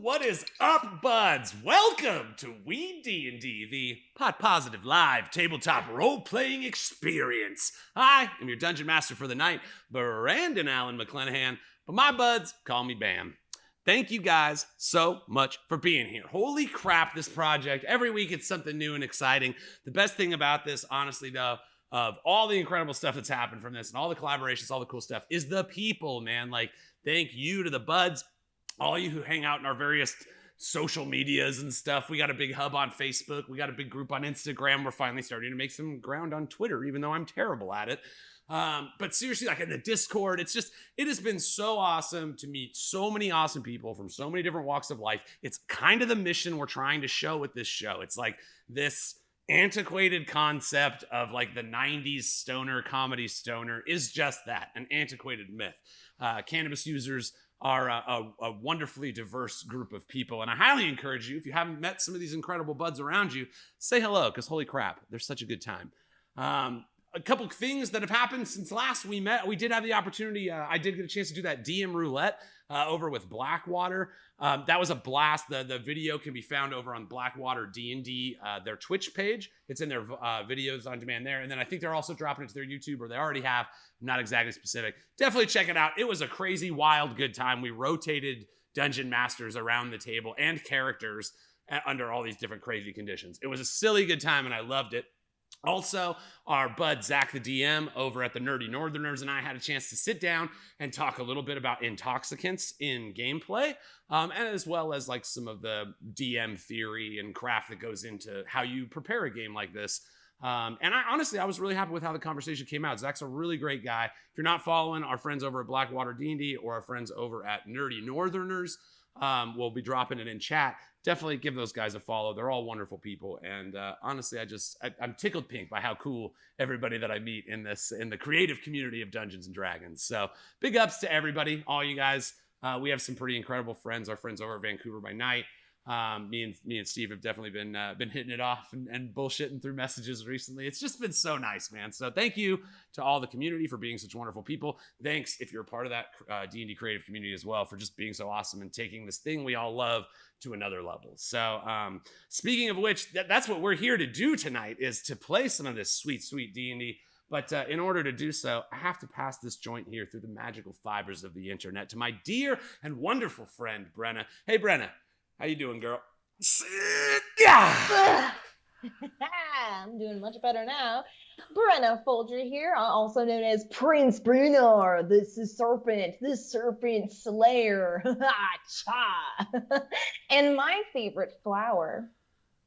What is up, buds? Welcome to Weed&d, the pot positive live tabletop role-playing experience. I am your dungeon master for the night, Brandon Allen McClenahan, but my buds call me Bam. Thank you guys so much for being here. Holy crap, this project. Every week it's something new and exciting. The best thing about this, honestly, though, of all the incredible stuff that's happened from this and all the collaborations, all the cool stuff, is the people, man. Like, thank you to the buds, all you who hang out in our various social medias and stuff. We got a big hub on Facebook. We got a big group on Instagram. We're finally starting to make some ground on Twitter, even though I'm terrible at it. But seriously, like in the Discord, it has been so awesome to meet so many awesome people from so many different walks of life. It's kind of the mission we're trying to show with this show. It's like this antiquated concept of like the 90s stoner comedy stoner is just that, an antiquated myth. Cannabis users are a wonderfully diverse group of people, and I highly encourage you, if you haven't met some of these incredible buds around you, say hello, because holy crap, they're such a good time. A couple things that have happened since last we met. We did have the opportunity, I did get a chance to do that DM roulette over with Blackwater. That was a blast. The video can be found over on Blackwater D&D, their Twitch page. It's in their videos on demand there. And then I think they're also dropping it to their YouTube, or they already have. I'm not exactly specific. Definitely check it out. It was a crazy, wild, good time. We rotated dungeon masters around the table and characters under all these different crazy conditions. It was a silly good time, and I loved it. Also, our bud Zach the DM over at the Nerdy Northerners and I had a chance to sit down and talk a little bit about intoxicants in gameplay, and as well as like some of the DM theory and craft that goes into how you prepare a game like this. And I was really happy with how the conversation came out. Zach's a really great guy. If you're not following our friends over at Blackwater D&D or our friends over at Nerdy Northerners, we'll be dropping it in chat. Definitely give those guys a follow. They're all wonderful people. And honestly, I'm tickled pink by how cool everybody that I meet in the creative community of Dungeons and Dragons. So big ups to everybody, all you guys. We have some pretty incredible friends, our friends over at Vancouver by Night. Me and Steve have definitely been hitting it off and bullshitting through messages recently. It's just been so nice, man. So thank you to all the community for being such wonderful people. Thanks if you're a part of that D&D creative community as well for just being so awesome and taking this thing we all love to another level. So speaking of which, that's what we're here to do tonight, is to play some of this sweet D&D. But in order to do so, I have to pass this joint here through the magical fibers of the internet to my dear and wonderful friend Brenna. Hey Brenna, how you doing, girl? Yeah. I'm doing much better now. Brenna Folger here, also known as Prince Bruenor, the Serpent, the Serpent Slayer. Cha! And my favorite flower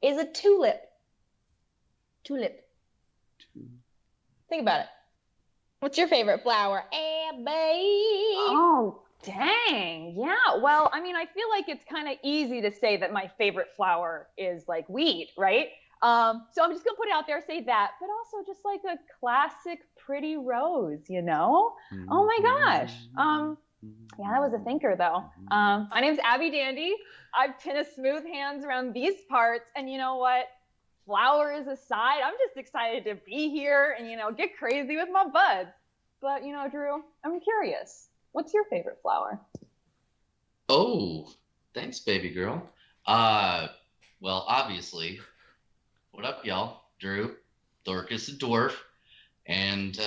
is a tulip. Tulip. Think about it. What's your favorite flower? Babe. Oh, dang. Yeah. Well, I mean, I feel like it's kind of easy to say that my favorite flower is like weed, right? So I'm just gonna put it out there, say that, but also just like a classic pretty rose, you know? Oh my gosh. Yeah, that was a thinker though. My name's Abby Dandy. I've Tynna Smoothhands around these parts, and you know what? Flowers aside, I'm just excited to be here and, you know, get crazy with my buds. But, you know, Drew, I'm curious. What's your favorite flower? Oh, thanks, baby girl. Well, obviously, what up, y'all? Drew, Thoricus the dwarf, and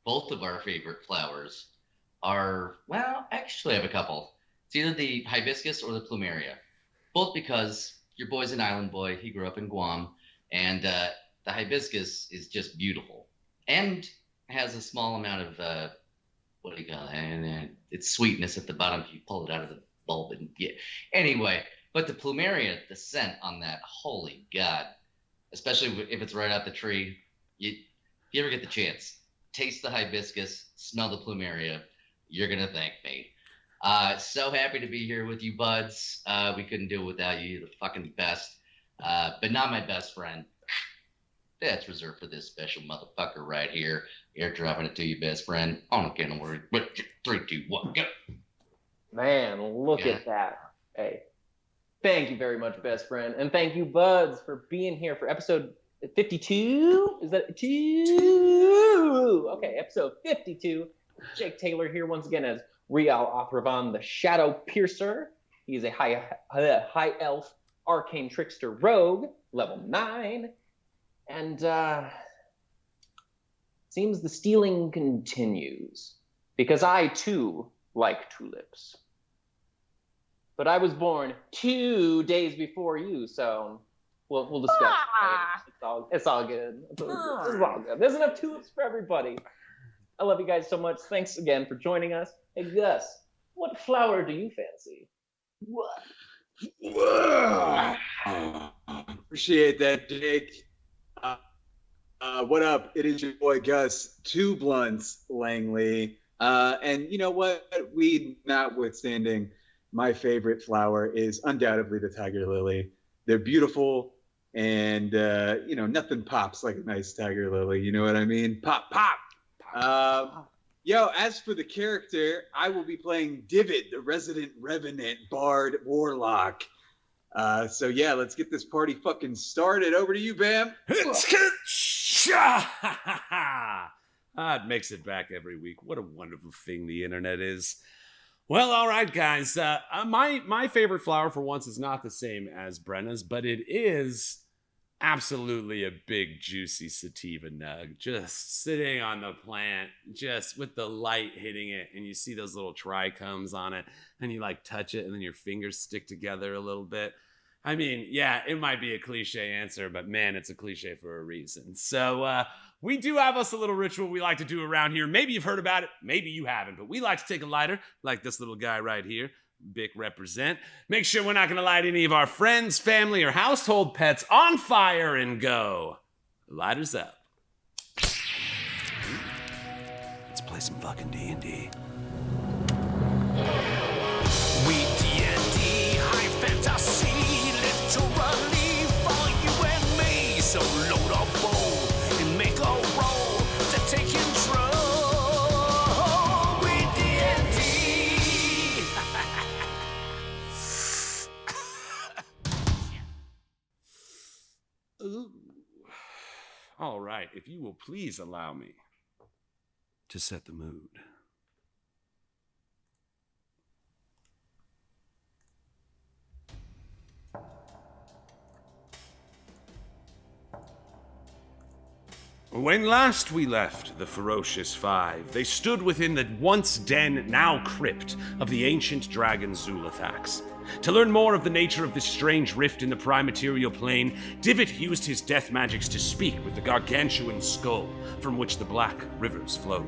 both of our favorite flowers are, well, actually I have a couple. It's either the hibiscus or the plumeria. Both because your boy's an island boy. He grew up in Guam, and the hibiscus is just beautiful and has a small amount of what do you call it? And it's sweetness at the bottom if you pull it out of the bulb. And yeah. Anyway, but the plumeria, the scent on that, holy God! Especially if it's right out the tree. If you ever get the chance, taste the hibiscus, smell the plumeria. You're gonna thank me. So happy to be here with you, buds. We couldn't do it without you. You're the fucking best. But not my best friend. That's reserved for this special motherfucker right here. Airdropping it to you, best friend. On a count of words. 3, 2, 1, go. Man, look at that. Hey, thank you very much, best friend. And thank you, buds, for being here for episode 52. Is that 2? Okay, episode 52. Jake Taylor here once again as Rial Othrevan, the Shadow Piercer. He is a high elf arcane trickster rogue, level 9. And seems the stealing continues. Because I, too, like tulips. But I was born 2 days before you, so we'll discuss it later. It's all good. It's all good. There's enough tulips for everybody. I love you guys so much. Thanks again for joining us. Hey, Gus, what flower do you fancy? What? Appreciate that, Jake. What up? It is your boy Gus, 2 blunts, Langley. And you know what? Weed notwithstanding, my favorite flower is undoubtedly the tiger lily. They're beautiful, and nothing pops like a nice tiger lily. You know what I mean? Pop, pop. Yo, as for the character, I will be playing Divid, the resident revenant bard warlock. So yeah, let's get this party fucking started. Over to you, Bam. It makes it back every week. What a wonderful thing the internet is. Well, all right, guys. My favorite flower for once is not the same as Brenna's, but it is absolutely a big, juicy sativa nug. Just sitting on the plant, just with the light hitting it, and you see those little trichomes on it, and you like touch it, and then your fingers stick together a little bit. I mean, yeah, it might be a cliche answer, but man, it's a cliche for a reason. So we do have us a little ritual we like to do around here. Maybe you've heard about it, maybe you haven't, but we like to take a lighter, like this little guy right here. Bic represent. Make sure we're not going to light any of our friends, family, or household pets on fire and go. Lighters up. Let's play some fucking D&D. WeeDnD, high fantasy, literally for you and me. So load up roll and make a roll to take control. WeeDnD. Ooh. All right, if you will please allow me to set the mood. When last we left the Ferocious Five, they stood within the once den, now crypt, of the ancient dragon Zulithax. To learn more of the nature of this strange rift in the prime-material plane, Divot used his death magics to speak with the gargantuan skull from which the black rivers flowed.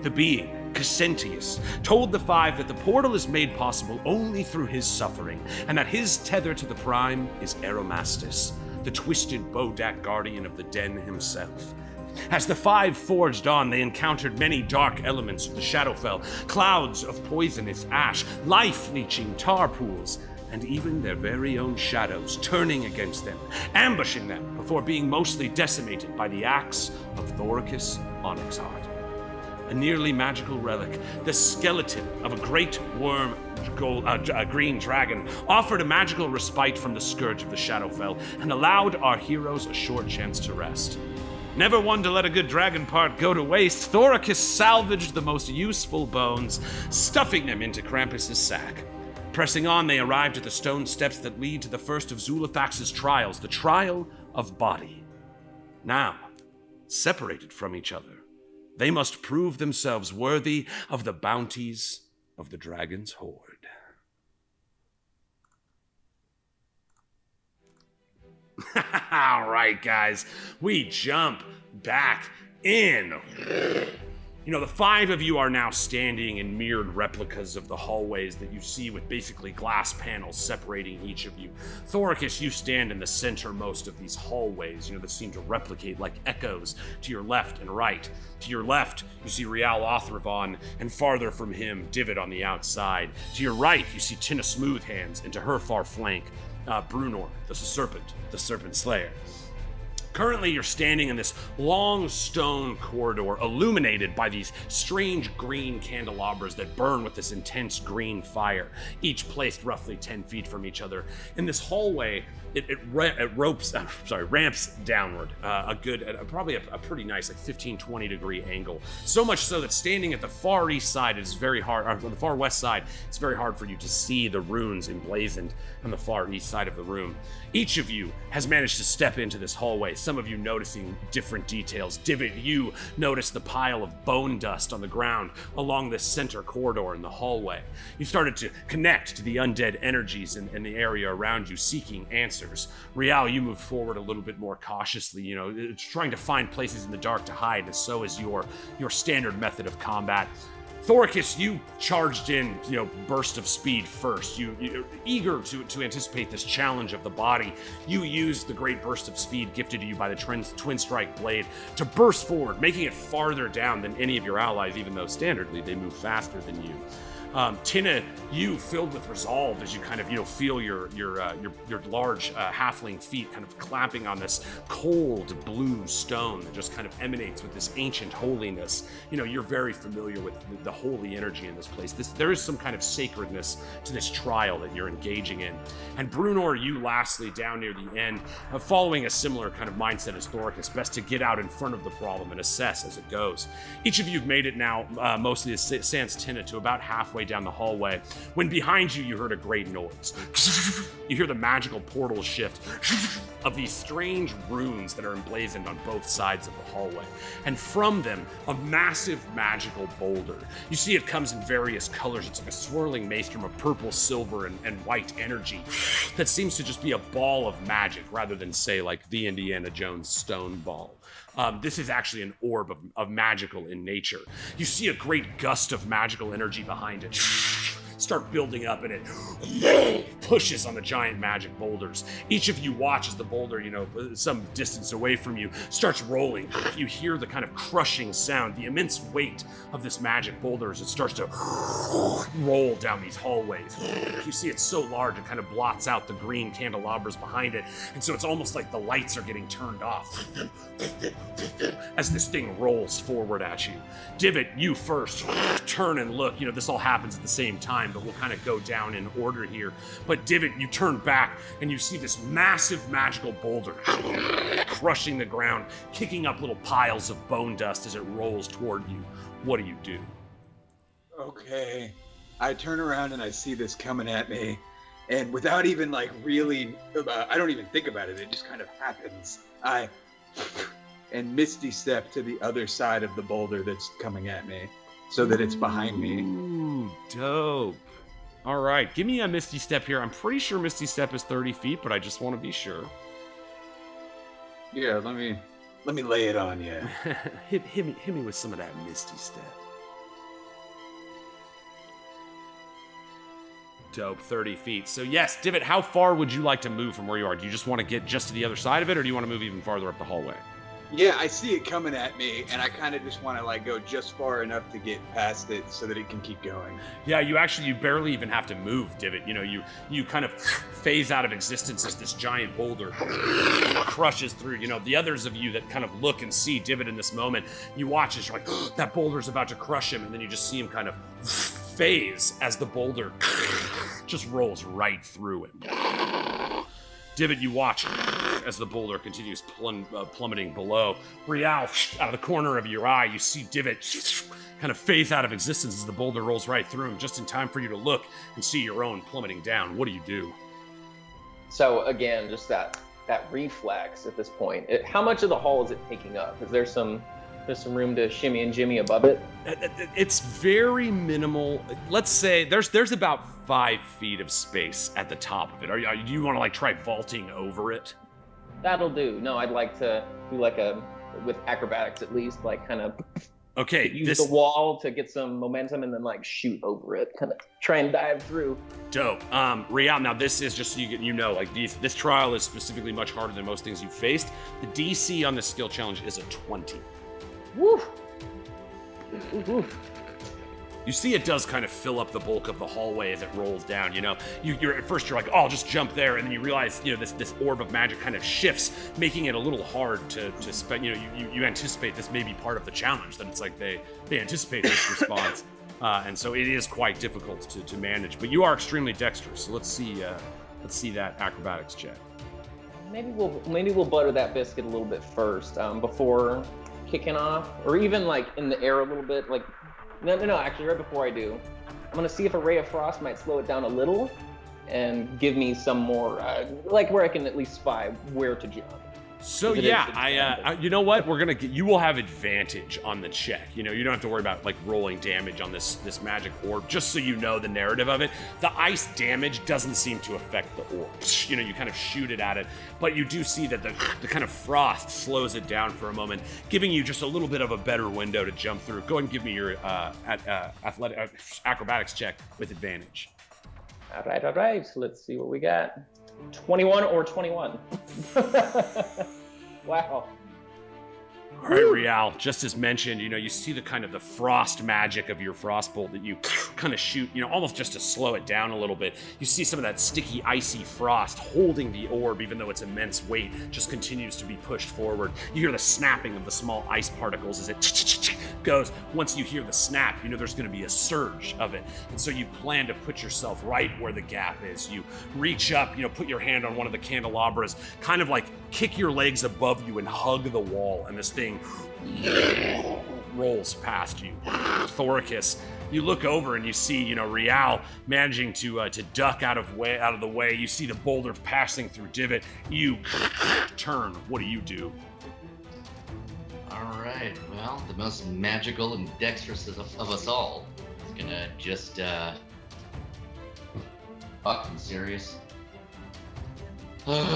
The being, Cassentius, told the Five that the portal is made possible only through his suffering, and that his tether to the prime is Aromastis, the twisted Bodak guardian of the den himself. As the Five forged on, they encountered many dark elements of the Shadowfell, clouds of poisonous ash, life-leeching tar pools, and even their very own shadows turning against them, ambushing them before being mostly decimated by the axe of Thoricus Onyxheart. A nearly magical relic, the skeleton of a great worm green dragon, offered a magical respite from the scourge of the Shadowfell and allowed our heroes a short chance to rest. Never one to let a good dragon part go to waste, Thoricus salvaged the most useful bones, stuffing them into Krampus's sack. Pressing on, they arrived at the stone steps that lead to the first of Zulithax's trials, the trial of body. Now, separated from each other, they must prove themselves worthy of the bounties of the dragon's horde. All right, guys, we jump back in. You know, the Five of you are now standing in mirrored replicas of the hallways that you see with basically glass panels separating each of you. Thoricus, you stand in the centermost of these hallways, that seem to replicate like echoes to your left and right. To your left, you see Rial Othrevan, and farther from him, Divot on the outside. To your right, you see Tynna Smoothhands, and to her far flank, Bruenor, the Serpent, the Serpent Slayer. Currently, you're standing in this long stone corridor illuminated by these strange green candelabras that burn with this intense green fire, each placed roughly 10 feet from each other. In this hallway, it ramps downward probably a pretty nice, like 15, 20 degree angle. So much so that standing at the far east side is very hard, or the far west side, it's very hard for you to see the runes emblazoned on the far east side of the room. Each of you has managed to step into this hallway, some of you noticing different details. Divot, you notice the pile of bone dust on the ground along this center corridor in the hallway. You started to connect to the undead energies in the area around you, seeking answers. Rial, you move forward a little bit more cautiously, trying to find places in the dark to hide, and so is your standard method of combat. Thoricus, you charged in, burst of speed first. You're eager to anticipate this challenge of the body. You used the great burst of speed gifted to you by the twin strike blade to burst forward, making it farther down than any of your allies, even though standardly they move faster than you. Tynna, you filled with resolve as you kind of, feel your large halfling feet kind of clapping on this cold blue stone that just kind of emanates with this ancient holiness. You're very familiar with the holy energy in this place. There is some kind of sacredness to this trial that you're engaging in. And Bruenor, you lastly, down near the end, following a similar kind of mindset as Thoricus, best to get out in front of the problem and assess as it goes. Each of you have made it now, mostly as sans Tynna, to about halfway down the hallway, when behind you heard a great noise. You hear the magical portal shift of these strange runes that are emblazoned on both sides of the hallway, and from them a massive magical boulder. You see it comes in various colors. It's like a swirling maelstrom of purple, silver, and white energy that seems to just be a ball of magic rather than, say, like the Indiana Jones stone ball. This is actually an orb of magical in nature. You see a great gust of magical energy behind it start building up, and it pushes on the giant magic boulders. Each of you watch as the boulder, some distance away from you, starts rolling. You hear the kind of crushing sound, the immense weight of this magic boulder as it starts to roll down these hallways. You see it's so large it kind of blots out the green candelabras behind it, and so it's almost like the lights are getting turned off as this thing rolls forward at you. Divot, you first turn and look. This all happens at the same time, but we'll kind of go down in order here. But Divot, you turn back and you see this massive magical boulder crushing the ground, kicking up little piles of bone dust as it rolls toward you. What do you do? Okay. I turn around and I see this coming at me, and without even really, I don't even think about it. It just kind of happens. And misty step to the other side of the boulder that's coming at me, so that it's behind me. Ooh, dope. All right, give me a Misty Step here. I'm pretty sure Misty Step is 30 feet, but I just want to be sure. Yeah, let me lay it on you. hit me with some of that Misty Step. Dope, 30 feet. So yes, Divot, how far would you like to move from where you are? Do you just want to get just to the other side of it, or do you want to move even farther up the hallway? Yeah, I see it coming at me, and I kind of just want to go just far enough to get past it so that it can keep going. Yeah, you barely even have to move, Divot. You kind of phase out of existence as this giant boulder crushes through. The others of you that kind of look and see Divot in this moment, you watch as you're like, that boulder's about to crush him, and then you just see him kind of phase as the boulder just rolls right through him. Divot, you watch as the boulder continues plummeting below. Rial, out of the corner of your eye, you see Divot kind of phase out of existence as the boulder rolls right through him, just in time for you to look and see your own plummeting down. What do you do? So again, just that reflex at this point. How much of the hall is it taking up? Is there some room to shimmy and jimmy above it? It's very minimal. Let's say there's about 5 feet of space at the top of it. Do you want to try vaulting over it? That'll do. No, I'd like to do with acrobatics at least, kind of okay, use the wall to get some momentum and then shoot over it, kind of try and dive through. Dope. Rial, now this is just so this trial is specifically much harder than most things you've faced. The DC on this skill challenge is a 20. Woo! Woo. You see it does kind of fill up the bulk of the hallway as it rolls down, you know? You're at first you're like, oh, I'll just jump there, and then you realize, you know, this orb of magic kind of shifts, making it a little hard to spend, you know, you anticipate this may be part of the challenge, that it's like they anticipate this response. And so it is quite difficult to manage, but you are extremely dexterous, so let's see that acrobatics check. Maybe we'll butter that biscuit a little bit first, before kicking off, or even like in the air a little bit, like, no, actually right before I do, I'm gonna see if a ray of frost might slow it down a little and give me some more, like where I can at least spy where to jump. So yeah, you know what? You will have advantage on the check. You know, you don't have to worry about like rolling damage on this magic orb. Just so you know the narrative of it, the ice damage doesn't seem to affect the orb. You know, you kind of shoot it at it, but you do see that the kind of frost slows it down for a moment, giving you just a little bit of a better window to jump through. Go ahead and give me your acrobatics check with advantage. All right. So let's see what we got. 21 or 21. Wow. All right, Rial, just as mentioned, you know, you see the kind of the frost magic of your frostbolt that you kind of shoot, you know, almost just to slow it down a little bit. You see some of that sticky, icy frost holding the orb, even though its immense weight just continues to be pushed forward. You hear the snapping of the small ice particles as it goes. Once you hear the snap, you know there's going to be a surge of it. And so you plan to put yourself right where the gap is. You reach up, you know, put your hand on one of the candelabras, kind of like kick your legs above you and hug the wall, and this thing rolls past you. Thoricus, you look over and you see, you know, Rial managing to duck out of the way. You see the boulder passing through divot. You turn. What do you do? All right. Well, the most magical and dexterous of us all is gonna just fucking serious. All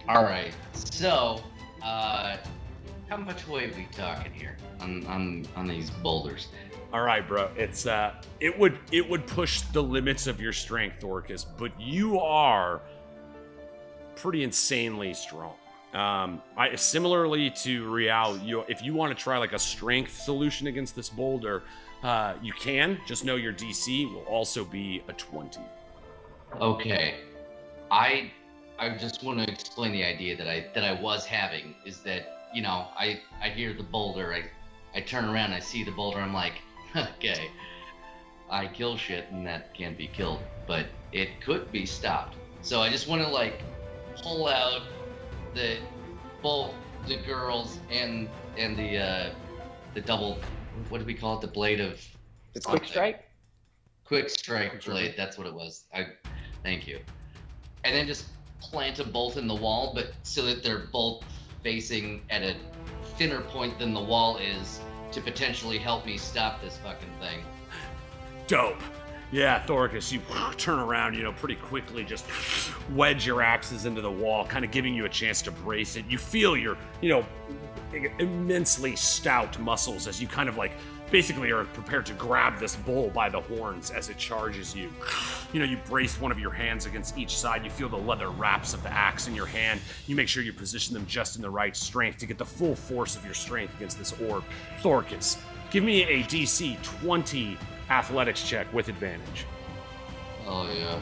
right. So, how much weight are we talking here on these boulders? All right, bro. It's it would push the limits of your strength, Thoricus, but you are pretty insanely strong. Similarly to Rial, if you want to try like a strength solution against this boulder, you can. Just know your DC will also be a 20. Okay. I just want to explain the idea that I was having is that, you know, I hear the boulder, I turn around, I see the boulder, I'm like, okay, I kill shit and that can't be killed, but it could be stopped. So I just want to like pull out both the girls and the double, what do we call it? The blade of the quick strike? Quick strike blade, that's what it was. Thank you. And then just plant them both in the wall, but so that they're both facing at a thinner point than the wall is to potentially help me stop this fucking thing. Dope. Yeah, Thoricus, you turn around, you know, pretty quickly, just wedge your axes into the wall, kind of giving you a chance to brace it. You feel your, you know, immensely stout muscles as you kind of like basically are prepared to grab this bull by the horns as it charges you. You know, you brace one of your hands against each side. You feel the leather wraps of the axe in your hand. You make sure you position them just in the right strength to get the full force of your strength against this orb. Thoricus, give me a DC 20 athletics check with advantage. Oh, yeah.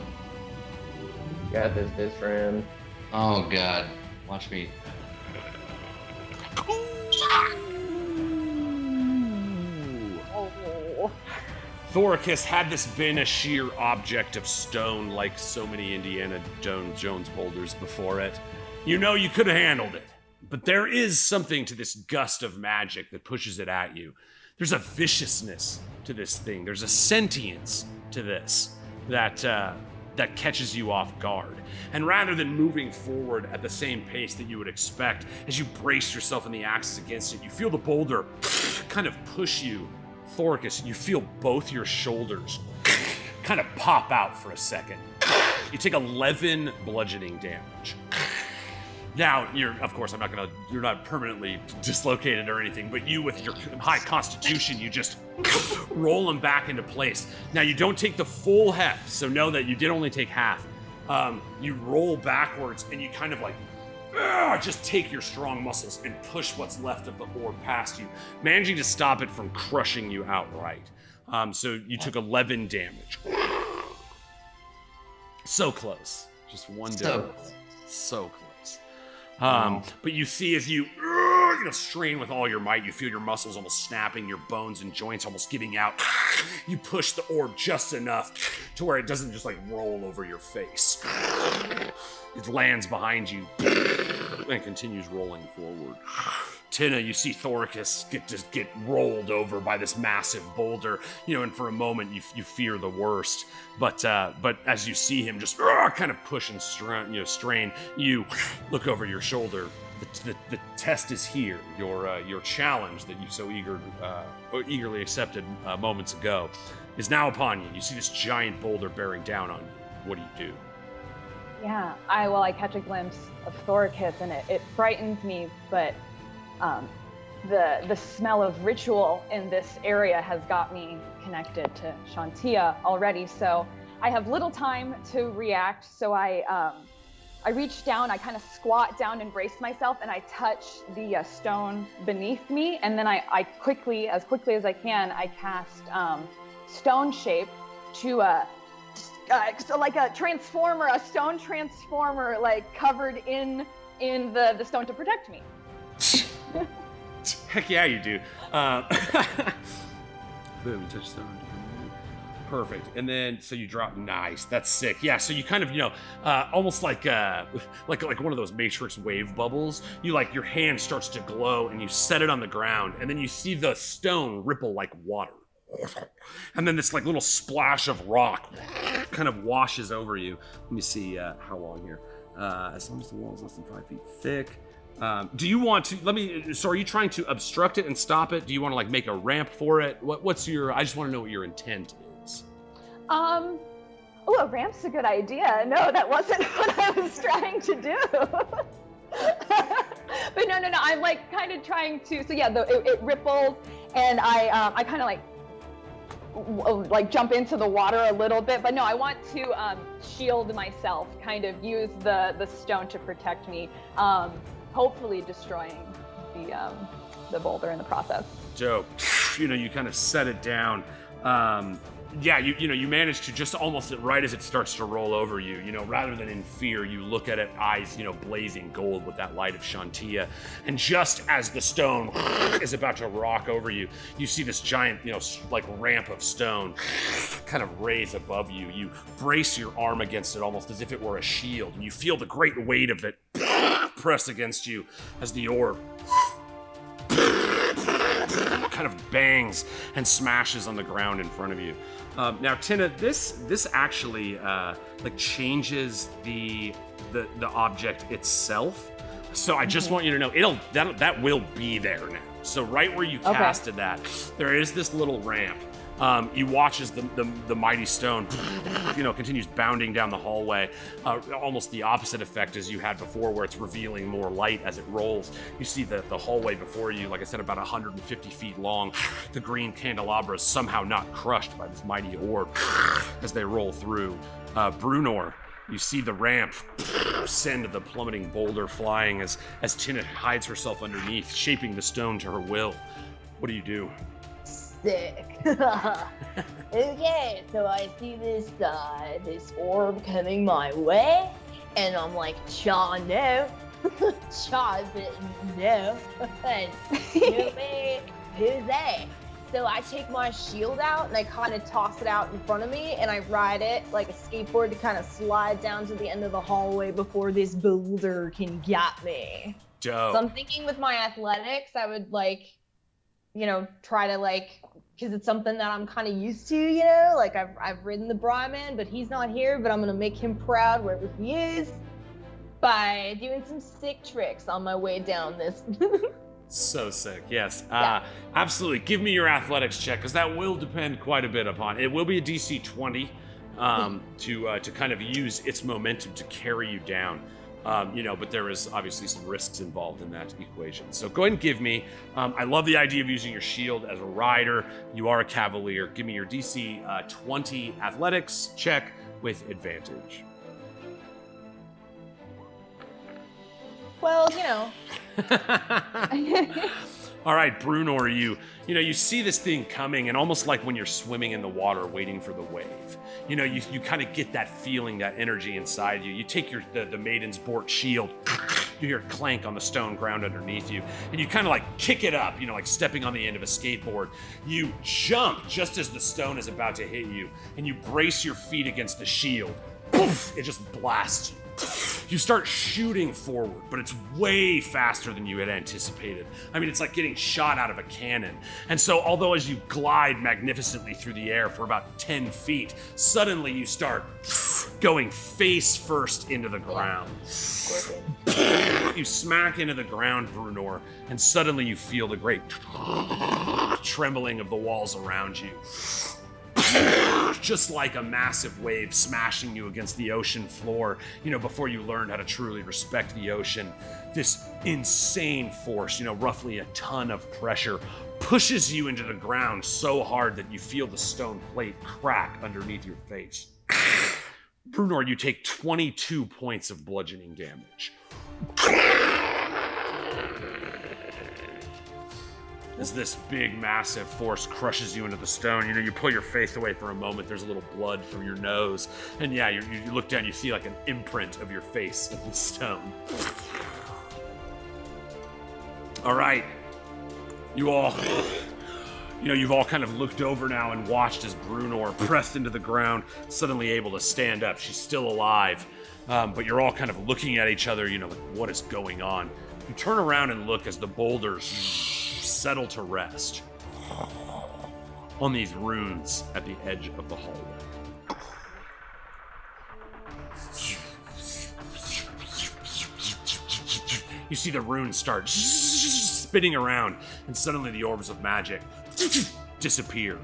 Got this, best friend. Oh, God. Watch me. Thoricus, had this been a sheer object of stone like so many Indiana Jones boulders before it, you know you could have handled it. But there is something to this gust of magic that pushes it at you. There's a viciousness to this thing. There's a sentience to this that catches you off guard. And rather than moving forward at the same pace that you would expect, as you brace yourself in the axis against it, you feel the boulder kind of push you. Thoricus, you feel both your shoulders kind of pop out for a second. You take 11 bludgeoning damage. Now, you're not permanently dislocated or anything, but you, with your high constitution, you just roll them back into place. Now, you don't take the full heft, so know that you did only take half. You roll backwards, and you kind of like just take your strong muscles and push what's left of the orb past you, managing to stop it from crushing you outright. So you took 11 damage. So close. Just one difference. So close. But you see as you strain with all your might, you feel your muscles almost snapping, your bones and joints almost giving out. You push the orb just enough to where it doesn't just like roll over your face. It lands behind you and continues rolling forward. Tynna, you see Thoricus get rolled over by this massive boulder, and for a moment you fear the worst. But as you see him just kind of push and strain, you look over your shoulder. The test is here. Your challenge that you so eagerly accepted moments ago is now upon you. You see this giant boulder bearing down on you. What do? Yeah, I catch a glimpse of Thoricus, and it frightens me, but the smell of ritual in this area has got me connected to Shantia already, so I have little time to react. So I reach down, I kind of squat down and brace myself, and I touch the stone beneath me, and then I quickly as I can, I cast Stone Shape to so like a transformer, a stone transformer, like covered in the stone to protect me. Heck yeah, you do. Boom, touch stone. Perfect. And then, so you drop. Nice. That's sick. Yeah. So you kind of, almost like one of those Matrix wave bubbles. Your hand starts to glow, and you set it on the ground, and then you see the stone ripple like water. And then this little splash of rock kind of washes over you. Let me see how long here. As long as the wall is less than 5 feet thick. Do you want to, so are you trying to obstruct it and stop it? Do you want to make a ramp for it? What's your, I just want to know what your intent is. Oh, a ramp's a good idea. No, that wasn't what I was trying to do. But no, I'm kind of trying to, so yeah, it ripples, and I kind of jump into the water a little bit, but no, I want to shield myself, kind of use the stone to protect me, hopefully destroying the boulder in the process. Dope. You kind of set it down. Yeah, you manage to just almost right as it starts to roll over you, rather than in fear, you look at it, eyes, blazing gold with that light of Shantia. And just as the stone is about to rock over you, you see this giant, ramp of stone kind of raise above you. You brace your arm against it almost as if it were a shield, and you feel the great weight of it press against you as the orb kind of bangs and smashes on the ground in front of you. Now, Tynna, this actually changes the object itself. So I just want you to know that will be there now. So right where you casted that, there is this little ramp. You watch as the mighty stone, continues bounding down the hallway. Almost the opposite effect as you had before, where it's revealing more light as it rolls. You see the hallway before you, like I said, about 150 feet long. The green candelabra is somehow not crushed by this mighty orb as they roll through. Bruenor, you see the ramp send the plummeting boulder flying as Tynna hides herself underneath, shaping the stone to her will. What do? Sick. Okay, so I see this orb coming my way, and I'm like, Cha, no. Cha, no. And who's that? So I take my shield out, and I kind of toss it out in front of me, and I ride it like a skateboard to kind of slide down to the end of the hallway before this boulder can get me. Dope. So I'm thinking with my athletics, I would try to because it's something that I'm kind of used to, I've ridden the Brahmin, but he's not here, but I'm going to make him proud wherever he is by doing some sick tricks on my way down this. So sick, yes. Yeah. Absolutely. Give me your athletics check, because that will depend quite a bit upon. It will be a DC 20 to kind of use its momentum to carry you down. But there is obviously some risks involved in that equation. So go ahead and give me, I love the idea of using your shield as a rider. You are a cavalier. Give me your DC 20 athletics check with advantage. Well, you know. All right, Bruenor, you see this thing coming, and almost like when you're swimming in the water waiting for the wave. You kind of get that feeling, that energy inside you. You take the Maiden's Bort shield, you hear a clank on the stone ground underneath you, and you kind of like kick it up, like stepping on the end of a skateboard. You jump just as the stone is about to hit you, and you brace your feet against the shield. Poof! It just blasts you. You start shooting forward, but it's way faster than you had anticipated. I mean, it's like getting shot out of a cannon. And so, although as you glide magnificently through the air for about 10 feet, suddenly you start going face first into the ground. You smack into the ground, Bruenor, and suddenly you feel the great trembling of the walls around you. Just like a massive wave smashing you against the ocean floor, before you learned how to truly respect the ocean. This insane force, roughly a ton of pressure, pushes you into the ground so hard that you feel the stone plate crack underneath your face. Bruenor, you take 22 points of bludgeoning damage. As this big, massive force crushes you into the stone, you pull your face away for a moment, there's a little blood from your nose, and yeah, you look down, you see like an imprint of your face in the stone. All right, you've all kind of looked over now and watched as Bruenor, pressed into the ground, suddenly able to stand up. She's still alive, but you're all kind of looking at each other, like, what is going on? You turn around and look as the boulders settle to rest on these runes at the edge of the hallway. You see the runes start spinning around, and suddenly the orbs of magic disappear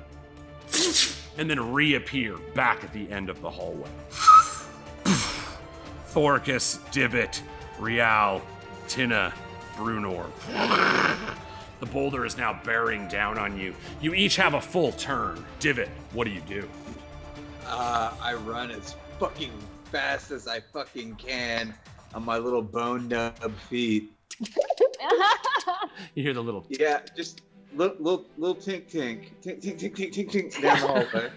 and then reappear back at the end of the hallway. Thoricus, Divot, Rial, Tynna, Bruenor. The boulder is now bearing down on you. You each have a full turn. Divot, what do you do? I run as fucking fast as I fucking can on my little bone nub feet. You hear the little... Yeah, just little tink down the hallway.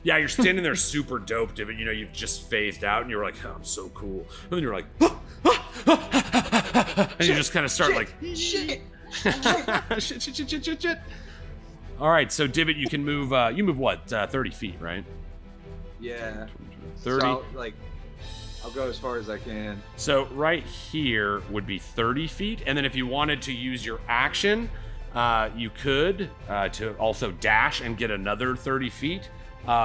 Yeah, you're standing there super dope, Divot. You've just phased out, and you're like, oh, I'm so cool. And then you're like... and you just kind of start Shit! Shit. All right, so Divot, you can move. You move what? 30 feet, right? Yeah. 30. So I'll go as far as I can. So right here would be 30 feet, and then if you wanted to use your action, you could to also dash and get another 30 feet.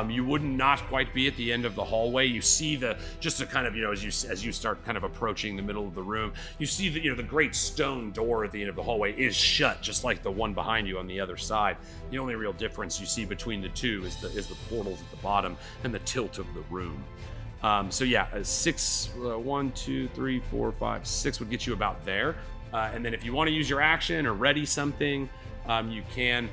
You would not quite be at the end of the hallway. You see just to kind of, as you start kind of approaching the middle of the room, you see that, the great stone door at the end of the hallway is shut, just like the one behind you on the other side. The only real difference you see between the two is the portals at the bottom and the tilt of the room. So yeah, 6, 1, 2, 3, 4, 5, 6 would get you about there. And then if you want to use your action or ready something, you can.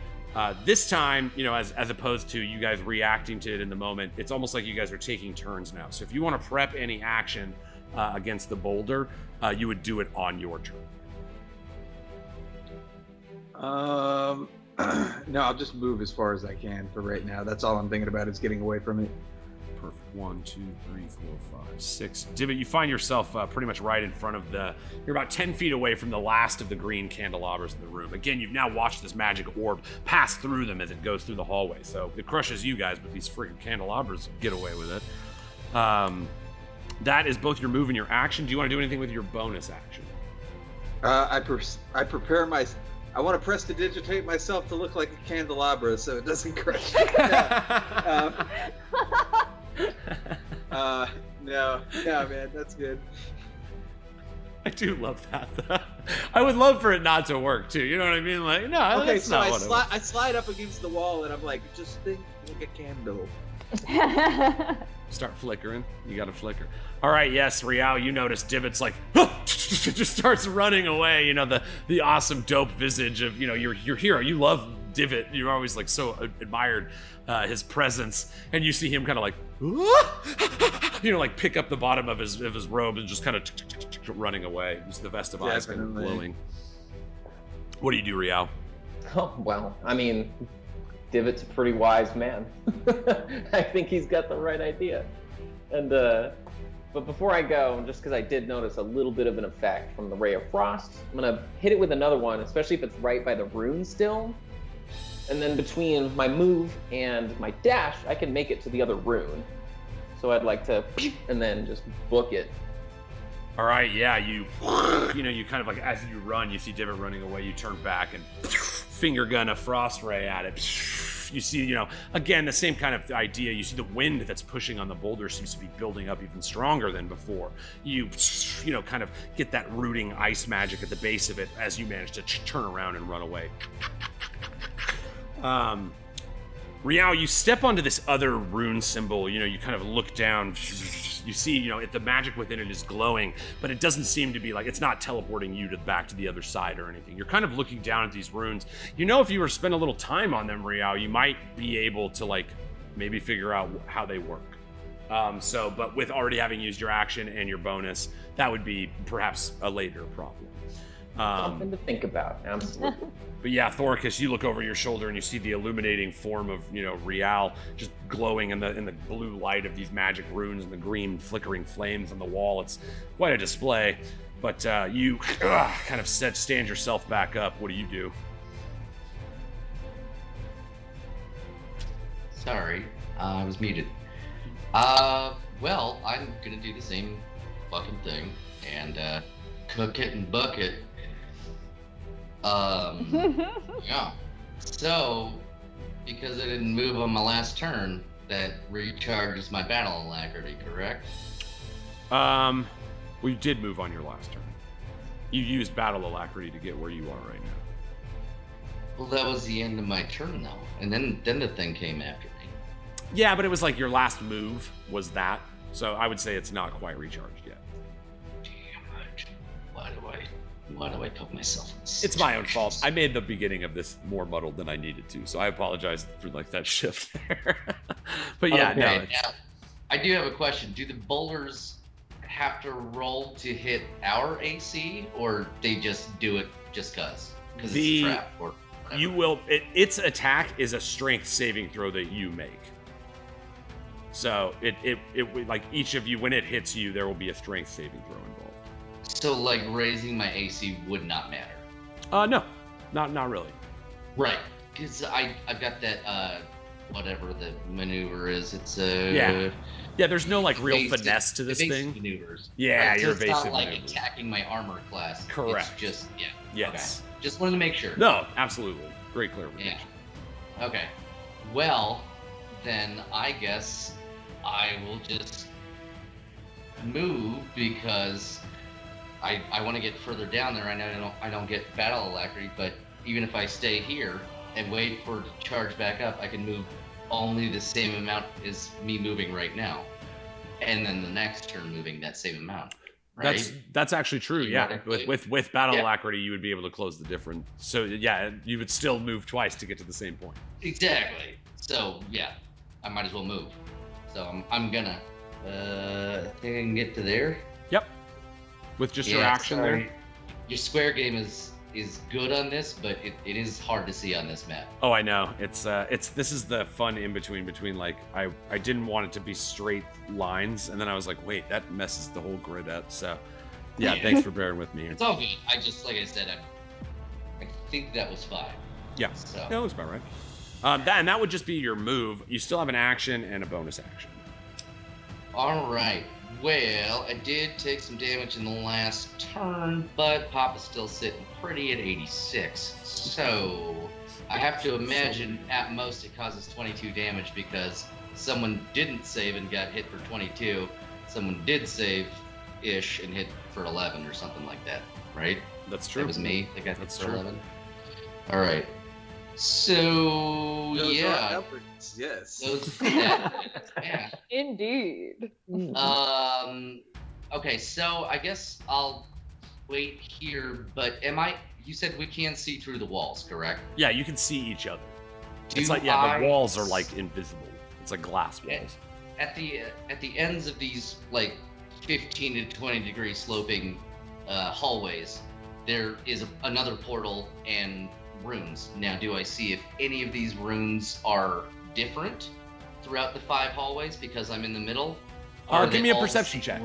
This time, as opposed to you guys reacting to it in the moment, it's almost like you guys are taking turns now. So if you want to prep any action against the boulder, you would do it on your turn. No, I'll just move as far as I can for right now. That's all I'm thinking about is getting away from it. Perfect. 1, 2, 3, 4, 5, 6. Divot, you find yourself pretty much right in front of you're about 10 feet away from the last of the green candelabras in the room. Again, you've now watched this magic orb pass through them as it goes through the hallway. So it crushes you guys, but these freaking candelabras get away with it. That is both your move and your action. Do you want to do anything with your bonus action? I prepare my... I want to prestidigitate myself to look like a candelabra so it doesn't crush. No, man, that's good. I do love that. I would love for it not to work too. You know what I mean? Like, no, okay, that's so not I slide up against the wall and I'm like, just think like a candle. Start flickering. You got to flicker. All right, yes, Rial, you notice Divot's like, just starts running away. The awesome, dope visage of, your hero. You love divot. You're always like so admired his presence, and you see him kind of like, like pick up the bottom of his robe and just kind of running away. Just the vest of eyes kind of glowing. What do you do, Rial? Oh, well, I mean, Divot's a pretty wise man. I think he's got the right idea. And, but before I go, just because I did notice a little bit of an effect from the Ray of Frost, I'm going to hit it with another one, especially if it's right by the rune still. And then between my move and my dash, I can make it to the other rune. So I'd like to, and then just book it. All right, yeah, you kind of like, as you run, you see Divot running away, you turn back and finger gun a frost ray at it. You see, again, the same kind of idea. You see the wind that's pushing on the boulder seems to be building up even stronger than before. You kind of get that rooting ice magic at the base of it as you manage to turn around and run away. Rial, you step onto this other rune symbol. You kind of look down. You see, the magic within it is glowing, but it doesn't seem to be like, it's not teleporting you back to the other side or anything. You're kind of looking down at these runes. If you were to spend a little time on them, Rial, you might be able to maybe figure out how they work. But with already having used your action and your bonus, that would be perhaps a later problem. Something to think about, absolutely. But yeah, Thoricus, you look over your shoulder and you see the illuminating form of, Rial just glowing in the blue light of these magic runes and the green flickering flames on the wall. It's quite a display. But you kind of stand yourself back up. What do you do? Sorry, I was muted. Well, I'm gonna do the same fucking thing and cook it and buck it. Yeah. So, because I didn't move on my last turn, that recharges my battle alacrity, correct? Well, you did move on your last turn. You used battle alacrity to get where you are right now. Well, that was the end of my turn, though, and then the thing came after me. Yeah, but it was like your last move was that, so I would say it's not quite recharged yet. Damn it! Why do I put myself in this? It's my own fault. I made the beginning of this more muddled than I needed to, so I apologize for that shift there. But yeah, okay, no. Now, I do have a question. Do the boulders have to roll to hit our AC, or they just do it just because it's a trap or whatever? You will. Its attack is a strength saving throw that you make. So it like each of you, when it hits you, there will be a strength saving throw involved. So raising my AC would not matter. No, not really. Right, because I've got that whatever the maneuver is. It's yeah. There's no real finesse to this thing. Maneuvers. Yeah, right, your so it's not maneuvers. Attacking my armor class. Correct. It's just Yes. Okay. Just wanted to make sure. No, absolutely. Great clarification. Yeah. Okay. Well, then I guess I will just move because I want to get further down there. I know I don't get battle alacrity, but even if I stay here and wait for it to charge back up, I can move only the same amount as me moving right now, and then the next turn moving that same amount. Right? That's actually true. Yeah, with battle alacrity, you would be able to close the difference. So yeah, you would still move twice to get to the same point. Exactly. So yeah, I might as well move. So I'm gonna. I think I can get to there. Yep. With just your action there. Your square game is good on this, but it is hard to see on this map. Oh, I know. It's this is the fun in between I didn't want it to be straight lines, and then I was like, wait, that messes the whole grid up. So yeah, thanks for bearing with me here. It's all good. I just, like I said, I think that was fine. Yeah. So. Yeah, that looks about right. That would just be your move. You still have an action and a bonus action. All right. Well, I did take some damage in the last turn, but Papa's still sitting pretty at 86. So I have to imagine at most it causes 22 damage because someone didn't save and got hit for 22. Someone did save-ish and hit for 11 or something like that, right? That's true. That was me that got hit That's for true. 11. All right. So, Those yeah. are efforts, yes. Yeah. Indeed. Okay, so I guess I'll wait here, but you said we can't see through the walls, correct? Yeah, you can see each other. Do It's like, the walls are like invisible. It's like glass walls. At the ends of these like 15 to 20 degree sloping hallways, there is another portal and runes. Now, do I see if any of these runes are different throughout the 5 hallways because I'm in the middle? Give me a perception check.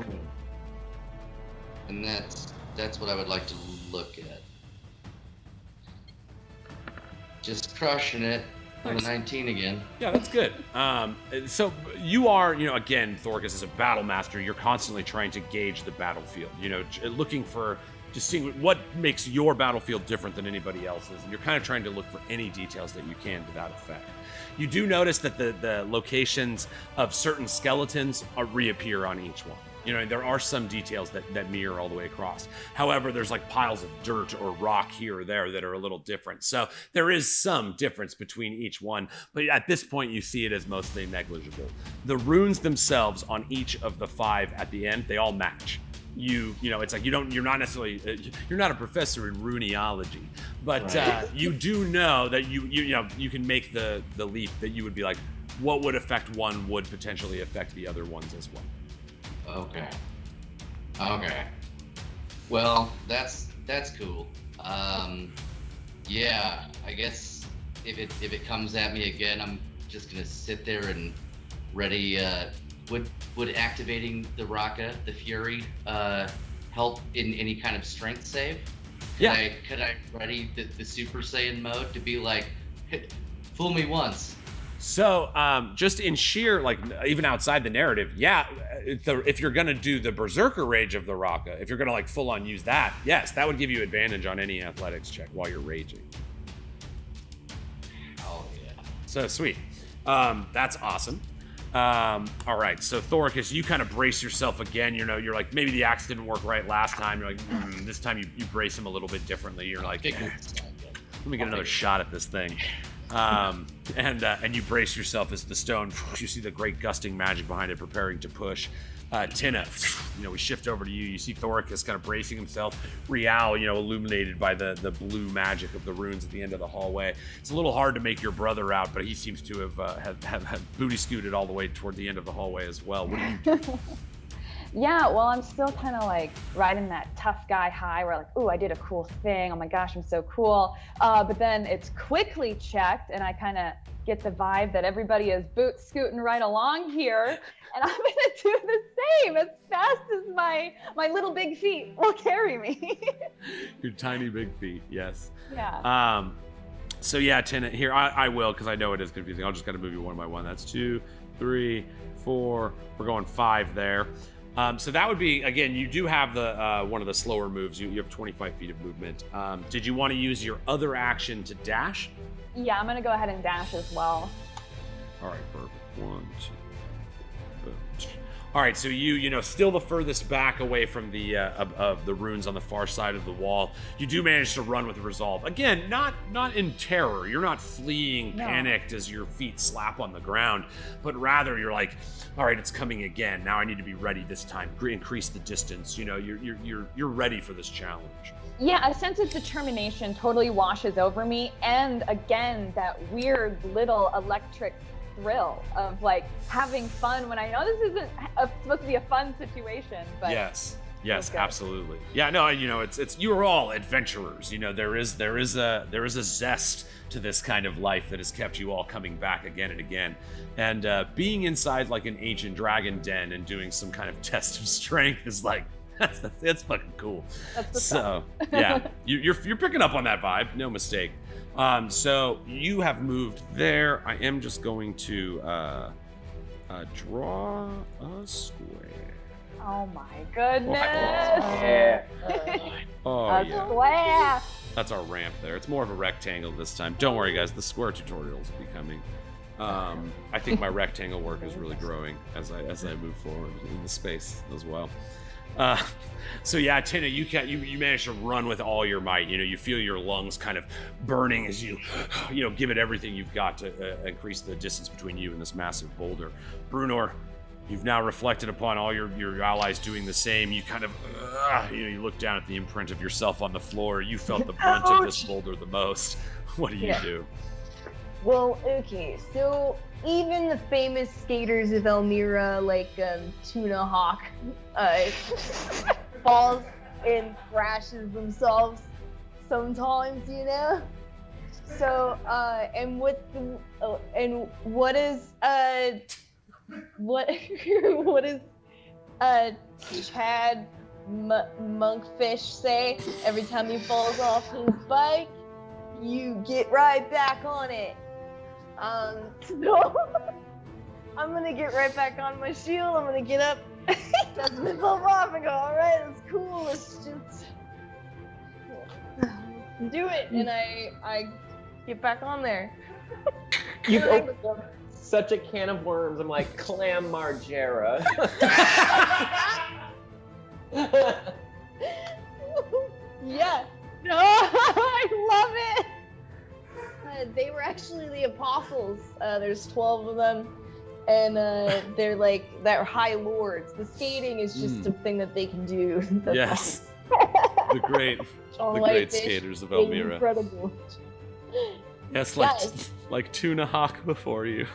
And that's what I would like to look at. Just crushing it. Nice. 19 again. Yeah, that's good. So you are, again, Thoricus is a battle master. You're constantly trying to gauge the battlefield, looking for just seeing what makes your battlefield different than anybody else's. And you're kind of trying to look for any details that you can to that effect. You do notice that the locations of certain skeletons reappear on each one. There are some details that mirror all the way across. However, there's like piles of dirt or rock here or there that are a little different. So there is some difference between each one, but at this point you see it as mostly negligible. The runes themselves on each of the 5 at the end, they all match. It's like you're not necessarily, you're not a professor in runeology, but Right. you do know that you can make the leap that you would be like, what would affect one would potentially affect the other ones as well. Okay. Well, that's cool. Yeah, I guess if it comes at me again, I'm just gonna sit there and ready. Would activating the Raka, the Fury, help in any kind of strength save? Could I ready the Super Saiyan mode to be like, fool me once? So, just in sheer, even outside the narrative, if you're gonna do the Berserker Rage of the Raka, if you're gonna full on use that, yes, that would give you advantage on any athletics check while you're raging. Oh yeah. So sweet. That's awesome. All right, so Thoricus, you kind of brace yourself again. You're like, maybe the axe didn't work right last time. You're like, this time you brace him a little bit differently. You're like, let me get another shot at this thing. And you brace yourself as the stone, you see the great gusting magic behind it preparing to push. Tynna, we shift over to you. You see Thoricus kind of bracing himself. Rial, illuminated by the blue magic of the runes at the end of the hallway. It's a little hard to make your brother out, but he seems to have booty scooted all the way toward the end of the hallway as well. What do you do? Yeah, well, I'm still kind of riding that tough guy high where ooh, I did a cool thing. Oh my gosh, I'm so cool. But then it's quickly checked and I kind of get the vibe that everybody is boot scooting right along here. And I'm going to do the same as fast as my little big feet will carry me. Your tiny big feet, yes. Yeah. So yeah, Tynna, here, I will, because I know it is confusing. I'll just kind of move you one by one. That's 2, 3, 4. We're going 5 there. So that would be, again, you do have the one of the slower moves. You have 25 feet of movement. Did you want to use your other action to dash? Yeah, I'm going to go ahead and dash as well. All right, perfect. 1, 2, boom. All right, so you still the furthest back away from the of the runes on the far side of the wall. You do manage to run with resolve. Again, not in terror. You're not fleeing, panicked as your feet slap on the ground, but rather you're like, all right, it's coming again. Now I need to be ready this time. Increase the distance. You're ready for this challenge. Yeah, a sense of determination totally washes over me, and again, that weird little electric thrill of having fun when I know this isn't supposed to be a fun situation, but yes, absolutely. Yeah, no, it's you are all adventurers. There is a zest to this kind of life that has kept you all coming back again and again, and being inside an ancient dragon den and doing some kind of test of strength is that's fucking cool. That's the stuff. Yeah, you're picking up on that vibe, no mistake. So you have moved there. I am just going to draw a square. Oh my goodness! Yeah. Oh a yeah. square. That's our ramp there. It's more of a rectangle this time. Don't worry, guys. The square tutorials will be coming. I think my rectangle work is really growing as I move forward in the space as well. So yeah, Tynna, you manage to run with all your might. You feel your lungs kind of burning as you give it everything you've got to increase the distance between you and this massive boulder. Bruenor, You've now reflected upon all your allies doing the same. You kind of, you look down at the imprint of yourself on the floor. You felt the brunt of this boulder the most. What do you do? Well, okay, so even the famous skaters of Elmira, like Tuna Hawk, falls and crashes themselves sometimes, you know. So, and what is Chad Monkfish say every time he falls off his bike? You get right back on it. So I'm gonna get right back on my shield. I'm gonna get up, dust myself off, and go, all right, that's cool. Let's just do it. And I get back on there. You've opened up such a can of worms. I'm like, clam margera. Yeah. No, I love it. They were actually the apostles. There's 12 of them, and they're high lords. The skating is just a thing that they can do. That's Yes. awesome. The great skaters of Elmira. Incredible. Yes, Yes. like Tuna Hawk before you.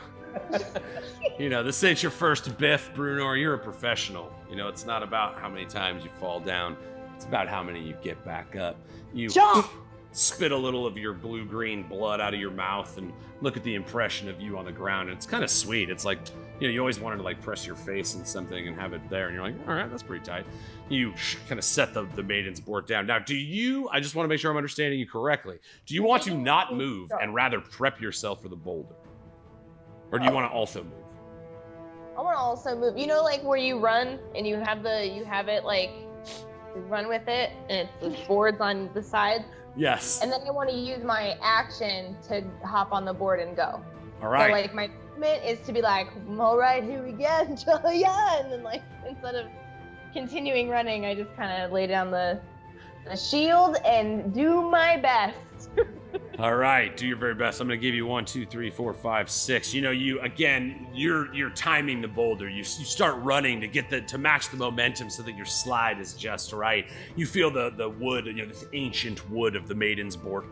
You know, this ain't your first biff, Bruenor. You're a professional. You know, it's not about how many times you fall down. It's about how many you get back up. You Jump! spit a little of your blue-green blood out of your mouth and look at the impression of you on the ground. And it's kind of sweet. It's like, you know, you always wanted to like press your face in something and have it there. And you're like, all right, that's pretty tight. You kind of set the maiden's board down. Now, I just want to make sure I'm understanding you correctly. Do you want to not move and rather prep yourself for the boulder? Or do you want to also move? I want to also move. You know, like where you run and you have it like, you run with it and it's the boards on the sides. Yes. And then I want to use my action to hop on the board and go. All right. So like my movement is to be like, all right, here we go, yeah, and then like instead of continuing running, I just kind of lay down the shield and do my best. All right, do your very best. I'm gonna give you 1, 2, 3, 4, 5, 6. You know, you're timing the boulder. You start running to match the momentum so that your slide is just right. You feel the wood, you know, this ancient wood of the maiden's board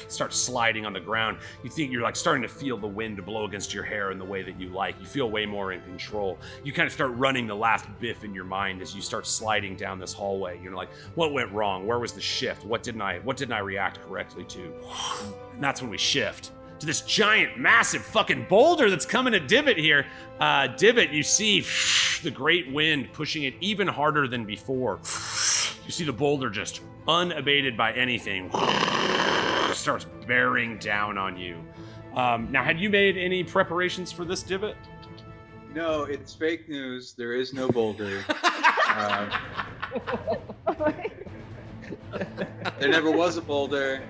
start sliding on the ground. You think you're like starting to feel the wind blow against your hair in the way that you like. You feel way more in control. You kind of start running the last biff in your mind as you start sliding down this hallway. You're like, what went wrong? Where was the shift? What didn't I react correctly to? And that's when we shift to this giant, massive fucking boulder that's coming at Divot here. Divot, you see the great wind pushing it even harder than before. You see the boulder just unabated by anything. Starts bearing down on you. Now, had you made any preparations for this, Divot? No, it's fake news. There is no boulder. There never was a boulder.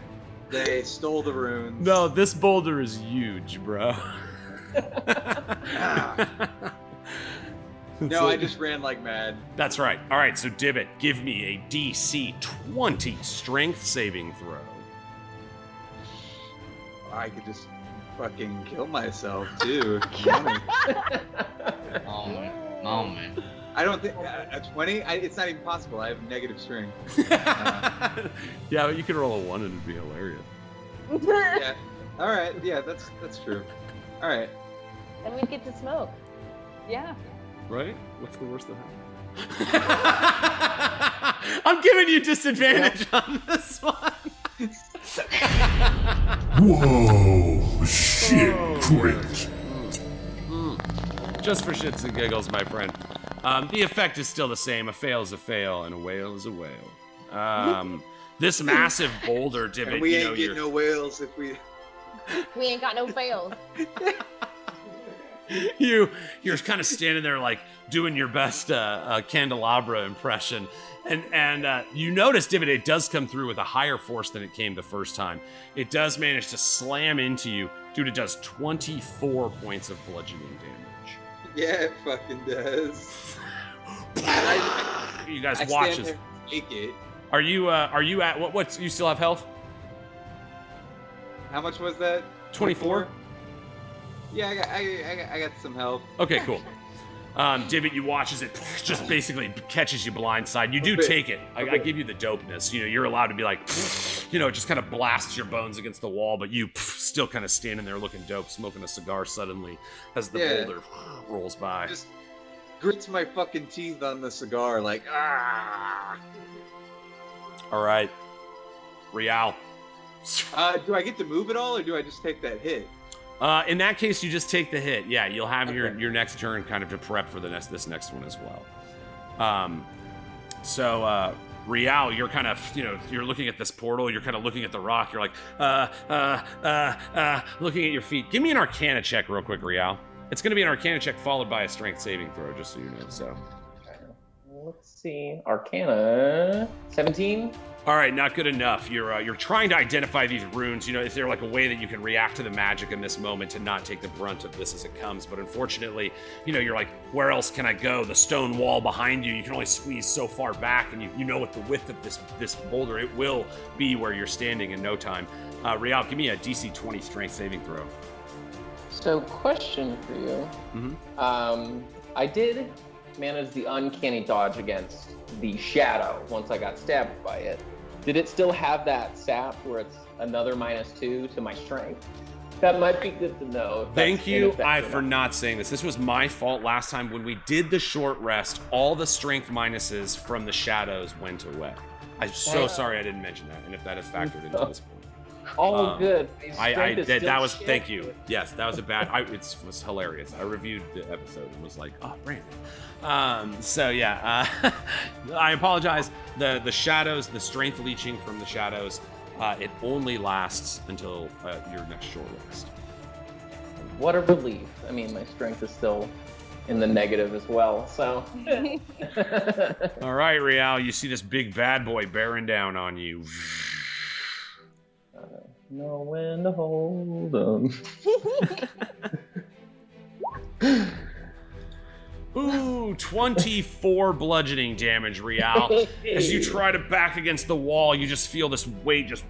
They stole the runes. No, this boulder is huge, bro. No, I just ran like mad. That's right. All right, so Divot, give me a DC 20 strength saving throw. I could just fucking kill myself, too. Moment. I don't think a 20. It's not even possible. I have negative strength. Yeah, you could roll a 1 and it'd be hilarious. Yeah. All right. Yeah, that's true. All right. And we get to smoke. Yeah. Right? What's the worst that happens? I'm giving you disadvantage on this one. Whoa, shit, crit. Just for shits and giggles, my friend. The effect is still the same. A fail is a fail, and a whale is a whale. This massive boulder, Divot, And we ain't getting no whales if we. We ain't got no fails. You're kind of standing there like doing your best candelabra impression, and you notice, Divot, it does come through with a higher force than it came the first time. It does manage to slam into you. Dude, it does 24 points of bludgeoning damage. Yeah, it fucking does. You guys I watch stand as. there and take it. Are you at what? You still have health? How much was that? 24. Yeah, I got some health. Okay, cool. Divot, you watch as it just basically catches you blindside. You do take it. I give you the dopeness. You're allowed to be like, it just kind of blasts your bones against the wall, but you still kind of standing there looking dope, smoking a cigar suddenly as the boulder rolls by. Just grits my fucking teeth on the cigar, like, ah. All right. Rial. Do I get to move at all, or do I just take that hit? In that case, you just take the hit. Yeah, you'll have your next turn kind of to prep for this next one as well. Rial, you're kind of, you're looking at this portal. You're kind of looking at the rock. You're like, looking at your feet. Give me an Arcana check real quick, Rial. It's going to be an Arcana check followed by a Strength saving throw, just so you know. So, let's see, Arcana, 17. All right, not good enough. You're trying to identify these runes. Is there like a way that you can react to the magic in this moment and not take the brunt of this as it comes? But unfortunately, you're like, where else can I go? The stone wall behind you, you can only squeeze so far back, and you know with the width of this boulder, it will be where you're standing in no time. Rial, give me a DC 20 Strength saving throw. So, question for you. Mm-hmm. I did manage the uncanny dodge against the shadow once I got stabbed by it. Did it still have that sap where it's another -2 to my strength? That might be good to know. Thank you for not saying this. This was my fault last time when we did the short rest. All the strength minuses from the shadows went away. I'm so sorry I didn't mention that, and if that is factored into this point. All good. I did. That was. Thank you. Yes, that was a bad. It was hilarious. I reviewed the episode and was like, oh, Brandon. I apologize. The shadows, the strength leeching from the shadows, it only lasts until your next short rest. What a relief. I mean, my strength is still in the negative as well. So. All right, Rial. You see this big bad boy bearing down on you. Know when to hold them. Ooh, 24 bludgeoning damage, Rial. As you try to back against the wall, you just feel this weight just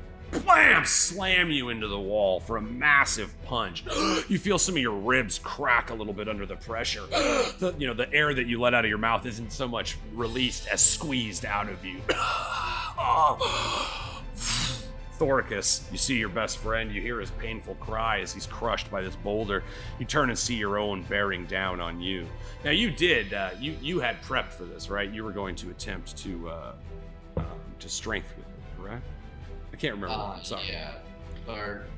slam you into the wall for a massive punch. You feel some of your ribs crack a little bit under the pressure. The air that you let out of your mouth isn't so much released as squeezed out of you. Thoricus, you see your best friend, you hear his painful cry as he's crushed by this boulder. You turn and see your own bearing down on you. Now you did, you had prepped for this, right? You were going to attempt to strength with it, correct? I can't remember. I'm sorry. Yeah,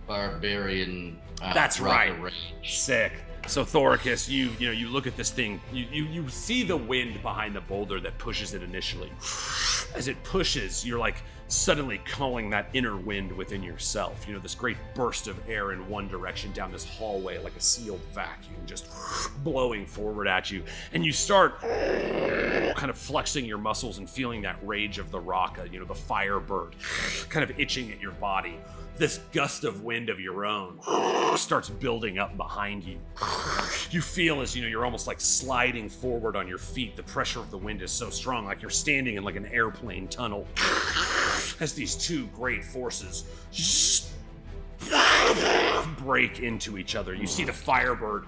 barbarian. That's right. Range. Sick. So Thoricus, you look at this thing. You see the wind behind the boulder that pushes it initially. As it pushes, you're like suddenly calling that inner wind within yourself. This great burst of air in one direction down this hallway like a sealed vacuum, just blowing forward at you. And you start kind of flexing your muscles and feeling that rage of the Raka, the firebird, kind of itching at your body. This gust of wind of your own starts building up behind you. You feel as you're almost like sliding forward on your feet. The pressure of the wind is so strong, like you're standing in like an airplane tunnel. As these two great forces break into each other, you see the firebird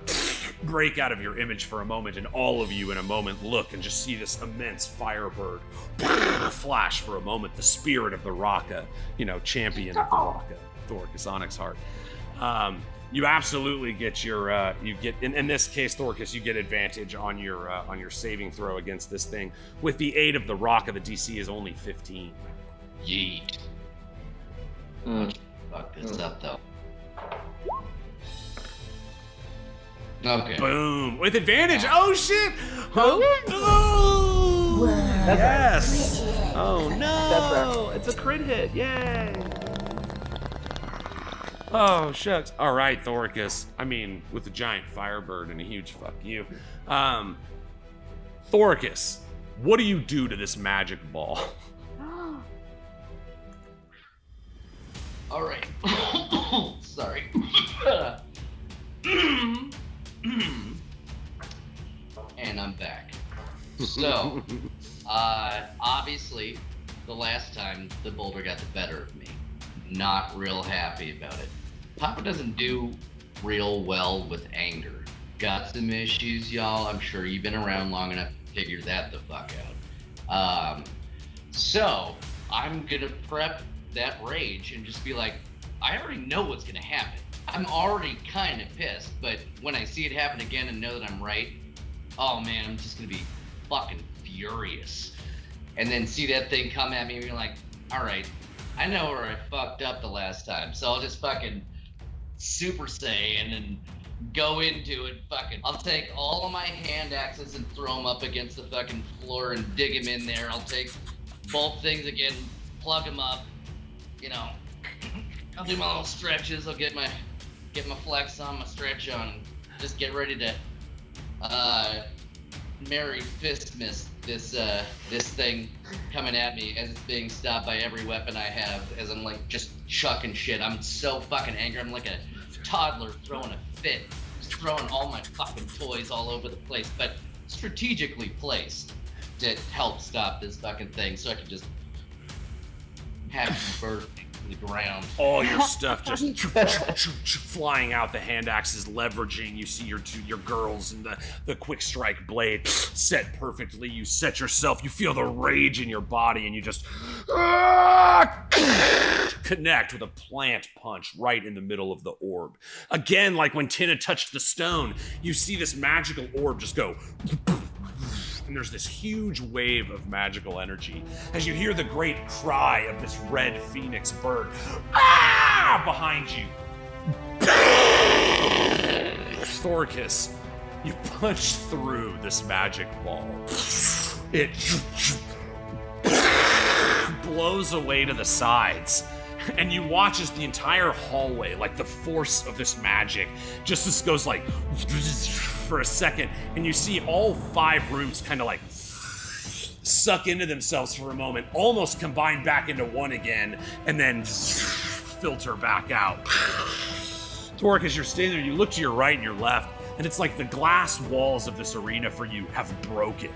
break out of your image for a moment, and all of you in a moment look and just see this immense firebird flash for a moment. The spirit of the Raka, champion of the Raka, Thoricus Onyxheart. You absolutely get your, in this case, Thoricus, you get advantage on your saving throw against this thing. With the aid of the Raka, the DC is only 15. Yeet. Fuck this up, though. Okay. Boom! With advantage! Oh, shit! Oh, boom! Yes! Oh, no! It's a crit hit! Yay! Oh, shucks. All right, Thoricus. I mean, with a giant firebird and a huge fuck you. Thoricus, what do you do to this magic ball? All right. Sorry. And I'm back. So, obviously, the last time the boulder got the better of me. Not real happy about it. Papa doesn't do real well with anger. got some issues, y'all. I'm sure you've been around long enough to figure that the fuck out. So I'm gonna prep that rage and just be like, I already know what's gonna happen. I'm already kind of pissed, but when I see it happen again and know that I'm right, oh man, I'm just gonna be fucking furious. And then see that thing come at me and be like, all right, I know where I fucked up the last time, so I'll just fucking Super Saiyan and go into it. Fucking, I'll take all of my hand axes and throw them up against the fucking floor and dig them in there. I'll take both things again, plug them up, you know. I'll do my little stretches. I'll get my flex on, my stretch on, and just get ready to Merry Fistmas this thing coming at me as it's being stopped by every weapon I have, as I'm like just chucking shit. I'm so fucking angry. I'm like a toddler throwing a fit, just throwing all my fucking toys all over the place, but strategically placed to help stop this fucking thing, so I can just have it burn to the ground. All your stuff just flying out, the hand axes leveraging. You see your girls and the quick strike blade set perfectly. You set yourself, you feel the rage in your body, and you just connect with a plant punch right in the middle of the orb. Again, like when Tynna touched the stone, you see this magical orb just go, and there's this huge wave of magical energy as you hear the great cry of this red phoenix bird behind you. Thoricus, you punch through this magic ball. It blows away to the sides, and you watch as the entire hallway, like the force of this magic, just this goes like for a second, and you see all 5 rooms kind of like suck into themselves for a moment, almost combine back into one again, and then filter back out. Thoricus, you're standing there, you look to your right and your left, and it's like the glass walls of this arena for you have broken.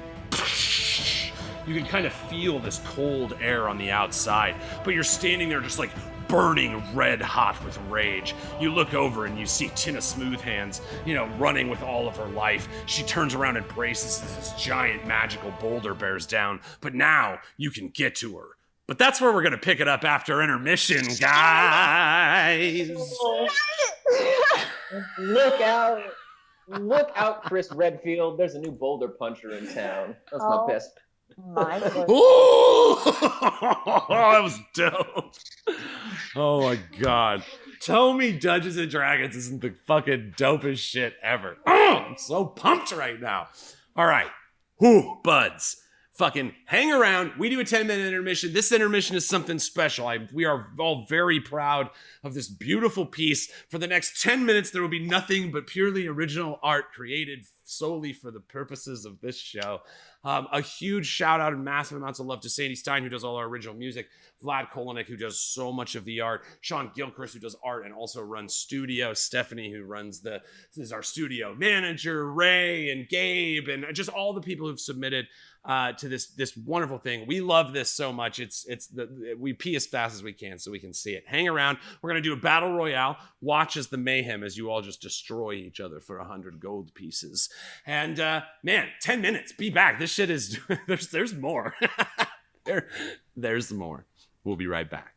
You can kind of feel this cold air on the outside, but you're standing there just like burning red hot with rage. You look over and you see Tynna Smoothhands, running with all of her life. She turns around and braces as this giant magical boulder bears down, but now you can get to her. But that's where we're gonna pick it up after intermission, guys. Look out, Chris Redfield. There's a new boulder puncher in town. That's my best. My goodness. Ooh! That was dope. Oh my god. Tell me Dungeons and Dragons isn't the fucking dopest shit ever. Oh, I'm so pumped right now. All right. Whew, buds. Fucking hang around. We do a 10-minute intermission. This intermission is something special. We are all very proud of this beautiful piece. For the next 10 minutes, there will be nothing but purely original art created solely for the purposes of this show. A huge shout out and massive amounts of love to Sandy Stein, who does all our original music, Vlad Kolonik, who does so much of the art, Sean Gilchrist, who does art and also runs studio, Stephanie, who is our studio manager, Ray and Gabe, and just all the people who've submitted to this wonderful thing. We love this so much. We pee as fast as we can so we can see it. Hang around. We're gonna do a battle royale. Watch as the mayhem as you all just destroy each other for 100 gold pieces. And man, 10 minutes. Be back. This shit is there's more. There's more. We'll be right back.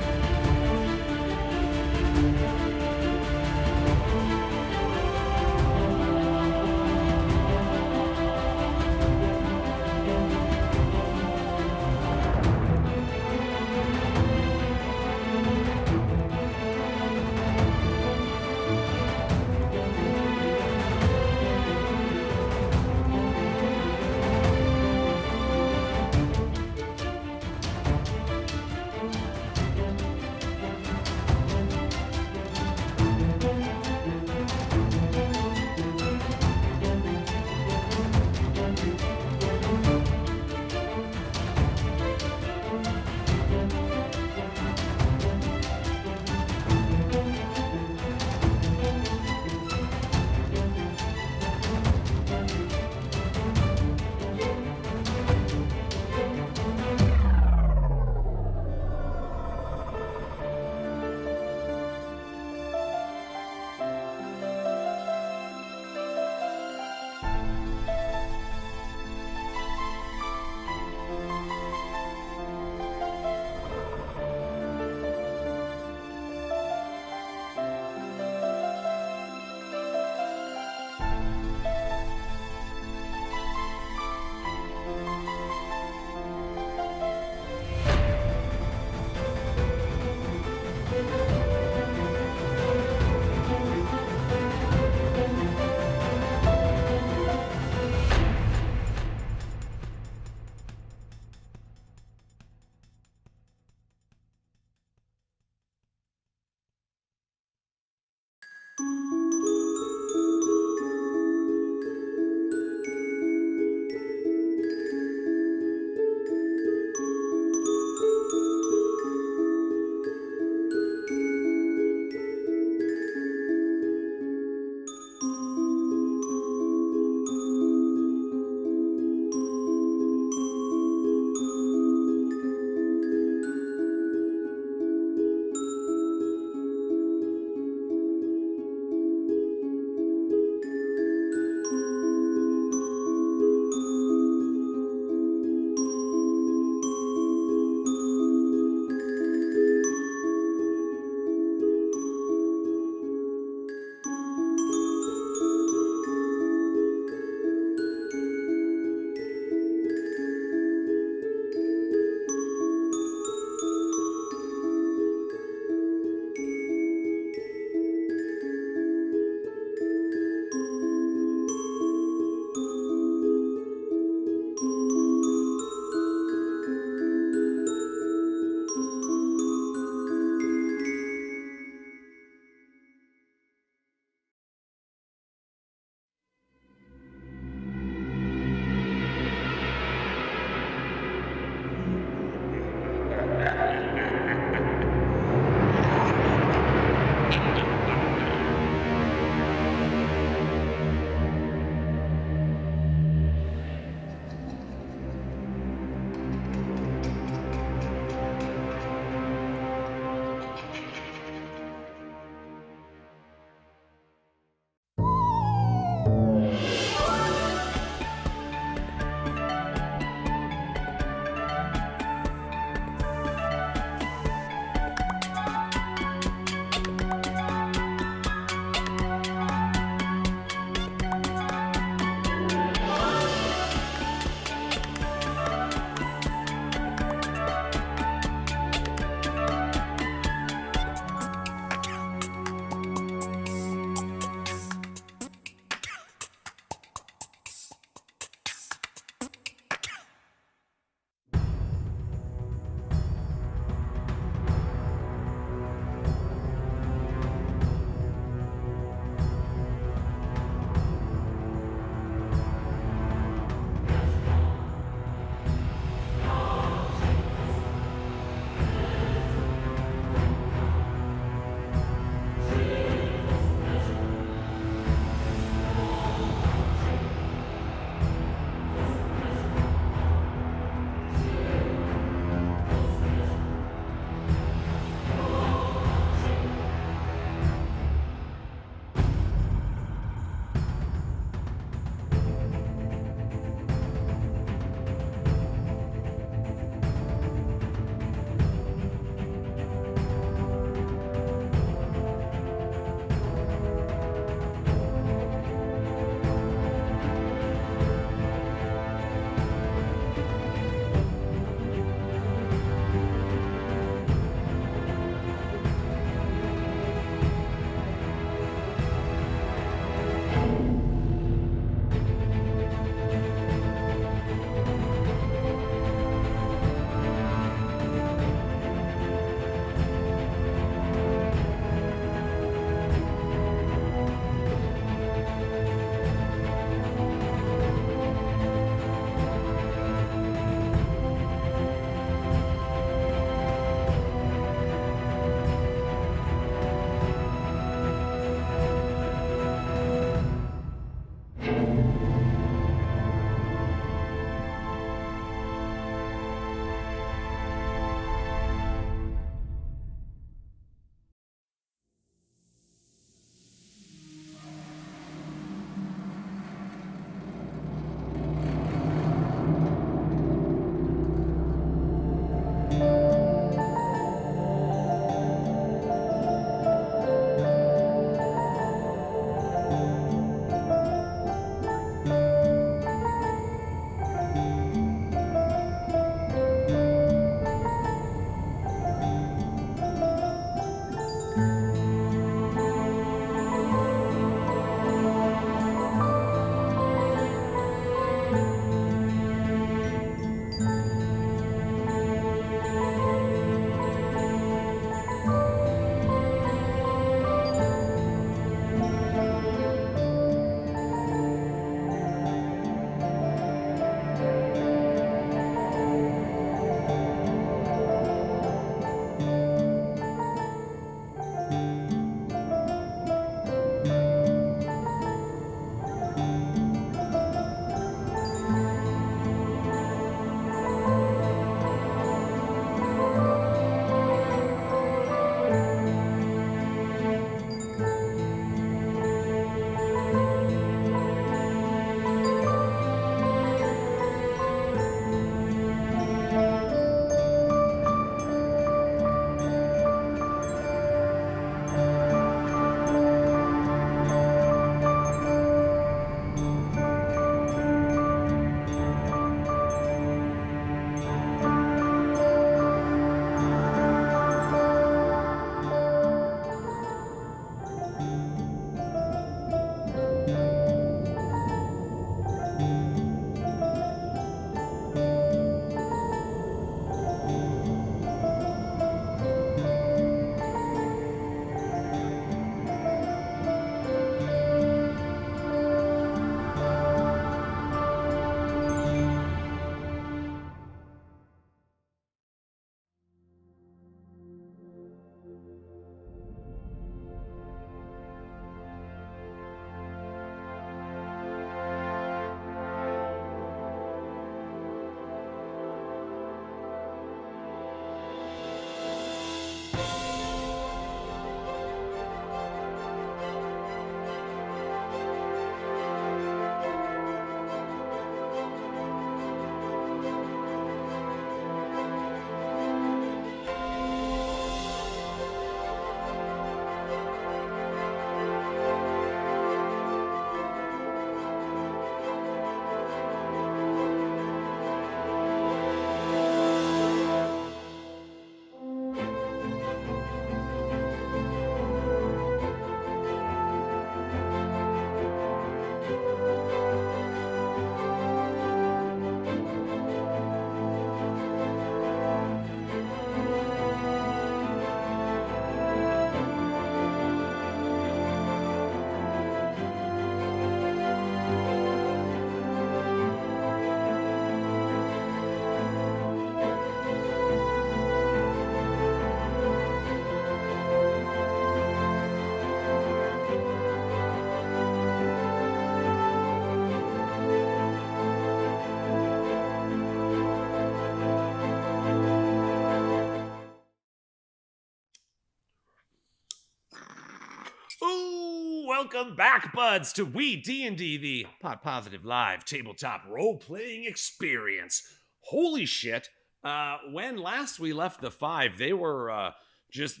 Ooh, welcome back, buds, to WeeDnD, the Pot Positive Live tabletop role-playing experience. Holy shit. When last we left the five, they were just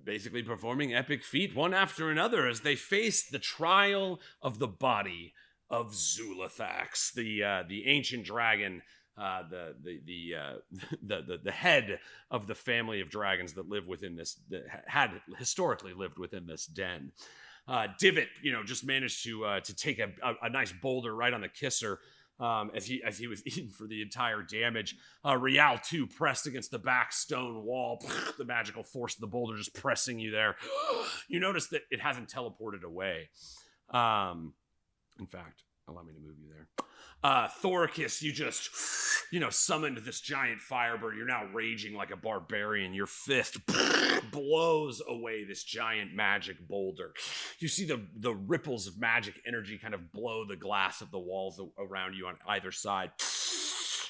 basically performing epic feat one after another as they faced the trial of the body of Zulithax, the ancient dragon, the head of the family of dragons that live within this, that had historically lived within this den. Divot, just managed to take a nice boulder right on the kisser as he was eaten for the entire damage. Rial too pressed against the back stone wall. The magical force of the boulder just pressing you there. You notice that it hasn't teleported away. In fact, allow me to move you there. Thoricus, you just, summoned this giant firebird. You're now raging like a barbarian. Your fist blows away this giant magic boulder. You see the ripples of magic energy kind of blow the glass of the walls around you on either side.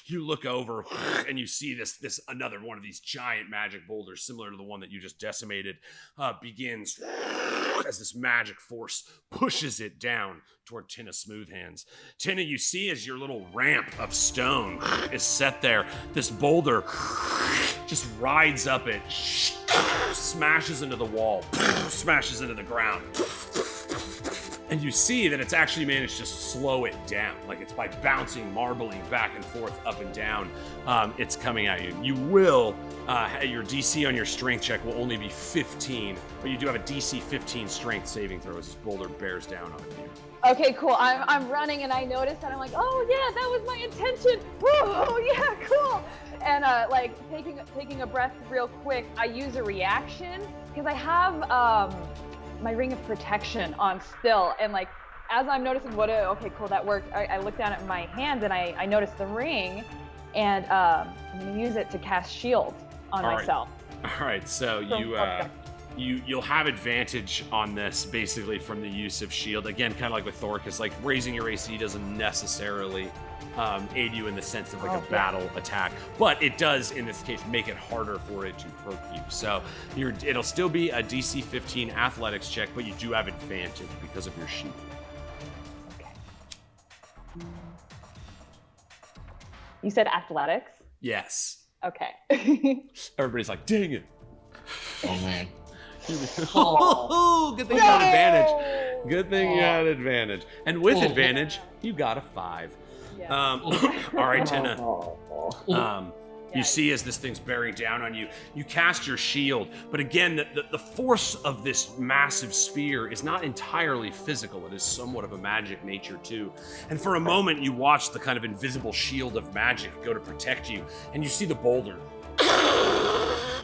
You look over and you see this another one of these giant magic boulders, similar to the one that you just decimated, begins as this magic force pushes it down toward Tynna Smoothhands. Tynna, you see as your little ramp of stone is set there, this boulder just rides up it, smashes into the wall, smashes into the ground. And you see that it's actually managed to slow it down. Like it's by bouncing, marbling back and forth, up and down, it's coming at you. You will, your DC on your strength check will only be 15, but you do have a DC 15 strength saving throw as this boulder bears down on you. Okay, cool. I'm running and I notice and I'm like, oh yeah, that was my intention. Whoa, yeah, cool. And taking a breath real quick, I use a reaction because I have my ring of protection on still, and as I'm noticing okay, cool, that worked. I look down at my hands and I notice the ring, and I'm gonna use it to cast shield on myself. All right, so you'll have advantage on this basically from the use of shield. Again, kind of like with Thoricus, like raising your AC doesn't necessarily aid you in the sense of a battle attack, but it does in this case make it harder for it to perk you. So it'll still be a DC 15 athletics check, but you do have advantage because of your shield. Okay. You said athletics? Yes. Okay. Everybody's like, dang it. Oh man. Oh, good thing you had advantage. Good thing you had advantage. And with advantage, you got a 5. Yeah. All right, Tynna. You see as this thing's bearing down on you, you cast your shield, but again, the force of this massive sphere is not entirely physical. It is somewhat of a magic nature too. And for a moment, you watch the kind of invisible shield of magic go to protect you, and you see the boulder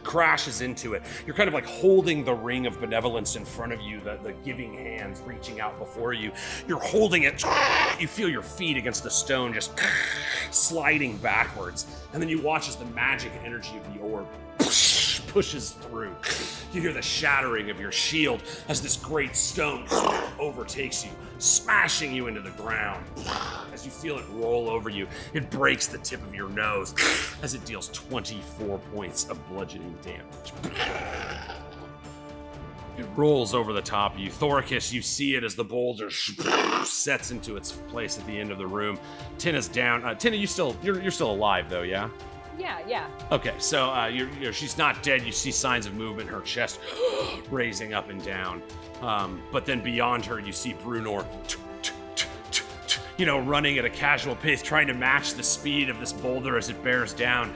crashes into it. You're kind of like holding the ring of benevolence in front of you, the giving hands reaching out before you. You're holding it. You feel your feet against the stone just sliding backwards. And then you watch as the magic energy of the orb pushes through. You hear the shattering of your shield as this great stone overtakes you, smashing you into the ground. As you feel it roll over you, it breaks the tip of your nose as it deals 24 points of bludgeoning damage. It rolls over the top of you. Thoricus, you see it as the boulder sets into its place at the end of the room. Tynna's down. Tynna, you're still alive though, yeah? Yeah. Okay, so she's not dead. You see signs of movement, her chest raising up and down. But then beyond her, you see Bruenor, running at a casual pace, trying to match the speed of this boulder as it bears down,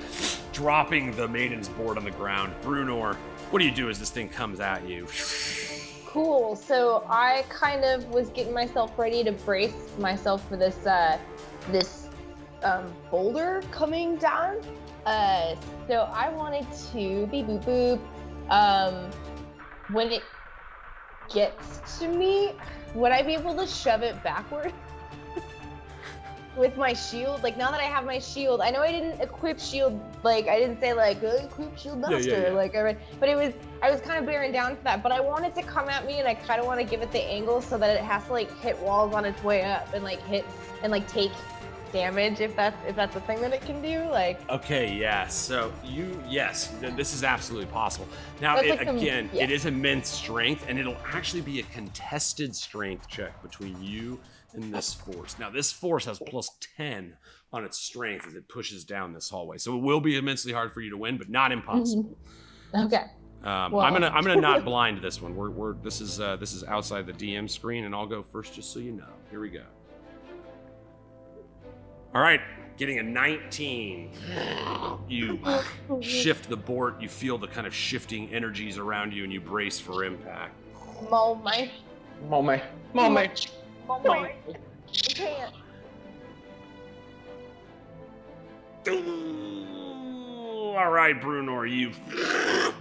dropping the maiden's board on the ground. Bruenor, what do you do as this thing comes at you? Cool. So I kind of was getting myself ready to brace myself for this boulder coming down. So I wanted to beep boop boop. When it gets to me, would I be able to shove it backward with my shield? Like now that I have my shield, I know I didn't equip shield. Like I didn't say equip shield master. Yeah. But I was kind of bearing down for that. But I want it to come at me, and I kind of want to give it the angle so that it has to hit walls on its way up and hit and take damage if that's a thing that it can do? Like, Okay, yeah. So this is absolutely possible. Now, That's it, like some- again, yeah. it is immense strength, and it'll actually be a contested strength check between you and this force. Now, this force has plus 10 on its strength as it pushes down this hallway, so it will be immensely hard for you to win, but not impossible. okay. I'm gonna not blind this one. This is outside the DM screen, and I'll go first just so you know. Here we go. All right, getting a 19. You shift the board. You feel the kind of shifting energies around you, and you brace for impact. Moment. Moment. I can't. All right, Bruenor, you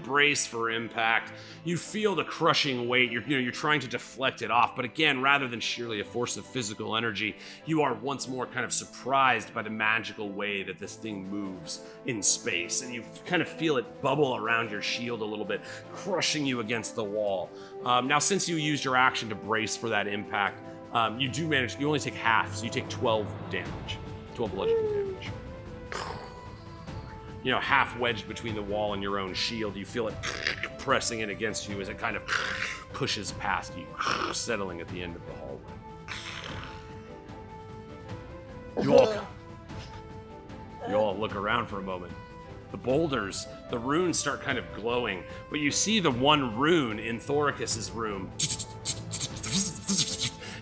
brace for impact. You feel the crushing weight. You're trying to deflect it off, but again, rather than sheerly a force of physical energy, you are once more kind of surprised by the magical way that this thing moves in space, and you kind of feel it bubble around your shield a little bit, crushing you against the wall. Now, since you used your action to brace for that impact, you do manage. You only take half, so you take 12 damage, 12 bludgeoning damage. Half wedged between the wall and your own shield. You feel it pressing in against you as it kind of pushes past you, settling at the end of the hallway. You all look around for a moment. The boulders, the runes start kind of glowing, but you see the one rune in Thoricus's room.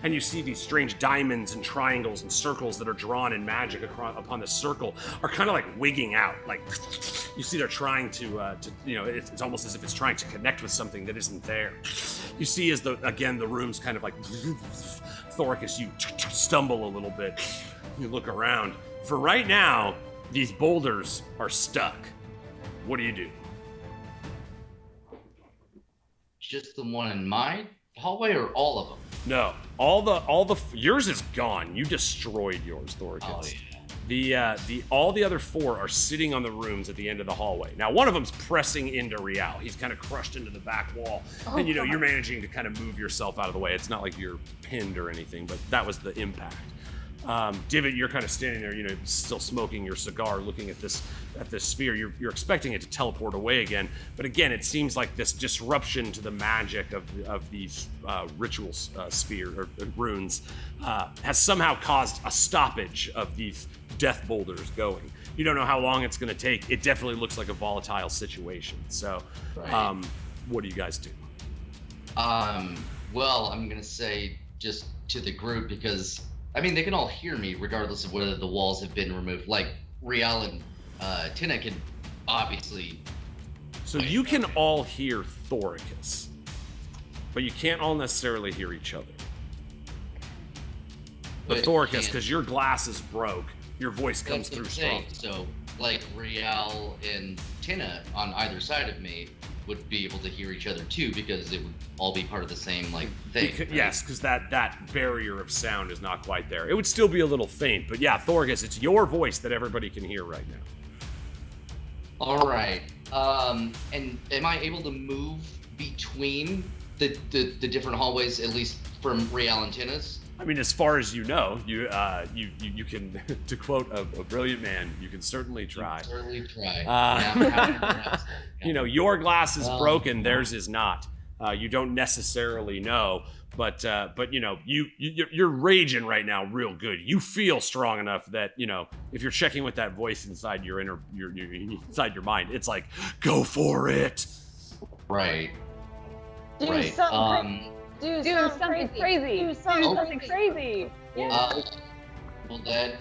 And you see these strange diamonds and triangles and circles that are drawn in magic upon the circle are kind of like wigging out. Like you see they're trying to it's almost as if it's trying to connect with something that isn't there. You see as the room's kind of like Thoricus, you stumble a little bit. You look around. For right now, these boulders are stuck. What do you do? Just the one in my hallway or all of them? No, all the yours is gone. You destroyed yours, Thoricus. Oh, yeah. All the other four are sitting on the rooms at the end of the hallway. Now, one of them's pressing into Rial. He's kind of crushed into the back wall, and you're managing to kind of move yourself out of the way. It's not like you're pinned or anything, but that was the impact. Divot, you're kind of standing there, still smoking your cigar, looking at this sphere. You're expecting it to teleport away again, but again, it seems like this disruption to the magic of these ritual sphere or runes has somehow caused a stoppage of these death boulders going. You don't know how long it's going to take. It definitely looks like a volatile situation. So, Right. What do you guys do? Well, I'm gonna say just to the group because they can all hear me regardless of whether the walls have been removed. Like Rial and Tynna can obviously. So you can all hear Thoricus, but you can't all necessarily hear each other. But Thoricus, because your glasses broke, your voice comes through strong. So, like Rial and Tynna on either side of me would be able to hear each other too, because it would all be part of the same thing. Right? Yes, because that barrier of sound is not quite there. It would still be a little faint, but yeah, Thoricus, it's your voice that everybody can hear right now. All right. And am I able to move between the different hallways, at least from Rial and Tynna's? As far as you know, you can, to quote a brilliant man, you can certainly try. Your glass is broken, theirs is not. You don't necessarily know, but you're raging right now, real good. You feel strong enough that if you're checking with that voice inside your inside your mind, it's like, go for it. Right. Do right. something. Do something crazy. Do something crazy. Well, that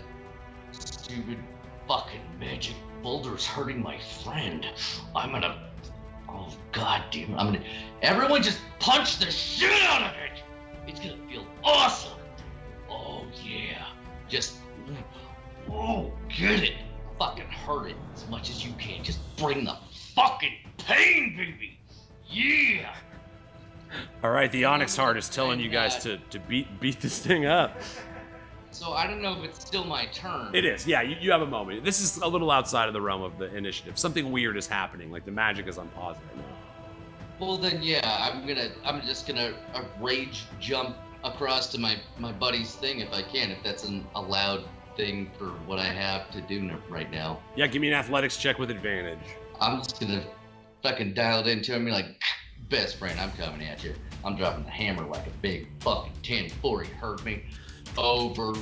stupid fucking magic boulder's hurting my friend. I'm gonna. Oh god damn it! Everyone just punch the shit out of it. It's gonna feel awesome. Oh yeah. Just. Oh, get it. Fucking hurt it as much as you can. Just bring the fucking pain, baby. Yeah. All right, the Onyxheart is telling you guys to beat this thing up. So I don't know if it's still my turn. It is, yeah. You have a moment. This is a little outside of the realm of the initiative. Something weird is happening. Like the magic is on pause right now. Well then, yeah. I'm just gonna rage jump across to my buddy's thing if I can. If that's an allowed thing for what I have to do right now. Yeah, give me an athletics check with advantage. I'm just gonna fucking dial it into him and be like, best friend, I'm coming at you. I'm dropping the hammer like a big fucking 10-4. You heard me? Over.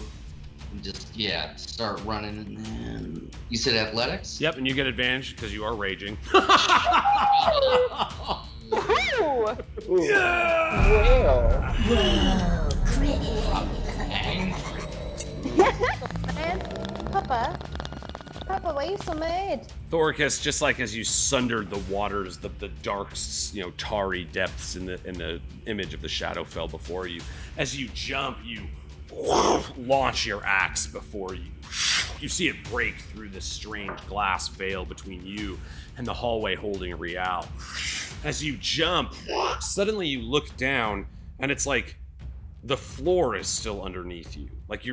And just, yeah, start running. And then... You said athletics? Yep, and you get advantage because you are raging. Ooh. Yeah! Whoa, Dang. Papa, why are you so mad? Thoricus, just like as you sundered the waters, the dark, tarry depths in the image of the shadow fell before you. As you jump, you launch your axe before you. You see it break through this strange glass veil between you and the hallway holding Rial. As you jump, suddenly you look down, and it's like the floor is still underneath you. Like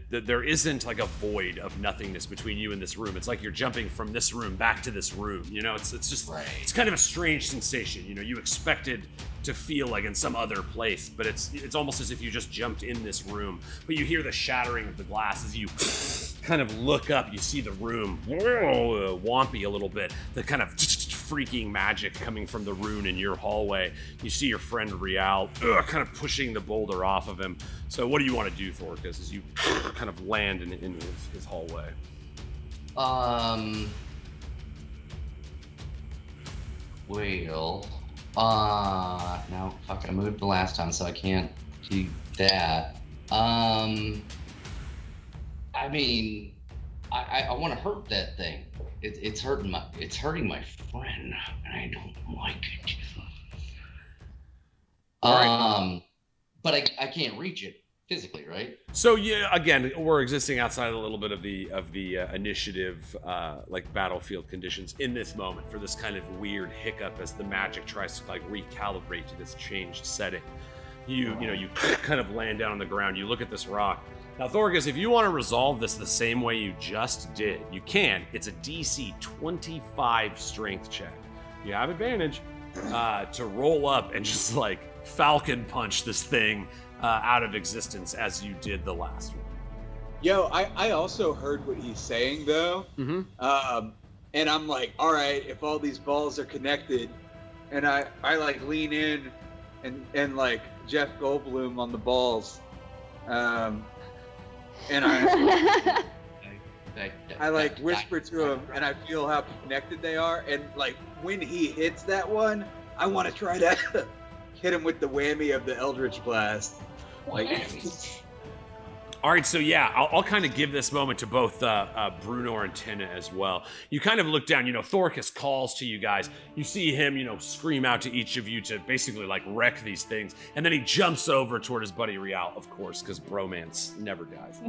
there isn't like a void of nothingness between you and this room. It's like you're jumping from this room back to this room. It's just, Right. It's kind of a strange sensation. You expected to feel like in some other place, but it's almost as if you just jumped in this room. But you hear the shattering of the glass as you kind of look up. You see the room wompy a little bit. The kind of freaking magic coming from the rune in your hallway. You see your friend Rial kind of pushing the boulder off of him. So what do you want to do, Thoricus, as you kind of land in his hallway? No, fuck, I moved the last time, so I can't do that. I mean, I want to hurt that thing. It's hurting my friend, and I don't like it. But I can't reach it physically, right? So yeah, again, we're existing outside a little bit of the initiative, like battlefield conditions in this moment for this kind of weird hiccup as the magic tries to like recalibrate to this changed setting. You kind of land down on the ground. You look at this rock. Now, Thoricus, if you want to resolve this the same way you just did, you can. It's a DC 25 strength check. You have advantage to roll up and just like falcon punch this thing out of existence as you did the last one. Yo, I also heard what he's saying though. Mm-hmm. And I'm like, all right, if all these balls are connected, and I like lean in and like Jeff Goldblum on the balls, and I like whisper to him, and I feel how connected they are, and like when he hits that one, I want to try to hit him with the whammy of the Eldritch Blast. Like, all right, so yeah, I'll kind of give this moment to both Bruenor and Tynna as well. You kind of look down, Thoricus calls to you guys. You see him, scream out to each of you to basically like wreck these things. And then he jumps over toward his buddy Rial, of course, because bromance never dies.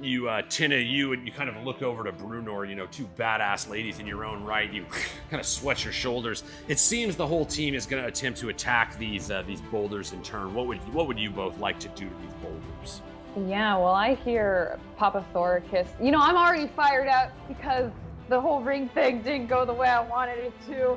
Tynna, you kind of look over to Bruenor, two badass ladies in your own right. You kind of sweat your shoulders. It seems the whole team is going to attempt to attack these boulders in turn. What would you both like to do to these boulders? Yeah, well, I hear Papa Thoricus. I'm already fired up because the whole ring thing didn't go the way I wanted it to.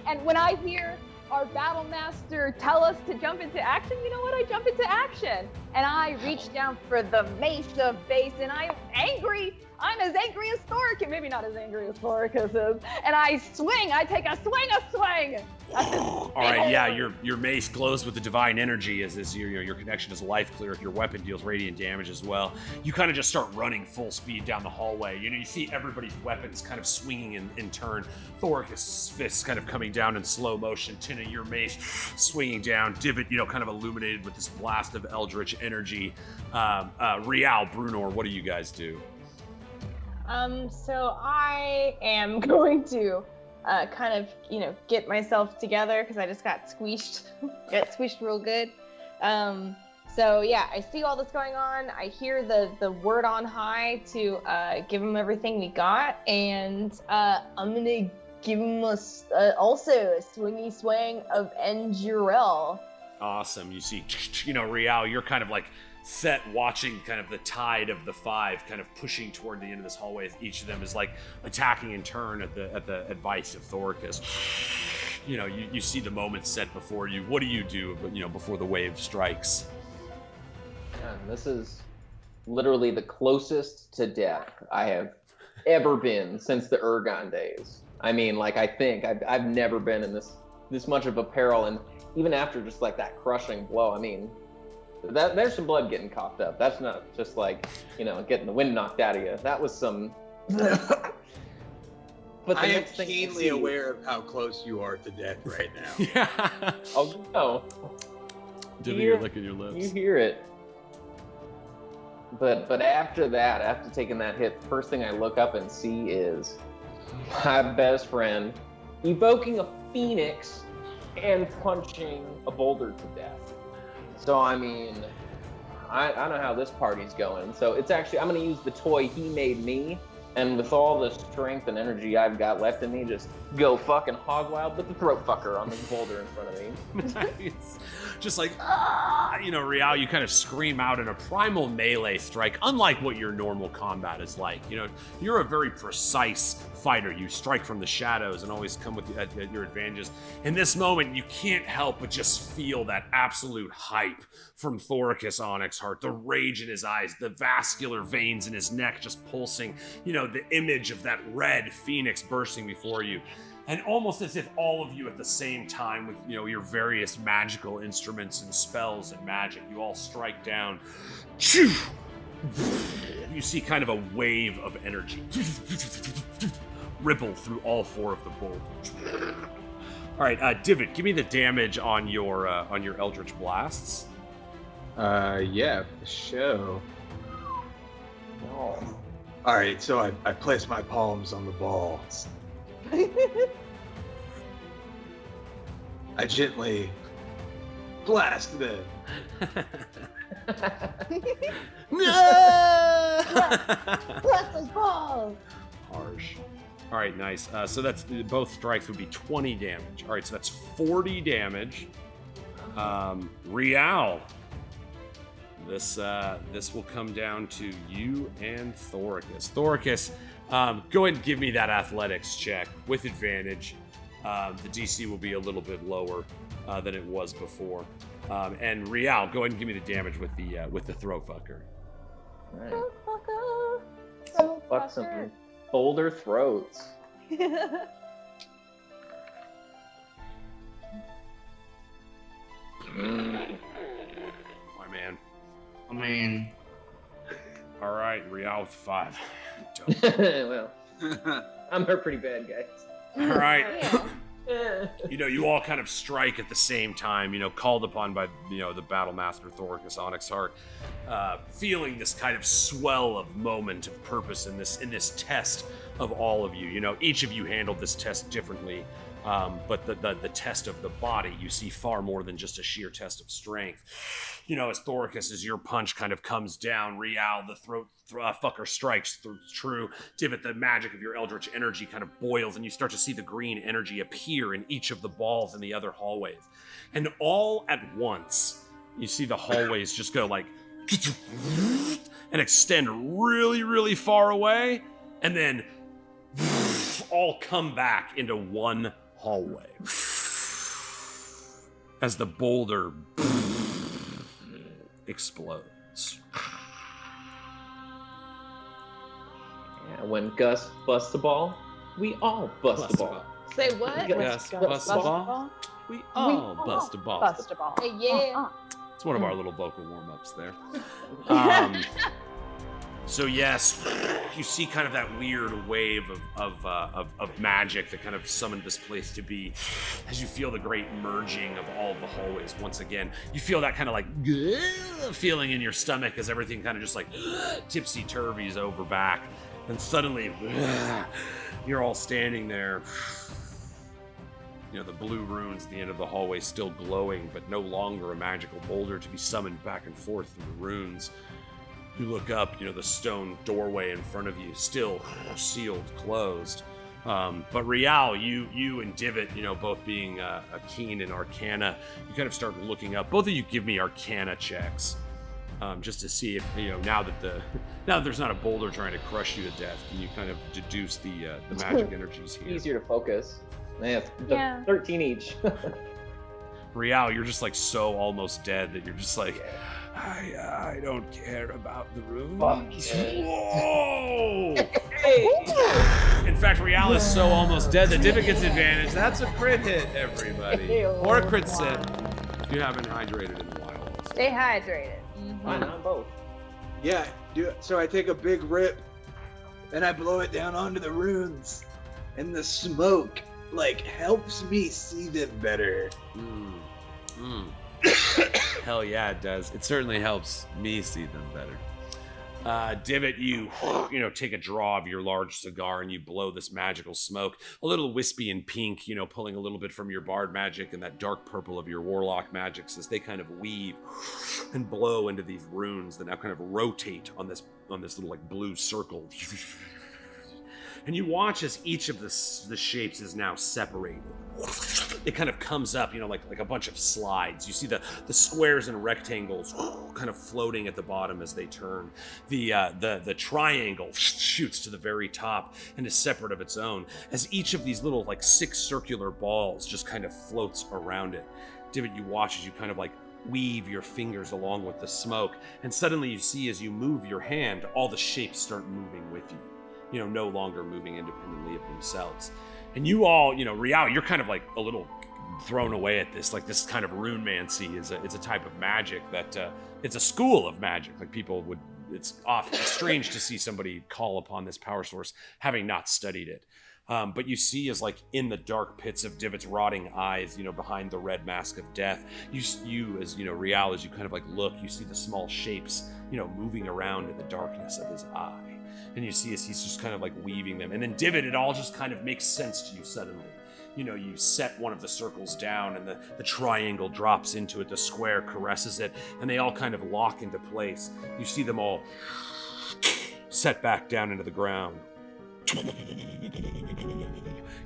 And when I hear our battle master tell us to jump into action, you know what? I jump into action. And I reach down for the mace of base, and I'm angry. I'm as angry as Thoricus, maybe not as angry as Thoricus is. And I swing, I take a swing. All right, yeah, your mace glows with the divine energy as your connection is life clear. Your weapon deals radiant damage as well. You kind of just start running full speed down the hallway. You see everybody's weapons kind of swinging in turn. Thoricus' fists kind of coming down in slow motion. Tynna, your mace swinging down. Divot, kind of illuminated with this blast of eldritch energy. Rial, Bruenor, what do you guys do? So I am going to kind of, get myself together because I just got squeezed real good. So yeah, I see all this going on. I hear the word on high to give him everything we got, and I'm gonna give him also a swingy swing of Njurel. Awesome. You see, Rial, you're kind of like set watching kind of the tide of the five kind of pushing toward the end of this hallway. Each of them is like attacking in turn at the advice of Thoricus. You see the moment set before you. What do you do, before the wave strikes? Man, this is literally the closest to death I have ever been since the Ergon days. I mean, like, I think I've never been in this much of a peril, and even after just like that crushing blow, I mean, there's some blood getting coughed up. That's not just like, you know, getting the wind knocked out of you. That was some. But I am keenly aware of how close you are to death right now. Yeah. Oh no! You're licking your lips. You hear it. But after that, after taking that hit, the first thing I look up and see is my best friend evoking a phoenix and punching a boulder to death. So I mean, I know how this party's going. So it's actually, I'm gonna use the toy he made me, and with all the strength and energy I've got left in me, just go fucking hog wild with the throat fucker on this boulder in front of me. Nice. Just like, ah, you know, Rial, you kind of scream out in a primal melee strike, unlike what your normal combat is like. You know, you're a very precise fighter. You strike from the shadows and always come with your advantages. In this moment, you can't help but just feel that absolute hype from Thoricus Onyxheart, the rage in his eyes, the vascular veins in his neck just pulsing, you know, the image of that red phoenix bursting before you. And almost as if all of you at the same time with, you know, your various magical instruments and spells and magic, you all strike down. You see kind of a wave of energy ripple through all four of the boulders. All right, Divot, give me the damage on your Eldritch Blasts. Yeah, for sure. Oh. All right, so I place my palms on the balls. I gently blast them. No! Bless those balls. Harsh. All right, nice. So that's both strikes would be 20 damage. All right, so that's 40 damage. Rial. This will come down to you and Thoricus. Thoricus, go ahead and give me that athletics check with advantage. The DC will be a little bit lower than it was before. And Rial, go ahead and give me the damage with the throat fucker. Right. Fuck some boulder throats. My man. I mean, All right, Rial with 5. Well, I'm a pretty bad guy. All right. Yeah. You know, you all kind of strike at the same time, you know, called upon by, you know, the battle master Thoricus Onyxheart, feeling this kind of swell of moment of purpose in this test of all of you. You know, each of you handled this test differently, but the test of the body, you see far more than just a sheer test of strength. You know, as Thoricus, as your punch kind of comes down, Rial, the throat fucker strikes true. Divot, the magic of your eldritch energy kind of boils, and you start to see the green energy appear in each of the balls in the other hallways. And all at once, you see the hallways just go like and extend really, really far away, and then all come back into one hallway as the boulder explodes. Yeah, when Gus busts a ball, we all bust a ball. Say what? Gus bust a ball. We all bust a ball. Bust a ball. Hey, yeah. It's one of our little vocal warm-ups there. So yes, you see kind of that weird wave of magic that kind of summoned this place to be. As you feel the great merging of all of the hallways once again, you feel that kind of like feeling in your stomach as everything kind of just like tipsy-turvies over back, and suddenly you're all standing there. You know, the blue runes at the end of the hallway still glowing, but no longer a magical boulder to be summoned back and forth through the runes. You look up, you know, the stone doorway in front of you, still sealed, closed. But Rial, you and Divot, you know, both being keen in Arcana, you kind of start looking up. Both of you give me Arcana checks, just to see if, you know, now that there's not a boulder trying to crush you to death, can you kind of deduce the magic energies here? Easier to focus. Yeah, Yeah. 13 each. Rial, you're just like so almost dead that you're just like, I don't care about the room. Fuck Whoa! Hey. In fact, Rial is so almost dead that Divot gets advantage. That's a crit hit, everybody. Or a crit sit if you haven't hydrated in the wild. Stay hydrated. Why not both? Yeah, so I take a big rip, and I blow it down onto the runes, and the smoke like helps me see them better. Hell yeah, it does. It certainly helps me see them better. Divot, you take a draw of your large cigar and you blow this magical smoke, a little wispy and pink, pulling a little bit from your bard magic and that dark purple of your warlock magics as they kind of weave and blow into these runes that now kind of rotate on this little like blue circle. And you watch as each of the shapes is now separated. It kind of comes up, like a bunch of slides. You see the squares and rectangles kind of floating at the bottom as they turn. The triangle shoots to the very top and is separate of its own as each of these little like 6 circular balls just kind of floats around it. Divot, you watch as you kind of like weave your fingers along with the smoke, and suddenly you see as you move your hand, all the shapes start moving with you. No longer moving independently of themselves. And you all, Rial, you're kind of like a little thrown away at this. Like this kind of runemancy is a type of magic that it's a school of magic. Like people would, it's strange to see somebody call upon this power source having not studied it. But you see as like in the dark pits of Divot's rotting eyes, behind the red mask of death, you as, Rial, as you kind of like look, you see the small shapes, moving around in the darkness of his eye. And you see as he's just kind of like weaving them. And then Divot, it all just kind of makes sense to you suddenly. You set one of the circles down and the triangle drops into it, the square caresses it, and they all kind of lock into place. You see them all set back down into the ground.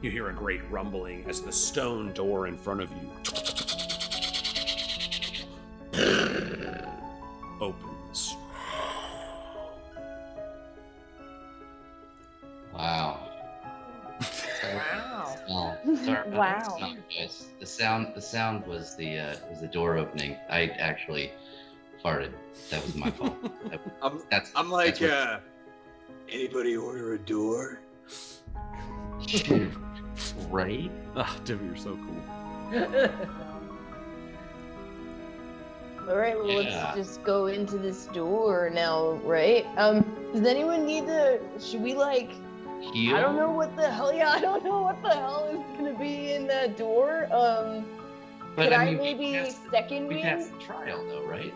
You hear a great rumbling as the stone door in front of you opens. Wow. Wow. Sorry, Wow. guys. The sound was the door opening. I actually farted. That was my fault. I'm like, anybody order a door? Right? Divot, you're so cool. All right, well, Yeah. let's just go into this door now, right? Does anyone need should we like, Heal? I don't know what the hell is gonna be in that door. Could I maybe second We wind? passed the trial though, right?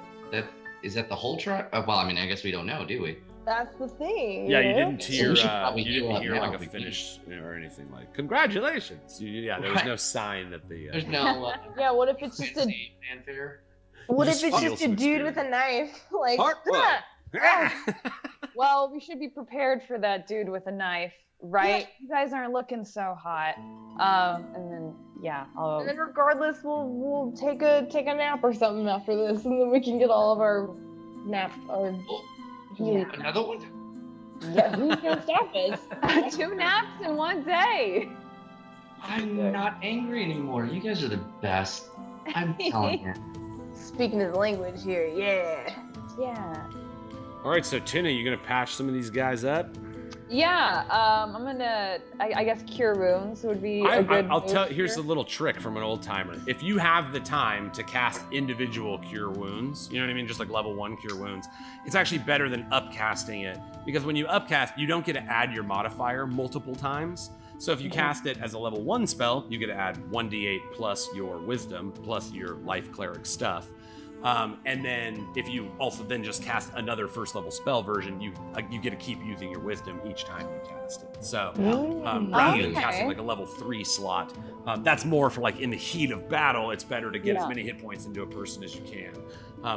Is that the whole trial? Well, I mean, I guess we don't know, do we? That's the thing. Yeah, you know? didn't So hear, we should probably you didn't heal up hear now like if a we can. finish or anything like, congratulations. There was Right. no sign that the... There's no. Yeah, what if it's just a fanfare? what You if just it's feel just a some dude with a experience. knife? Like Heart- Well, we should be prepared for that dude with a knife, right? You guys aren't looking so hot. And then and then regardless, we'll take a nap or something after this, and then we can get all of our nap or healing. Another one? Yeah, who's gonna stop us? 2 naps in 1 day. I'm not angry anymore. You guys are the best. I'm telling you. Speaking his language here, yeah. Yeah. All right, so Tynna, you gonna patch some of these guys up? Yeah, I'm gonna, I guess Cure Wounds would be a good I'll tell. move Here's here. a little trick from an old timer. If you have the time to cast individual Cure Wounds, you know what I mean, just like level 1 Cure Wounds, it's actually better than upcasting it, because when you upcast, you don't get to add your modifier multiple times. So if you cast it as a level 1 spell, you get to add 1d8 plus your Wisdom plus your Life Cleric stuff. And then if you also then just cast another first level spell version, you get to keep using your Wisdom each time you cast it. So rather than casting like a level 3 slot, that's more for like in the heat of battle. It's better to get as many hit points into a person as you can.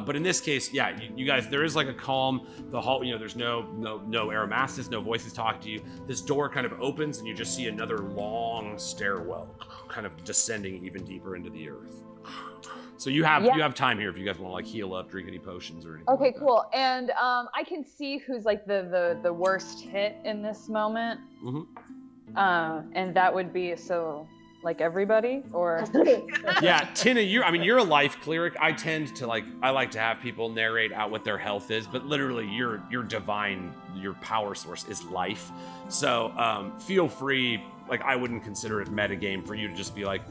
But in this case, you guys, there is like a calm. The hall, there's no Aromastis, no voices talking to you. This door kind of opens, and you just see another long stairwell, kind of descending even deeper into the earth. So you have time here if you guys want to like heal up, drink any potions or anything. Okay, like that. cool. And I can see who's like the worst hit in this moment. Mhm. And that would be so like everybody, or? Yeah, Tynna, you're a life cleric. I tend to I like to have people narrate out what their health is, but literally your divine, your power source is life. So feel free. I wouldn't consider it metagame for you to just be like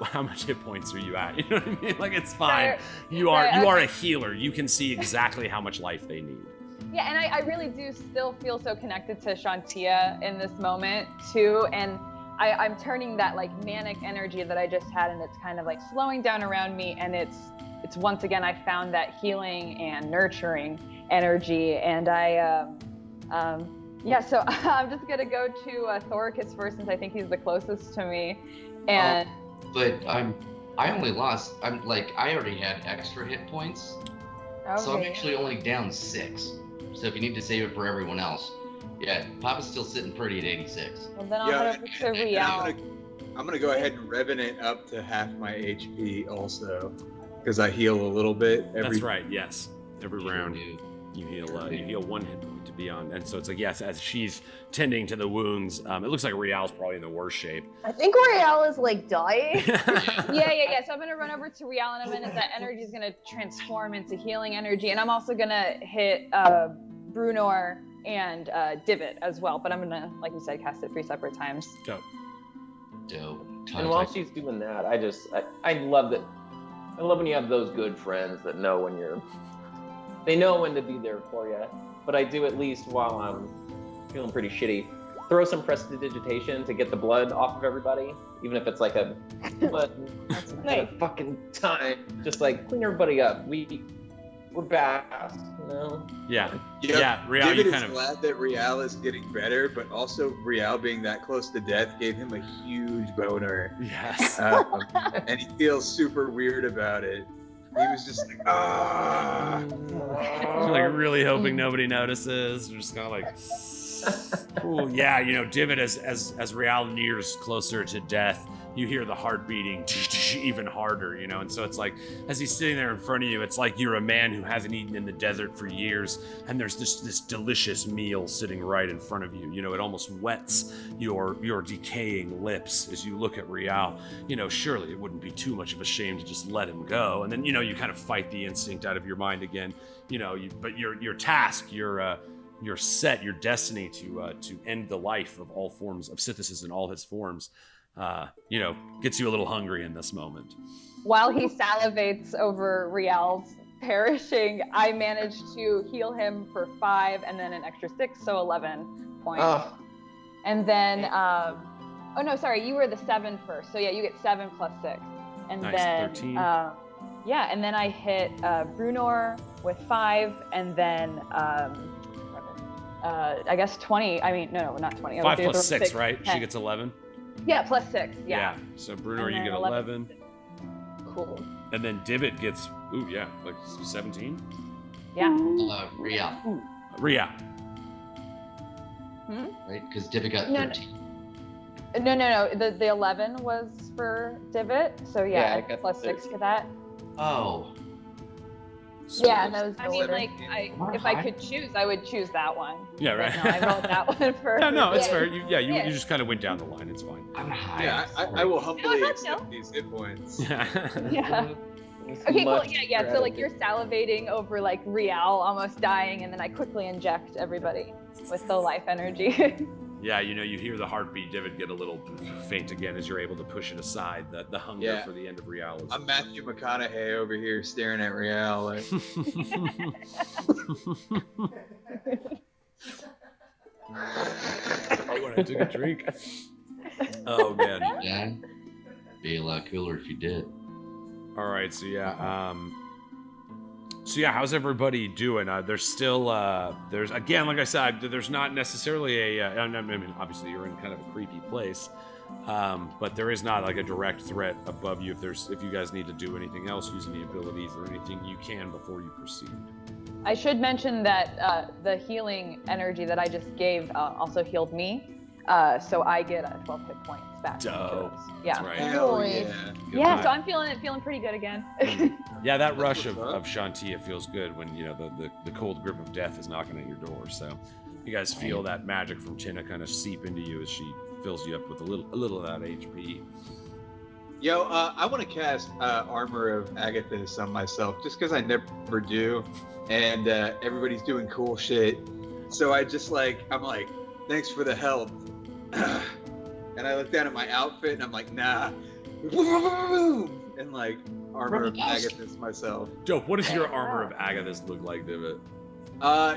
how much hit points are you at? You know what I mean? It's fine. You are a healer. You can see exactly how much life they need. Yeah, and I really do still feel so connected to Shantia in this moment too, and I'm turning that manic energy that I just had, and it's kind of slowing down around me, and it's once again I found that healing and nurturing energy, and so I'm just gonna go to Thoricus first, since I think he's the closest to me, and. But I only lost. I already had extra hit points, so I'm actually only down 6. So if you need to save it for everyone else, yeah, Papa's still sitting pretty at 86. Well, then I'll head over to Rial. I'm gonna go ahead and Revenant up to half my HP also, because I heal a little bit every. That's right. Yes, every round you heal 1 hit point to be on, and so it's yes, as she's tending to the wounds, it looks like Rial's probably in the worst shape. I think Rial is dying. Yeah. So I'm gonna run over to Rial in a minute. That energy is gonna transform into healing energy, and I'm also gonna hit Bruenor and Divot as well. But I'm gonna, like you said, cast it 3 separate times. Dope. And while she's doing that, I love that. I love when you have those good friends that know they know when to be there for you. But I do, at least while I'm feeling pretty shitty, throw some prestidigitation to get the blood off of everybody, even if it's a blood fucking time. Just clean everybody up. We're bad, you know? Yeah. Yep. Yeah, Rial, David you is kind of glad that Rial is getting better, but also Rial being that close to death gave him a huge boner. Yes. And he feels super weird about it. He was just ah. Really hoping nobody notices. Just kind of cool. Yeah, Divot, as Rial nears closer to death, you hear the heart beating even harder, and so it's as he's sitting there in front of you, it's you're a man who hasn't eaten in the desert for years, and there's this delicious meal sitting right in front of you. It almost wets your decaying lips as you look at Rial. Surely it wouldn't be too much of a shame to just let him go, and then you kind of fight the instinct out of your mind again. But your task, your set, your destiny to end the life of all forms of Sithis in all his forms, gets you a little hungry in this moment. While he salivates over Rial's perishing, I managed to heal him for 5 and then an extra 6, so 11 points. Oh. And then, oh no, sorry, you were the 7 first. So yeah, you get 7 plus 6. And nice, then, 13. And then I hit Bruenor with 5, and then I guess 20. I mean, no, not 20. 5 plus 6, right? 10. She gets 11. Yeah, plus 6. Yeah. So Bruenor, you get 11. Cool. And then Divot gets 17. Yeah. Rial. Rial. Right? Because Divot got 13. No. The 11 was for Divot. So yeah, I got plus 6 for that. Oh. Yeah, and that was the order. If I could choose, I would choose that one. Yeah, right. But no, I rolled that one first. No, it's fair. You just kind of went down the line. It's fine. I'm high. Yeah, I will humbly No, accept these hit points. Yeah. Okay, cool. Yeah. So you're salivating over Rial almost dying, and then I quickly inject everybody with the life energy. Yeah, you hear the heartbeat, Divot, get a little faint again as you're able to push it aside. The hunger for the end of Rial is. I'm Matthew McConaughey over here staring at Rial. When I took a drink. Oh man. Yeah. Be a lot cooler if you did. All right, so how's everybody doing? There's still, there's again, like I said, there's not necessarily I mean, obviously you're in kind of a creepy place, but there is not a direct threat above you. If you guys need to do anything else, use any abilities or anything, you can before you proceed. I should mention that the healing energy that I just gave also healed me. So I get 12 hit points back. Dope. Yeah. That's right. Hell Yeah, so I'm feeling pretty good again. Yeah, that rush of Shantia feels good when the cold grip of death is knocking at your door. So you guys feel that magic from Tynna kind of seep into you as she fills you up with a little of that HP. Yo, I want to cast Armor of Agathis on myself, just because I never do, and everybody's doing cool shit. So I'm like, thanks for the help. And I look down at my outfit, and I'm like, nah. And like, Armor of Agathis myself. Dope. What does your Armor of Agathis look like, Divot?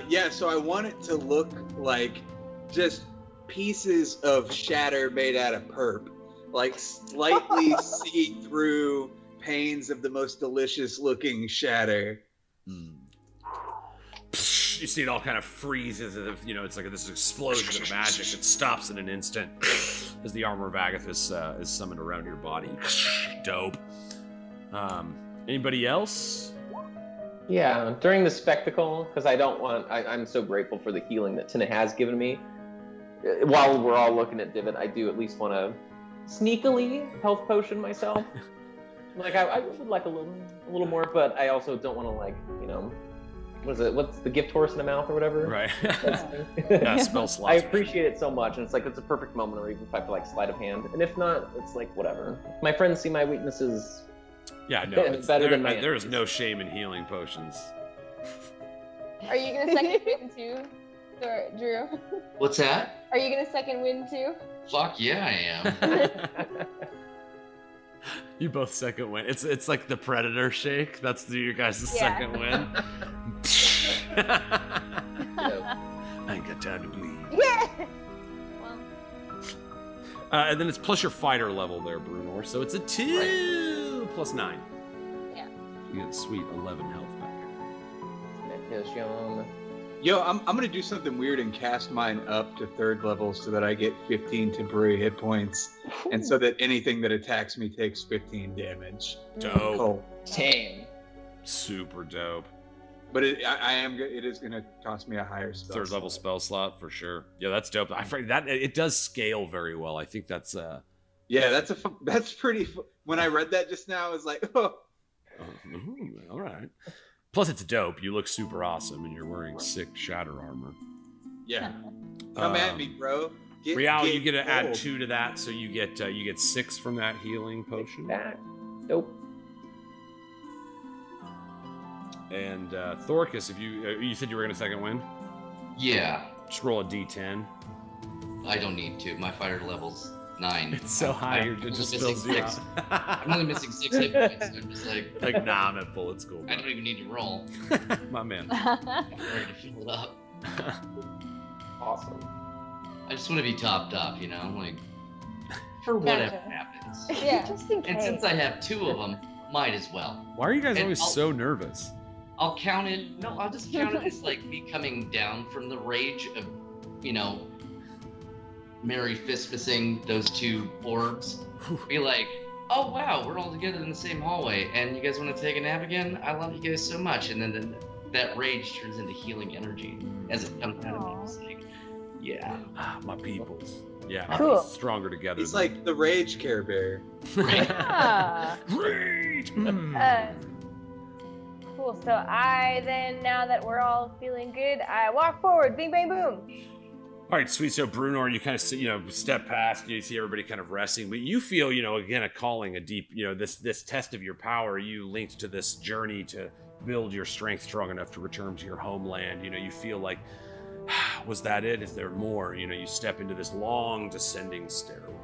Yeah, so I want it to look like just pieces of shatter made out of perp. Like slightly see-through panes of the most delicious looking shatter. You see it all kind of freezes as if, it's like this explosion of magic that stops in an instant as the Armor of Agathis is summoned around your body. Dope. Anybody else? Yeah, during the spectacle, because I'm so grateful for the healing that Tynna has given me. While we're all looking at Divot, I do at least want to sneakily health potion myself. Like I would like a little more, but I also don't want to what's the gift horse in the mouth or whatever? Right. Yeah, spell slots. I appreciate it so much, and it's like it's a perfect moment, or even if I feel like sleight of hand, and if not, it's like whatever. If my friends see my weaknesses. Yeah, no, better than my there is no shame in healing potions. Are you gonna second win too, Drew? What's that? Are you gonna second win too? Fuck yeah, I am. You both second win. It's like the Predator shake. That's your guys' second win. I ain't got time to bleed. Yeah. Well. And then it's plus your fighter level there, Bruenor. So it's a 2 plus 9. Yeah. You get a sweet 11 health back. Yo, I'm gonna do something weird and cast mine up to 3rd level so that I get 15 temporary hit points, and so that anything that attacks me takes 15 damage. Dope. Cool. Damn. Super dope. But it is gonna cost me a higher spell. 3rd level spell slot for sure. Yeah, that's dope. I forget that it does scale very well. I think that's Yeah, that's pretty. When I read that just now, I was like, oh. All right. Plus, it's dope. You look super awesome, and you're wearing sick shatter armor. Yeah. Come at me, bro. Rial, you get to add 2 to that, so you get 6 from that healing potion. Nope. And Thoricus, if you said you were gonna second win, Yeah. just roll a d10. I don't need to. My fighter level's 9. It's so high, it just fills you six. out. I'm only missing 6 hit points. So I'm just like, nah, I'm at full. It's cool. I don't even need to roll. My man. I'm ready to fill it up. Awesome. I just want to be topped up, like for whatever happens. Yeah. Just in case. And since I have 2 of them, might as well. Why are you guys And always so nervous? I'll count it. No, I'll just count it as like me coming down from the rage of, Mary fist-fissing those 2 orbs. Be like, oh wow, we're all together in the same hallway, and you guys want to take a nap again? I love you guys so much. And then that rage turns into healing energy as it comes out of me. It's like, yeah. My peoples. Yeah, Cool. stronger together. He's like the Rage Care Bear. Yeah. rage. Cool. So now that we're all feeling good, I walk forward. Bing, bang, boom. All right, sweet. So Bruenor, you kind of step past. You see everybody kind of resting, but you feel, again, a calling, a deep, this test of your power. You linked to this journey to build your strength strong enough to return to your homeland. You feel like, was that it? Is there more? You step into this long descending stairwell.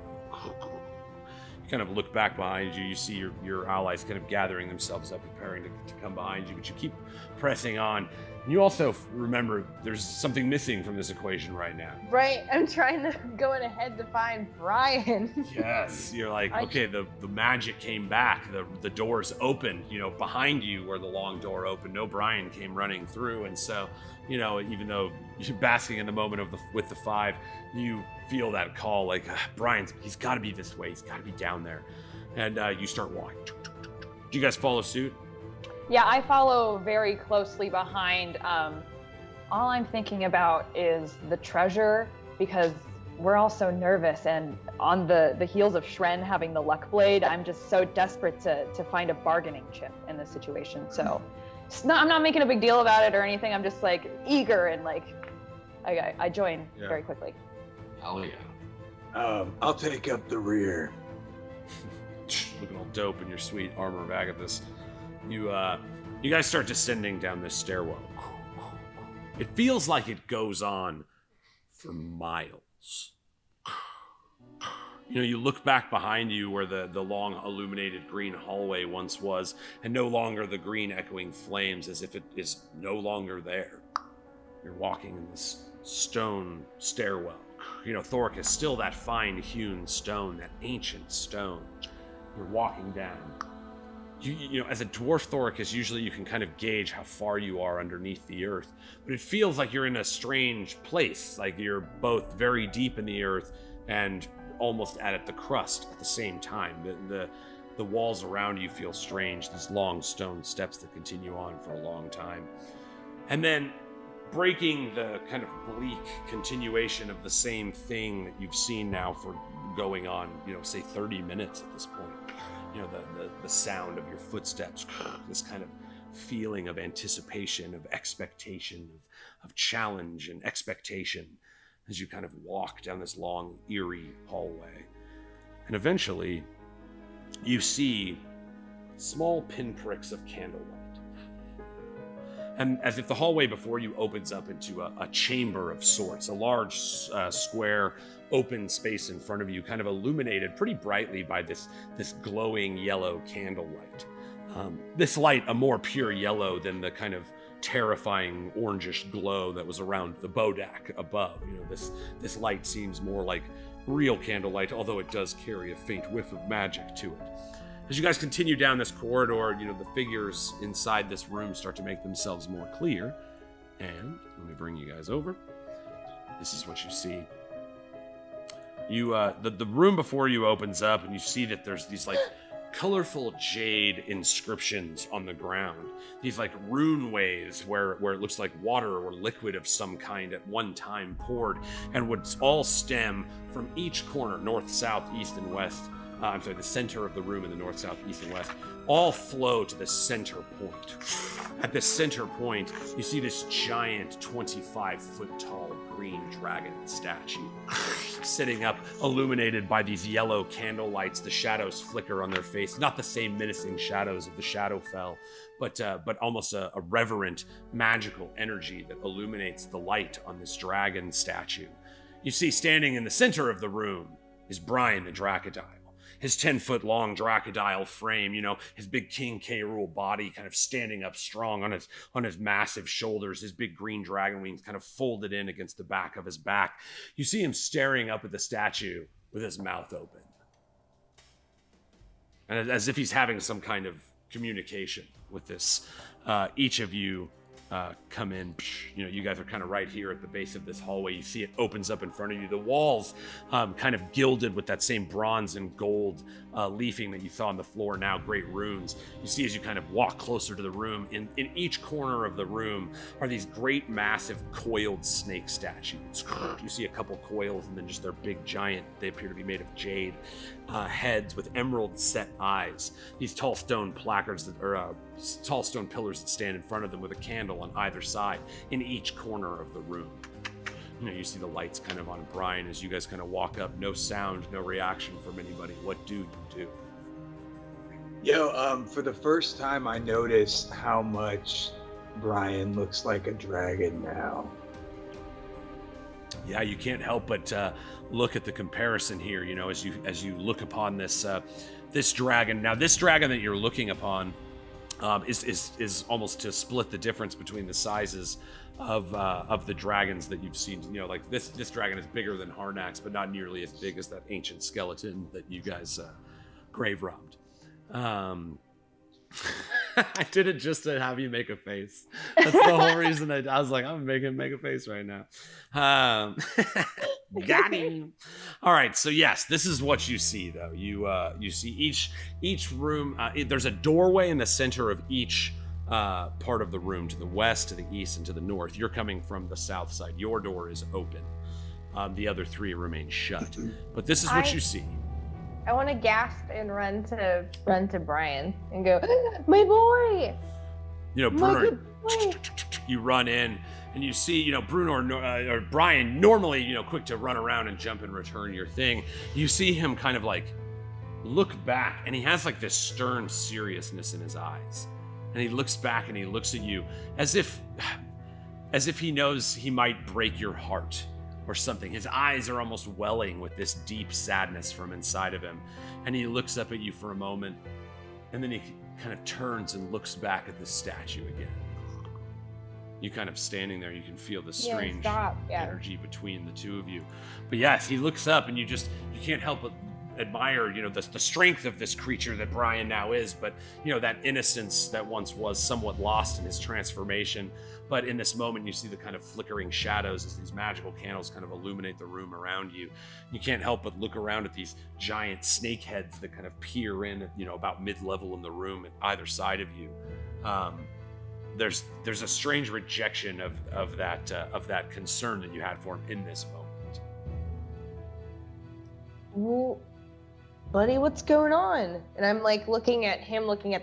You kind of look back behind you. You see your allies kind of gathering themselves up, preparing to come behind you, but you keep pressing on. And you also remember there's something missing from this equation right now. Right. I'm trying to go in ahead to find Brian. Yes. You're like, okay, the magic came back. The doors opened, behind you where the long door opened. No Brian came running through. And so, even though you're basking in the moment with the 5, you feel that call like, he's got to be this way. He's got to be down there. And you start walking. Do you guys follow suit? Yeah, I follow very closely behind. All I'm thinking about is the treasure, because we're all so nervous, and on the heels of Shren having the luck blade, I'm just so desperate to find a bargaining chip in this situation. So I'm not making a big deal about it or anything. I'm just like eager and like I join very quickly. Oh yeah. I'll take up the rear. Looking all dope in your sweet armor of Agathis. You guys start descending down this stairwell. It feels like it goes on for miles. You look back behind you where the long illuminated green hallway once was, and no longer the green echoing flames, as if it is no longer there. You're walking in this stone stairwell. Thoricus, still that fine hewn stone, that ancient stone. You're walking down. As a dwarf Thoricus, usually you can kind of gauge how far you are underneath the earth, but it feels like you're in a strange place, like you're both very deep in the earth and almost at the crust at the same time. The walls around you feel strange, these long stone steps that continue on for a long time. And then, breaking the kind of bleak continuation of the same thing that you've seen now for going on, say 30 minutes at this point. The sound of your footsteps, this kind of feeling of anticipation, of expectation, of challenge and expectation as you kind of walk down this long, eerie hallway. And eventually, you see small pinpricks of candlelight. And as if the hallway before you opens up into a chamber of sorts, a large square open space in front of you, kind of illuminated pretty brightly by this glowing yellow candlelight. This light, a more pure yellow than the kind of terrifying orangish glow that was around the bodak above. This light seems more like real candlelight, although it does carry a faint whiff of magic to it. As you guys continue down this corridor, the figures inside this room start to make themselves more clear. And let me bring you guys over. This is what you see. The room before you opens up, and you see that there's these colorful jade inscriptions on the ground. These runeways where it looks like water or liquid of some kind at one time poured, and would all stem from each corner, north, south, east, and west. The center of the room in the north, south, east, and west, all flow to the center point. At the center point, you see this giant 25-foot-tall green dragon statue sitting up, illuminated by these yellow candle lights. The shadows flicker on their face, not the same menacing shadows of the Shadowfell, but almost a reverent, magical energy that illuminates the light on this dragon statue. You see, standing in the center of the room is Brian the Dracodile. His 10-foot-long Dracodile frame, his big King K. Rool body kind of standing up strong on his massive shoulders, his big green dragon wings kind of folded in against the back of his back. You see him staring up at the statue with his mouth open. And as if he's having some kind of communication with this. Each of you come in. You guys are kind of right here at the base of this hallway. You see it opens up in front of you. The walls kind of gilded with that same bronze and gold leafing that you saw on the floor, now great runes. You see as you kind of walk closer to the room, in each corner of the room are these great massive coiled snake statues. You see a couple coils and then just their big giant, they appear to be made of jade, heads with emerald set eyes. These tall stone placards tall stone pillars that stand in front of them with a candle on either side in each corner of the room. You see the lights kind of on Brian as you guys kind of walk up. No sound, no reaction from anybody. What do you do? For the first time I noticed how much Brian looks like a dragon now. Yeah, you can't help but look at the comparison here, as you look upon this dragon. Now, this dragon that you're looking upon is almost to split the difference between the sizes of the dragons that you've seen. This dragon is bigger than Harnax, but not nearly as big as that ancient skeleton that you guys grave robbed. I did it just to have you make a face. That's the whole reason I was like, I'm making him make a face right now. Got him. All right, so yes, this is what you see though. You see each room. There's a doorway in the center of each part of the room, to the west, to the east, and to the north. You're coming from the south side. Your door is open. The other three remain shut. But this is what you see. I want to gasp and run to Brian and go, my boy! Bruenor, you run in And you see, Bruenor or Brian, normally, quick to run around and jump and return your thing. You see him kind of like look back, and he has like this stern seriousness in his eyes. And he looks back and he looks at you as if he knows he might break your heart or something. His eyes are almost welling with this deep sadness from inside of him. And he looks up at you for a moment, and then he kind of turns and looks back at the statue again. You kind of standing there, you can feel the strange energy between the two of you. But yes, he looks up, and you can't help but admire, the strength of this creature that Brian now is, but, that innocence that once was somewhat lost in his transformation. But in this moment, you see the kind of flickering shadows as these magical candles kind of illuminate the room around you. You can't help but look around at these giant snake heads that kind of peer in at, about mid-level in the room at either side of you. There's a strange rejection of that concern that you had for him in this moment. Well, buddy, what's going on? And I'm like looking at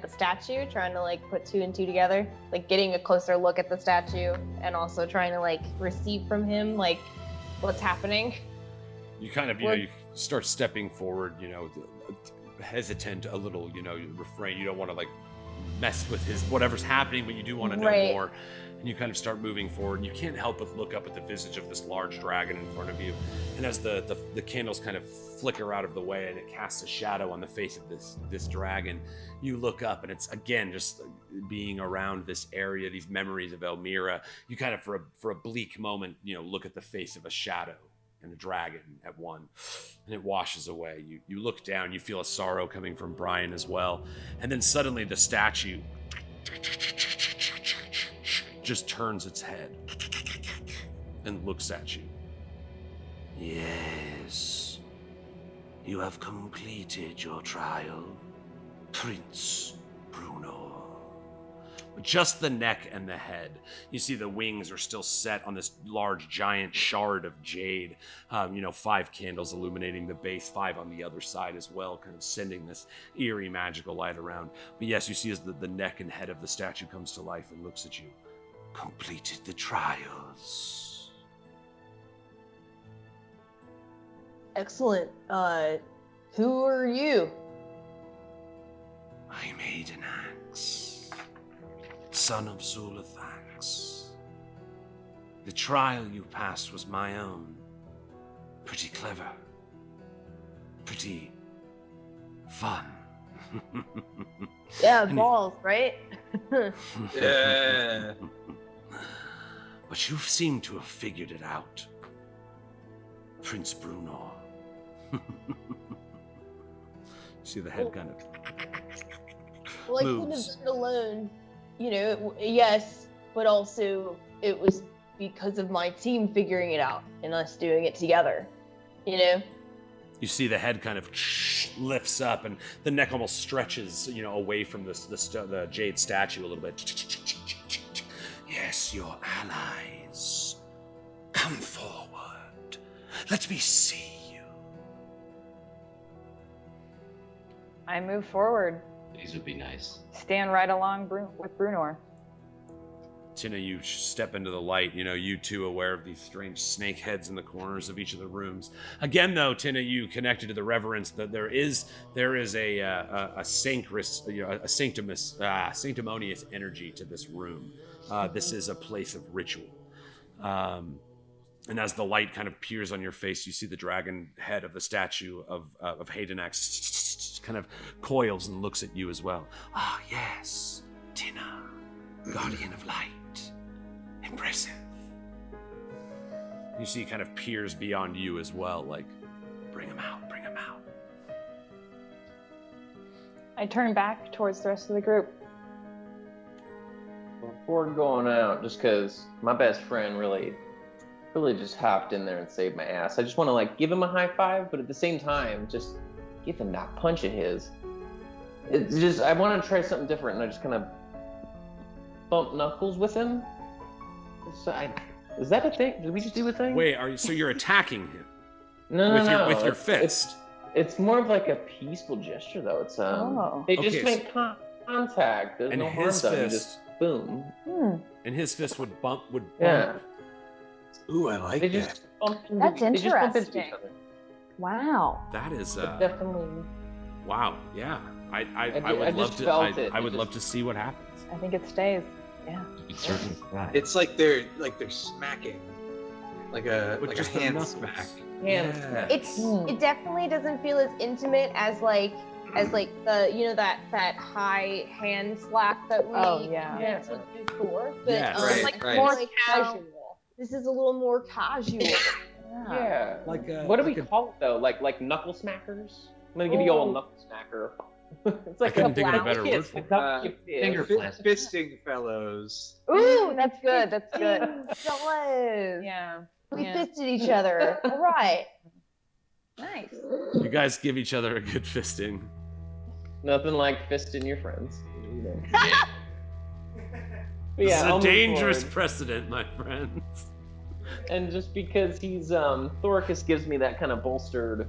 the statue, trying to like put two and two together, like getting a closer look at the statue, and also trying to like receive from him like what's happening. You kind of, you start stepping forward, hesitant a little, you refrain. You don't want to like mess with his whatever's happening, but you do want to know more. And you kind of start moving forward, and you can't help but look up at the visage of this large dragon in front of you. And as the candles kind of flicker out of the way and it casts a shadow on the face of this dragon, you look up, and it's again just being around this area, these memories of Elmira. You kind of for a bleak moment, look at the face of a shadow and a dragon at one, and it washes away. You look down, you feel a sorrow coming from Brian as well, and then suddenly the statue just turns its head and looks at you. Yes, you have completed your trial, Prince Bruenor. Just the neck and the head. You see the wings are still set on this large giant shard of jade. 5 candles illuminating the base, 5 on the other side as well, kind of sending this eerie magical light around. But yes, you see as the neck and head of the statue comes to life and looks at you. Completed the trials. Excellent. Who are you? I'm Weed&d, son of Zulithax. The trial you passed was my own. Pretty clever. Pretty fun. Yeah, balls, right? Yeah. But you seem to have figured it out, Prince Bruenor. See the head kind of Well, I couldn't have moves. done it alone. Yes, but also it was because of my team figuring it out and us doing it together. You see the head kind of lifts up, and the neck almost stretches, away from the jade statue a little bit. Yes, your allies. Come forward. Let me see you. I move forward, These would be nice. stand right along with Bruenor. Tynna, you step into the light, you too aware of these strange snake heads in the corners of each of the rooms. Again, though, Tynna, you connected to the reverence that there is a sanctimonious energy to this room. This is a place of ritual. And as the light kind of peers on your face, you see the dragon head of the statue of Weed&d kind of coils and looks at you as well. Ah, yes. Tynna, guardian of light. Impressive. You see he kind of peers beyond you as well, like, bring him out, bring him out. I turn back towards the rest of the group. Before going out, just because my best friend really just hopped in there and saved my ass, I just want to give him a high five, but at the same time, just give him that punch of his. It's just, I want to try something different, and I just kind of bump knuckles with him. Is that a thing? Did we just do a thing? Wait, so you're attacking him No. with your fist? It's more of like a peaceful gesture, though. It's they just Okay, make contact. There's and no harm his done. You fist- just boom. and his fist would bump. Yeah. Ooh, I like They that. just bump into, That's they just bump into each interesting. other. Wow. That is But definitely. wow. Yeah, I I would love just to. felt it. I would It love just- to see what happens. I think it stays. Yeah. It's certainly right. It's like they're smacking, like a With just the hand knuckles. smack. Yeah. It definitely doesn't feel as intimate as like the that high hand slap that we Yeah. did before. But Yes. Right, like right. more casual. This is a little more casual. Yeah. Like What do we like a- call it though? Like knuckle smackers? I'm gonna give you all a knuckle smacker. It's I like couldn't think of a blouse. better word kiss. for it. Finger Fi- fist. fisting fellows. Ooh, that's good. That's good. Fellas. Yeah. We Yeah. fisted each other. All right. Nice. You guys give each other a good fisting. Nothing like fisting your friends. You know. But This yeah, is I'll a move dangerous forward. precedent, my friends. And just because he's Thoricus gives me that kind of bolstered.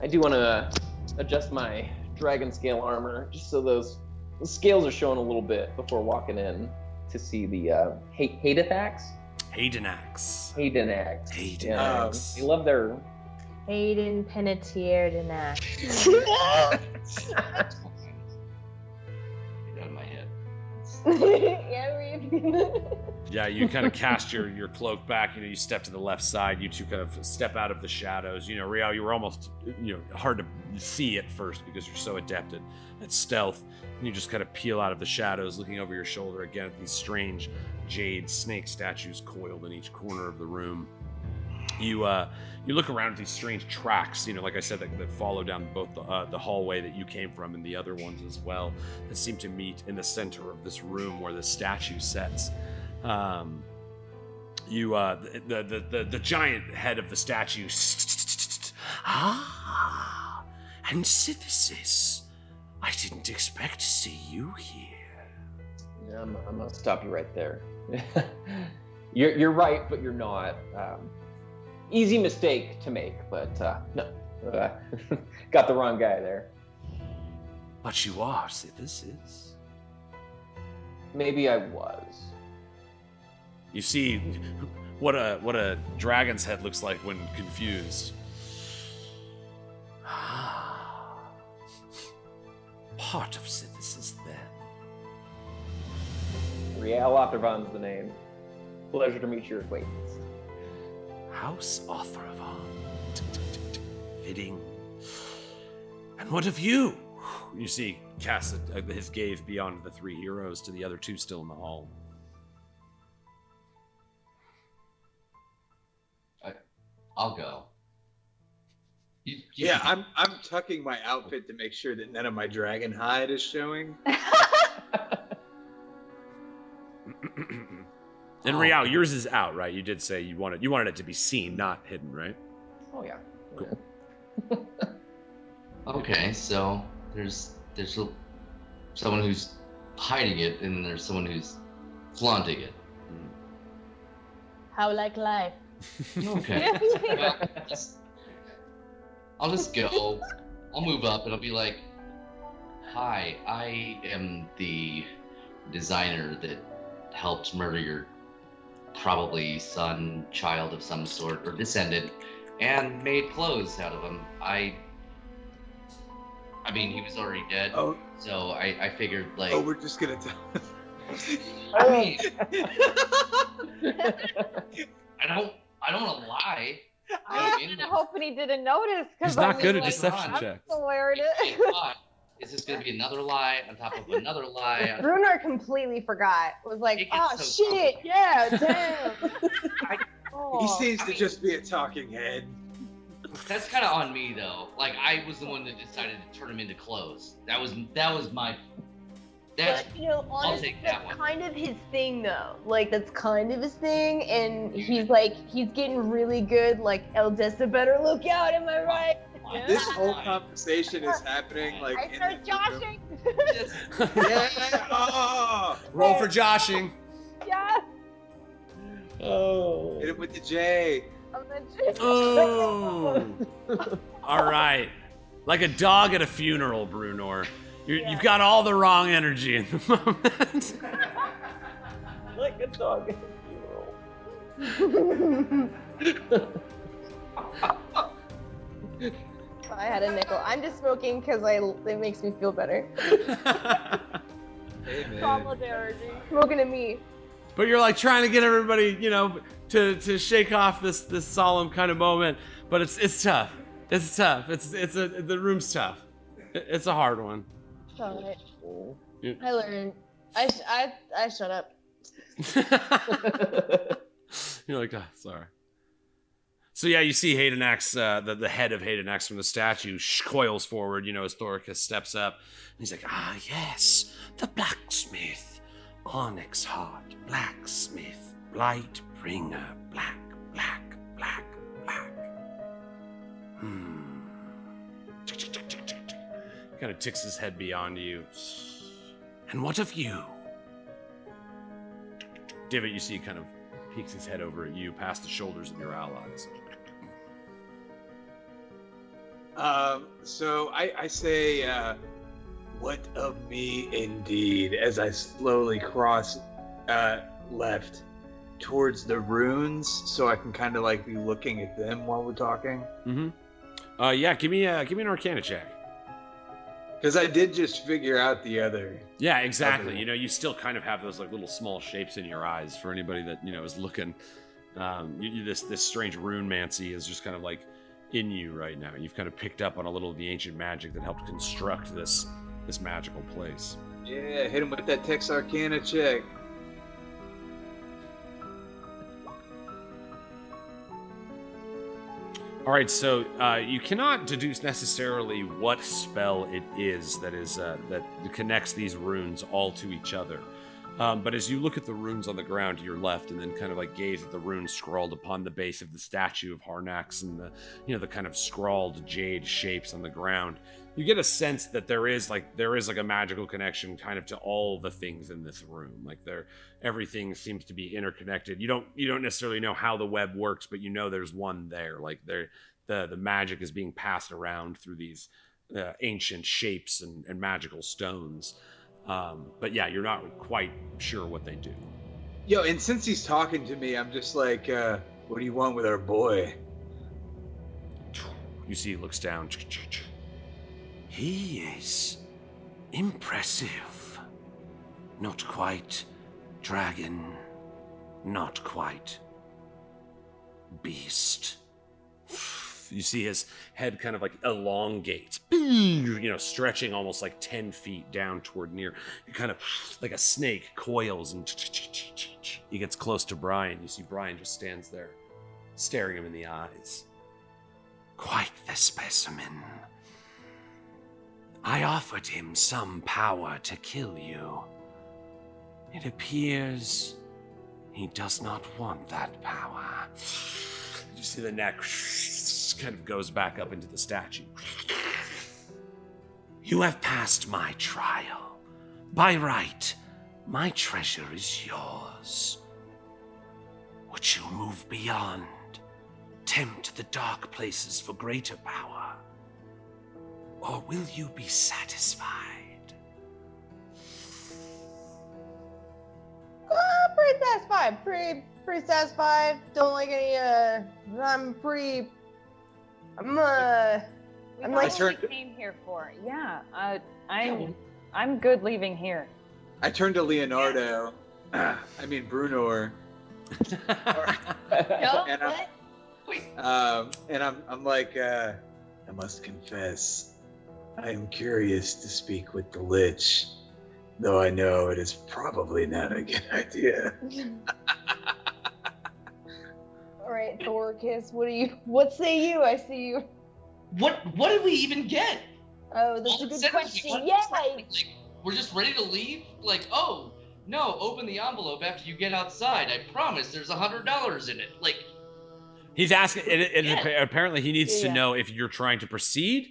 I do want to adjust my dragon scale armor just so the scales are showing a little bit before walking in to see the Haydenax. Haydenax. Haydenax. Haydenax. They love their. Hayden Penetier de Get out of my head. Yeah, you kind of cast your cloak back. You step to the left side. You two kind of step out of the shadows. Rial, you were almost hard to see at first because you're so adept at stealth. And you just kind of peel out of the shadows, looking over your shoulder again at these strange jade snake statues coiled in each corner of the room. You look around at these strange tracks, like I said, that follow down both the hallway that you came from and the other ones as well, that seem to meet in the center of this room where the statue sets. The giant head of the statue. Ah, and Synthesis. I didn't expect to see you here. Yeah, I'm gonna stop you right there. You're right, but you're not. Easy mistake to make, but no, got the wrong guy there. But you are Synthesis. Maybe I was. You see what a dragon's head looks like when confused. Ah, part of Synthesis then. Rial Othrevan's the name. Pleasure to meet your acquaintance. House Othrevan. Fitting. And what of you? You see, casts his gaze beyond the three heroes to the other two still in the hall. I'll go. Yeah, I'm tucking my outfit to make sure that none of my dragon hide is showing. And Rial, yours is out, right? You did say you wanted it to be seen, not hidden, right? Oh yeah. Cool. Okay, so there's someone who's hiding it, and there's someone who's flaunting it. How like life. Okay. Well, I'll just go. I'll move up, and I'll be like, "Hi, I am the designer that helped murder your probably son, child of some sort, or descendant, and made clothes out of him. I mean, he was already dead, Oh, so I figured, like, we're just gonna tell. I mean, I don't want to lie. I was kind of hoping he didn't notice. He's not good at deception I'm checks. swear to Thank God. Is this going to be another lie on top of another lie? Bruenor completely forgot. Was like, It oh gets so shit, yeah, damn. He seems to just be a talking head. That's kind of on me, though. Like, I was the one that decided to turn him into clothes. That was my. That's But, honestly, take that that's one. kind of his thing, though. Like, that's kind of his thing, and You- he's getting really good. Like, Eldessa better look out. Am I right? Yeah. This whole conversation is happening like I in start the joshing. Yeah. Oh, Roll for joshing. Yeah. Oh. hit him with the J. I'm legit. Oh. All right. Like a dog at a funeral, Bruenor. You've got all the wrong energy in the moment. Look, like a dog at a funeral. If I had a nickel. I'm just smoking because it makes me feel better. Hey, man. Solidarity. Smoking at me. But you're like trying to get everybody, to shake off this solemn kind of moment. But it's tough. It's tough. The room's tough. It's a hard one. All right. Yeah. I learned. I shut up. You're like, oh, sorry. So yeah, you see Haydenax, the head of Haydenax from the statue coils forward, as Thoricus steps up. And he's like, ah, yes, the blacksmith. Onyxheart, blacksmith, blight bringer, black. Kind of ticks his head beyond you. And what of you? Divot, you see, kind of peeks his head over at you, past the shoulders of your allies. So I say, what of me indeed, as I slowly cross left towards the runes, so I can kind of like be looking at them while we're talking. Mm-hmm. Yeah, give me an Arcana check. Because I did just figure out the other. Yeah, exactly. You still kind of have those like little small shapes in your eyes for anybody that is looking. This strange rune mancy is just kind of like in you right now. You've kind of picked up on a little of the ancient magic that helped construct this magical place. Yeah, hit him with that Text Arcana check. All right, so you cannot deduce necessarily what spell it is that connects these runes all to each other. But as you look at the runes on the ground to your left, and then kind of like gaze at the runes scrawled upon the base of the statue of Harnax and the kind of scrawled jade shapes on the ground, you get a sense that there is like a magical connection kind of to all the things in this room. Like everything seems to be interconnected. You don't necessarily know how the web works, but there's one there. Like the magic is being passed around through these ancient shapes and magical stones. But yeah, you're not quite sure what they do. Yo, and since he's talking to me, I'm just like, what do you want with our boy? You see, he looks down. He is impressive. Not quite dragon, not quite beast. You see his head kind of like elongates, stretching almost like 10 feet down toward near. You kind of like a snake coils and he gets close to Brian. You see Brian just stands there, staring him in the eyes. Quite the specimen. I offered him some power to kill you. It appears he does not want that power. You see the neck kind of goes back up into the statue. You have passed my trial. By right, my treasure is yours. Would you move beyond, tempt the dark places for greater power? Or will you be satisfied? Pretty satisfied. Pretty satisfied. Don't like any. I'm like. That's what we came here for. Yeah. I'm good leaving here. I turned to Leonardo. Bruenor. And I'm like, I must confess, I am curious to speak with the Lich, though I know it is probably not a good idea. All right, Thoricus, what say you? I see you. What did we even get? Oh, that's All a it good said was, question. what? Yeah. Like, we're just ready to leave? Like, oh, no, open the envelope after you get outside. I promise there's $100 in it. Like, he's asking, apparently he needs to know if you're trying to proceed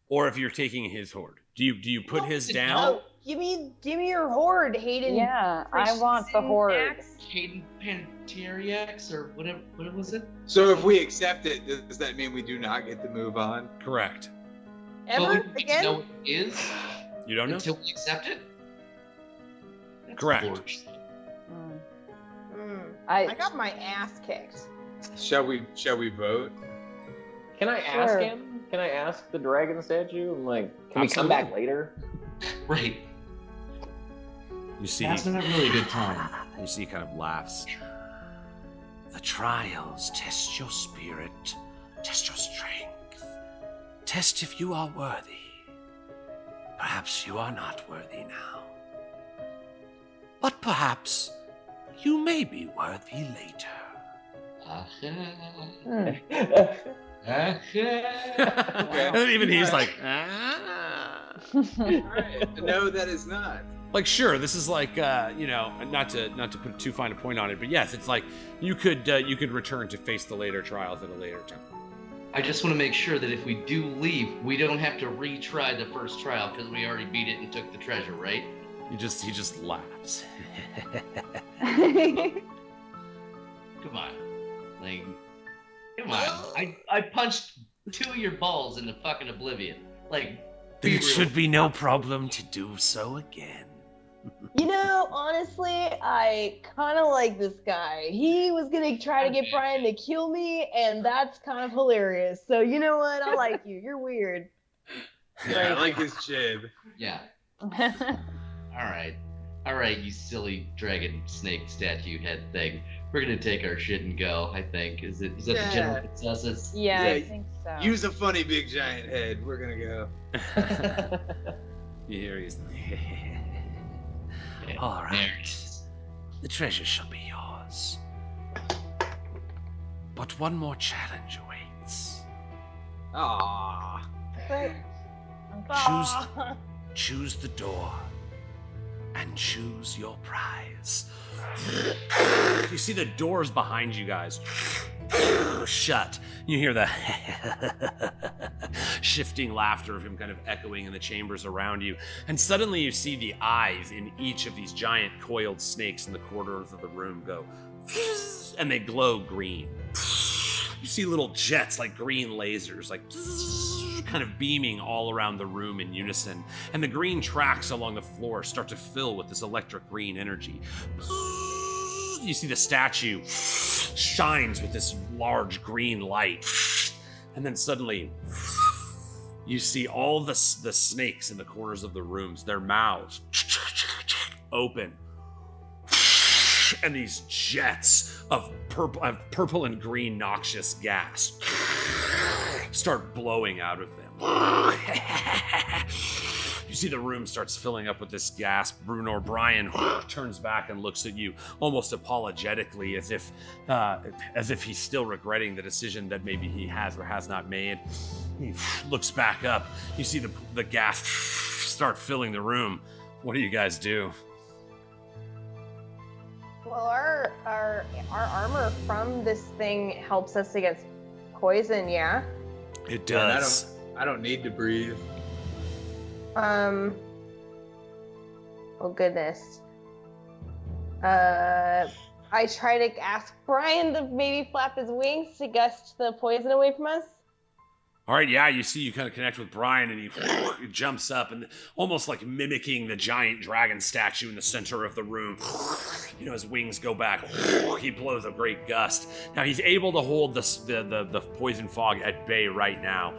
or if you're taking his hoard. Do you put his down? Oh, give me your horde, Hayden. Yeah, I want the horde. Hayden Pantariax or whatever. What was it? So if we accept it, does that mean we do not get to move on? Correct. Ever we again? know what it is You don't know? until we accept it? That's Correct. bullshit. I got my ass kicked. Shall we vote? Can I ask Sure. him? Can I ask the dragon statue? I'm like, can we come Absolutely. back later? Right. You see, That's not really a good time. you see, he kind of laughs. The trials test your spirit, test your strength, test if you are worthy. Perhaps you are not worthy now. But perhaps you may be worthy later. And then even he's like, Alright. No, that is not. Like, sure, this is like, not to put too fine a point on it, but yes, it's like you could return to face the later trials at a later time. I just want to make sure that if we do leave, we don't have to retry the first trial because we already beat it and took the treasure, right? He just laughs. Come on. Like, come on. I punched 2 of your balls into fucking oblivion. Like, Then be it real. should be no problem to do so again. You know, honestly, I kind of like this guy. He was gonna try to get Brian to kill me, and that's kind of hilarious. So you know what? I like you. You're weird. Yeah, I like his jib. Yeah. All right, you silly dragon snake statue head thing. We're gonna take our shit and go. I think is that the general Yeah. consensus? Yeah, Yeah, I think so. Use a funny big giant head. We're gonna go. You hear he's. Yeah, All there it right. is. The treasure shall be yours. But one more challenge awaits. Aww. Choose the door and choose your prize. You see the doors behind you guys shut. You hear the shifting laughter of him kind of echoing in the chambers around you. And suddenly you see the eyes in each of these giant coiled snakes in the corners of the room go, and they glow green. You see little jets like green lasers, like kind of beaming all around the room in unison. And the green tracks along the floor start to fill with this electric green energy. You see the statue shines with this large green light. And then suddenly, you see all the snakes in the corners of the rooms, their mouths open. And these jets of purple and green noxious gas start blowing out of them. You see the room starts filling up with this gas. Bruenor Brian turns back and looks at you almost apologetically, as if he's still regretting the decision that maybe he has or has not made. He looks back up. You see the gas start filling the room. What do you guys do? Well, our armor from this thing helps us against poison, yeah? It Yeah, does. I don't need to breathe. Oh goodness. I try to ask Brian to maybe flap his wings to gust the poison away from us. All right, yeah, you see you kind of connect with Brian, and he jumps up and almost like mimicking the giant dragon statue in the center of the room. You know, his wings go back. He blows a great gust. Now he's able to hold the poison fog at bay right now,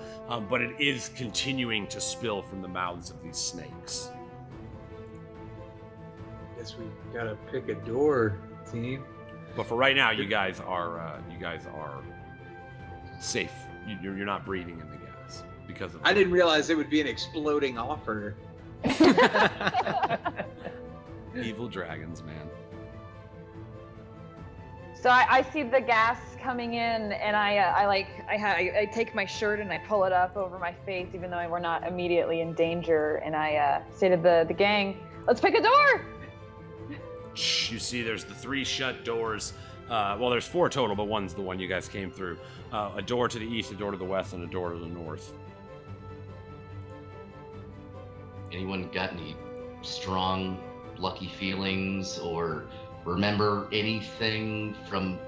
but it is continuing to spill from the mouths of these snakes. Guess we gotta pick a door, team. But for right now, you guys are safe. You're not breathing in the gas because of. I didn't realize it would be an exploding offer. Evil dragons, man. So I see the gas coming in, and I take my shirt and I pull it up over my face, even though we're not immediately in danger. And I say to the gang, "Let's pick a door." You see, there's the 3 shut doors. Well, there's 4 total, but one's the one you guys came through. A door to the east, a door to the west, and a door to the north. Anyone got any strong, lucky feelings or remember anything from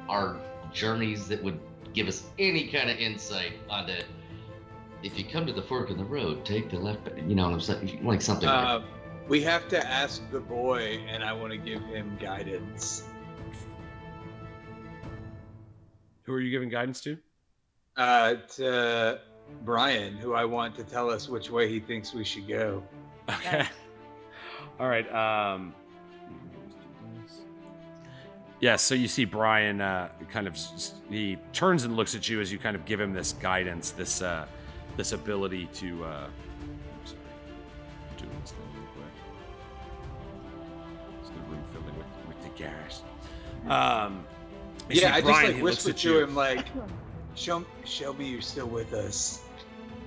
our journeys that would give us any kind of insight on the, if you come to the fork in the road, take the left, you know what I'm saying? Like something like We have to ask the boy, and I want to give him guidance. Who are you giving guidance to? To Brian, who I want to tell us which way he thinks we should go. Okay. Nice. All right. Yeah, so you see Brian he turns and looks at you as you kind of give him this guidance, this ability to I'm sorry, I'm doing this thing real quick. It's the room filling with the gas. You see Yeah, I just Brian, like he looks whisper at to you. him like, Shelby, you're still with us,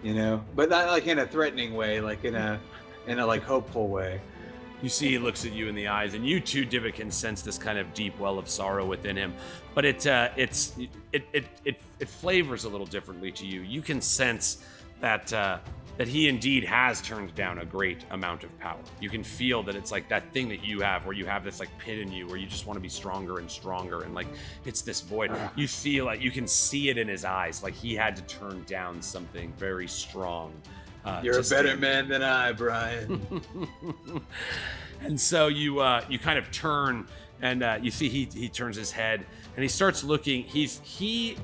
you know, but not like in a threatening way, like in a like hopeful way. You see he looks at you in the eyes, and you too, Divot, can sense this kind of deep well of sorrow within him. But it flavors a little differently to you. You can sense that he indeed has turned down a great amount of power. You can feel that it's like that thing that you have, where you have this like pit in you, where you just want to be stronger and stronger, and like it's this void. You feel like you can see it in his eyes, like he had to turn down something very strong. You're a to better stand. man than I, Brian. And so you kind of turn, and you see he turns his head, and he starts looking. He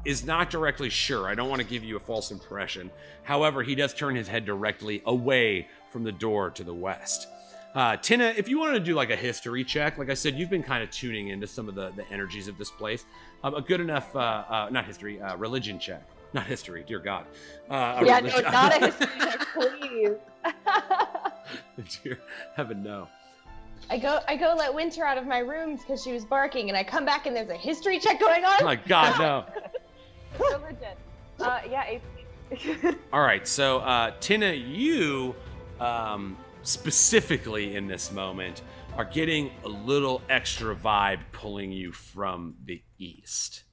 is not directly sure. I don't want to give you a false impression. However, he does turn his head directly away from the door to the west. Tynna, if you wanted to do like a history check, like I said, you've been kind of tuning into some of the energies of this place. A good enough, not history, religion check. Not history, dear God. Yeah, no, religion- not a history check, please. Dear heaven, no. I go let Winter out of my rooms because she was barking, and I come back and there's a history check going on. Oh my God, no. Religion. Yeah, All right, so Tynna, you specifically in this moment are getting a little extra vibe pulling you from the east.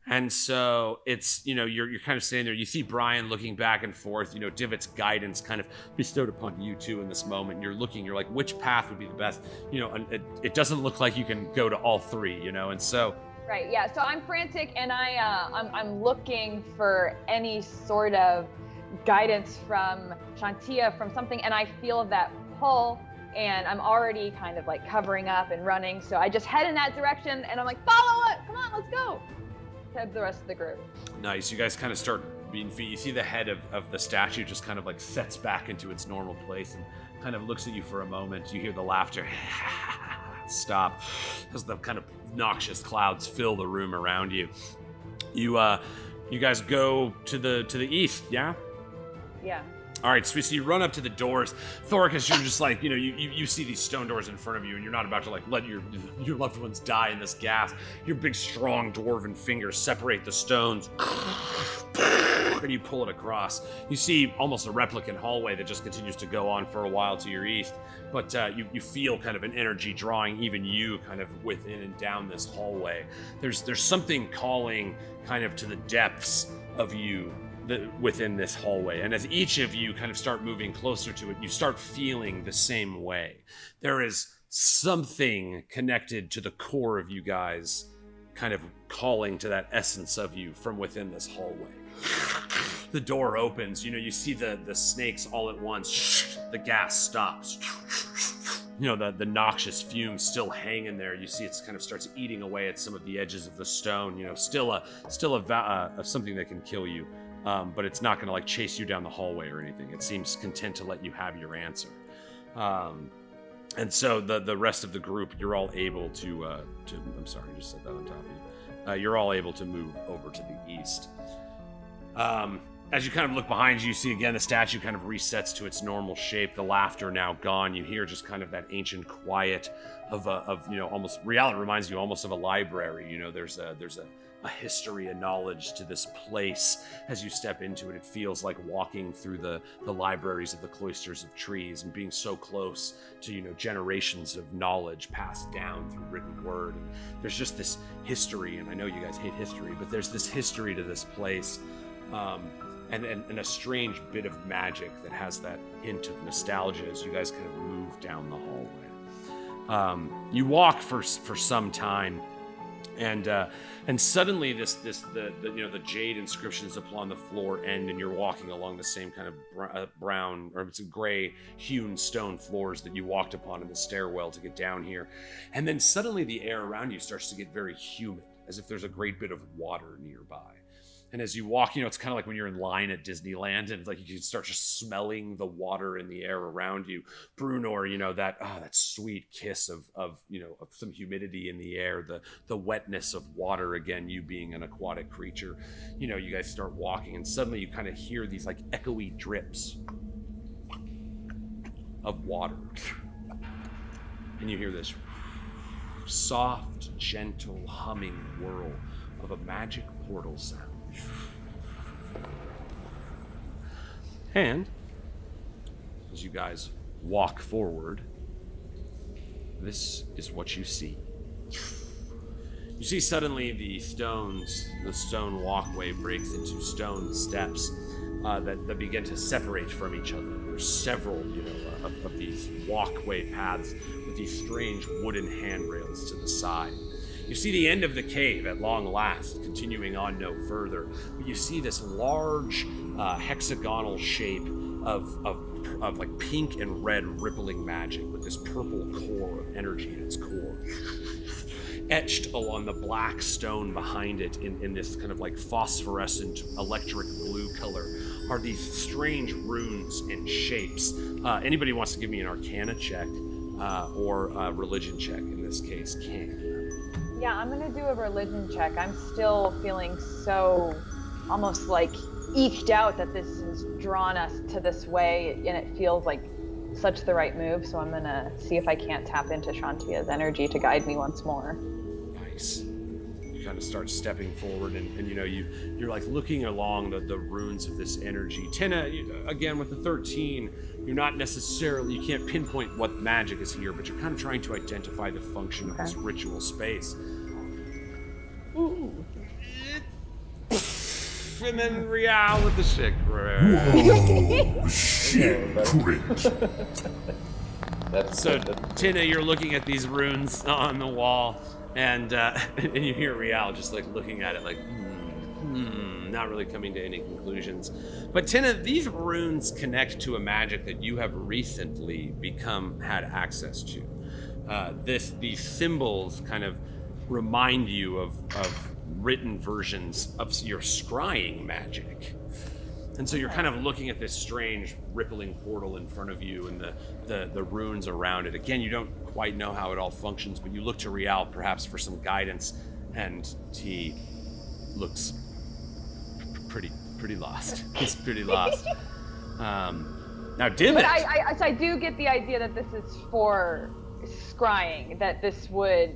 And so it's, you're kind of standing there. You see Brian looking back and forth, Divot's guidance kind of bestowed upon you two in this moment. You're looking, you're like, which path would be the best? And it doesn't look like you can go to all three, and so. Right, yeah, so I'm frantic, and I'm looking for any sort of guidance from Shantia, from something, and I feel that pull, and I'm already kind of like covering up and running, so I just head in that direction, and I'm like, follow it, come on, let's go, to the rest of the group. Nice, you guys kind of start being feet. You see the head of the statue just kind of like sets back into its normal place and kind of looks at you for a moment. You hear the laughter stop as the kind of noxious clouds fill the room around you. You guys go to the east, yeah? Yeah. All right, so you run up to the doors. Thoricus, you're just like, you see these stone doors in front of you, and you're not about to like let your loved ones die in this gas. Your big, strong dwarven fingers separate the stones, and you pull it across. You see almost a replicant hallway that just continues to go on for a while to your east, but you feel kind of an energy drawing even you kind of within and down this hallway. There's something calling kind of to the depths of you within this hallway, and as each of you kind of start moving closer to it, you start feeling the same way. There is something connected to the core of you guys kind of calling to that essence of you from within this hallway. The door opens, you see the snakes all at once. The gas stops. The noxious fumes still hang in there. You see it kind of starts eating away at some of the edges of the stone. Still a something that can kill you. But it's not going to like chase you down the hallway or anything. It seems content to let you have your answer. And so the rest of the group, you're all able to I'm sorry, I just set that on top of you. You're all able to move over to the east. As you kind of look behind you, see again the statue kind of resets to its normal shape. The laughter now gone. You hear just kind of that ancient quiet of almost Rial. It reminds you almost of a library. There's a history, a knowledge to this place. As you step into it, it feels like walking through the libraries of the cloisters of trees and being so close to generations of knowledge passed down through written word. And there's just this history, and I know you guys hate history, but there's this history to this place. And a strange bit of magic that has that hint of nostalgia as you guys kind of move down the hallway. You walk for some time, and suddenly the jade inscriptions upon the floor end, and you're walking along the same kind of brown, or it's gray hewn stone floors that you walked upon in the stairwell to get down here. And then suddenly the air around you starts to get very humid. as if there's a great bit of water nearby. And as you walk, it's kind of like when you're in line at Disneyland and like you can start just smelling the water in the air around you. Bruenor, that sweet kiss of some humidity in the air, the wetness of water, again, you being an aquatic creature. You guys start walking and suddenly you kind of hear these like echoey drips of water. And you hear this soft, gentle humming whirl of a magic portal sound. And as you guys walk forward, this is what you see. You see suddenly the stone walkway breaks into stone steps that begin to separate from each other. There's several, of these walkway paths with these strange wooden handrails to the side. You see the end of the cave at long last, continuing on no further. But you see this large hexagonal shape of like pink and red rippling magic with this purple core of energy at its core. Etched along the black stone behind it in this kind of like phosphorescent electric blue color are these strange runes and shapes. Anybody wants to give me an Arcana check or a religion check in this case can. Yeah, I'm gonna do a religion check. I'm still feeling so almost like eked out that this has drawn us to this way, and it feels like such the right move. So I'm gonna see if I can't tap into Shantia's energy to guide me once more. Nice. You kind of start stepping forward, and you're like looking along the runes of this energy. Tynna, again with the 13, you're not necessarily, you can't pinpoint what magic is here, but you're kind of trying to identify the function of this ritual space. Ooh. And then Rial with the shit. Whoa, shit. So Tynna, you're looking at these runes on the wall, and you hear Rial just like looking at it like, not really coming to any conclusions. But Tynna, these runes connect to a magic that you have recently had access to. These symbols kind of remind you of written versions of your scrying magic. And so you're kind of looking at this strange rippling portal in front of you and the runes around it. Again, you don't quite know how it all functions, but you look to Rial perhaps for some guidance, and he looks pretty lost. He's pretty lost. Now, Divot. But I do get the idea that this is for scrying, that this would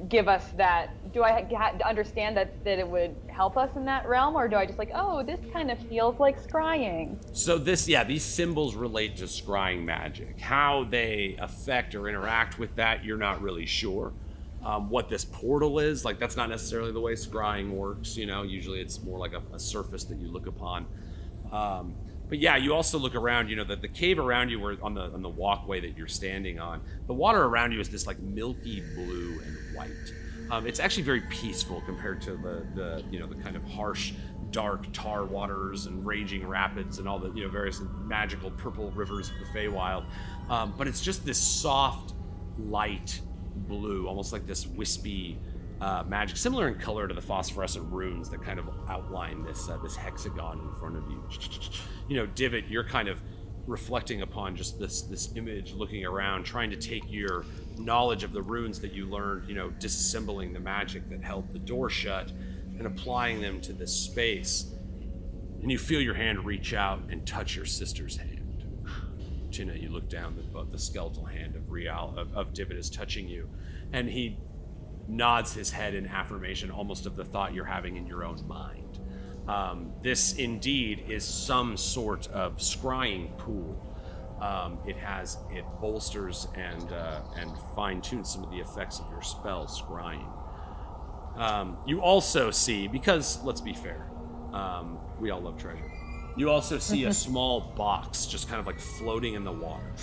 give us that. Do I understand that it would help us in that realm, or do I just like, oh, this kind of feels like scrying? So these symbols relate to scrying magic. How they affect or interact with that, you're not really sure. What this portal is, like, that's not necessarily the way scrying works, usually it's more like a surface that you look upon. But yeah, you also look around, the cave around you, where on the walkway that you're standing on, the water around you is this like milky blue and white. It's actually very peaceful compared to the kind of harsh, dark tar waters and raging rapids and all the various magical purple rivers of the Feywild. But it's just this soft, light blue, almost like this wispy magic, similar in color to the phosphorescent runes that kind of outline this hexagon in front of you. Divot, you're kind of reflecting upon just this image, looking around, trying to take your knowledge of the runes that you learned, disassembling the magic that held the door shut and applying them to this space. And you feel your hand reach out and touch your sister's hand. Tynna, you look down, the skeletal hand of Rial, of Divot is touching you, and he nods his head in affirmation, almost of the thought you're having in your own mind. This indeed is some sort of scrying pool. It bolsters and fine-tunes some of the effects of your spell scrying. You also see, because let's be fair, we all love treasure. You also see a small box just kind of like floating in the water.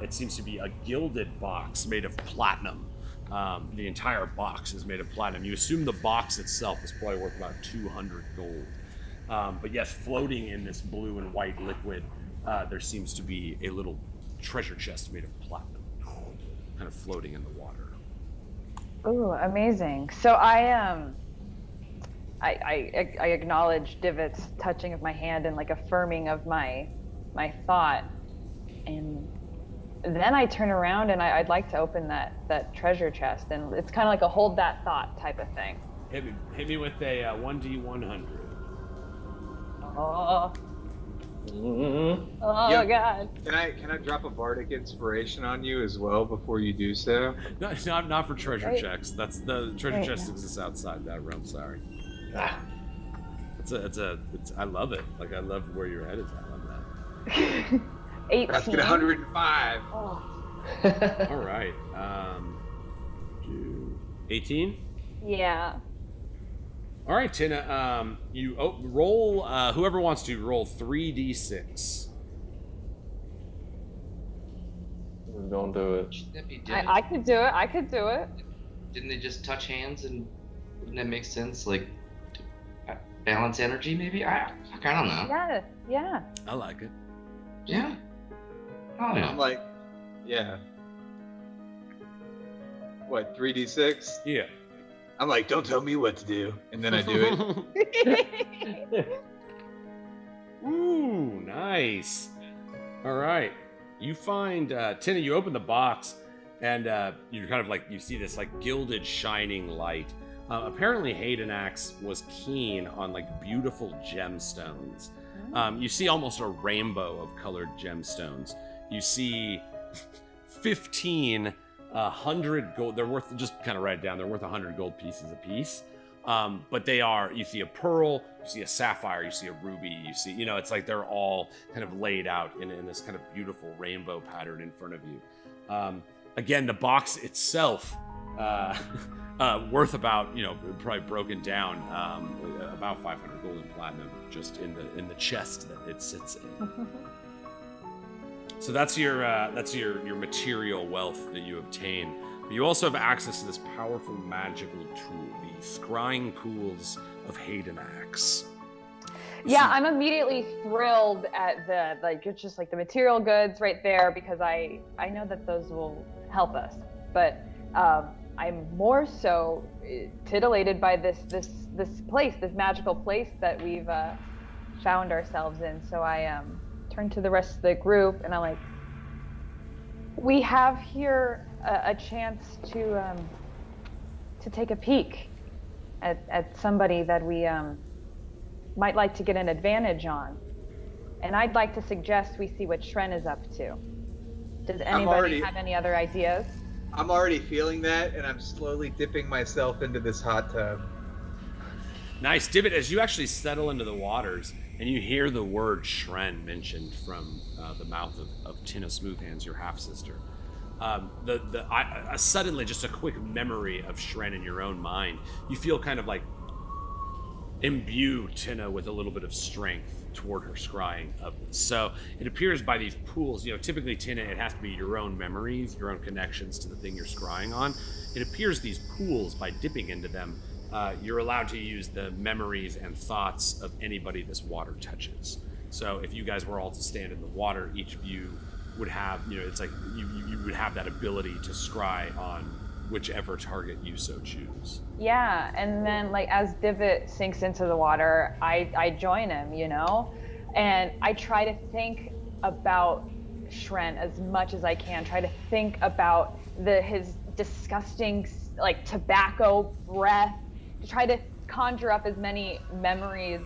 It seems to be a gilded box made of platinum. The entire box is made of platinum. You assume the box itself is probably worth about 200 gold. But yes, floating in this blue and white liquid, there seems to be a little treasure chest made of platinum, kind of floating in the water. Ooh, amazing. So I acknowledge Divot's touching of my hand and like affirming of my thought, and then I turn around and I'd like to open that treasure chest, and it's kind of like a hold that thought type of thing. Hit me with a 1d100. Oh. Oh Yeah. God. Can I drop a bardic inspiration on you as well before you do so? No, not for treasure Right. checks. That's the treasure Right, chest yeah. exists outside that realm. Sorry. It's I love it. Like I love where your head is. I love that. 18. Let's get 105. Oh. All right. 18. Yeah. All right, Tynna. You roll. Whoever wants to roll 3d6. Don't do it. I could do it. I could do it. Didn't they just touch hands and wouldn't that make sense? Like to balance energy, maybe? I don't know. Yeah. Yeah. I like it. Yeah. Oh yeah. I'm like, yeah. What, 3d6? Yeah. I'm like, don't tell me what to do. And then I do it. Ooh, nice. All right. You find Tynna. You open the box, and you're kind of like you see this like gilded, shining light. Apparently, Haydenax was keen on like beautiful gemstones. You see almost a rainbow of colored gemstones. You see 1,500 gold. They're worth, just kind of write it down. They're worth 100 gold pieces a piece. But they are, you see a pearl, you see a sapphire, you see a ruby, you see, it's like they're all kind of laid out in this kind of beautiful rainbow pattern in front of you. Again, the box itself, worth about, probably broken down, about 500 gold and platinum just in the chest that it sits in. So that's your material wealth that you obtain. But you also have access to this powerful magical tool, the scrying pools of Haydenax. Yeah, I'm immediately thrilled at it's just like the material goods right there, because I know that those will help us. But I'm more so titillated by this place, this magical place that we've found ourselves in. So I turn to the rest of the group and I'm like, we have here a chance to take a peek at somebody that we might like to get an advantage on. And I'd like to suggest we see what Shren is up to. Does anybody have any other ideas? I'm already feeling that, and I'm slowly dipping myself into this hot tub. Nice. Divot, as you actually settle into the waters and you hear the word Shren mentioned from the mouth of Tynna Smoothhands, your half-sister, suddenly just a quick memory of Shren in your own mind. You feel kind of like imbue Tynna with a little bit of strength toward her scrying of this. So it appears by these pools, typically Tynna, it has to be your own memories, your own connections to the thing you're scrying on. It appears these pools, by dipping into them, you're allowed to use the memories and thoughts of anybody this water touches. So if you guys were all to stand in the water, each of you would have, it's like you would have that ability to scry on whichever target you so choose. Yeah, and then as Divot sinks into the water, I join him, and I try to think about Shren as much as I can. Try to think about his disgusting tobacco breath. To try to conjure up as many memories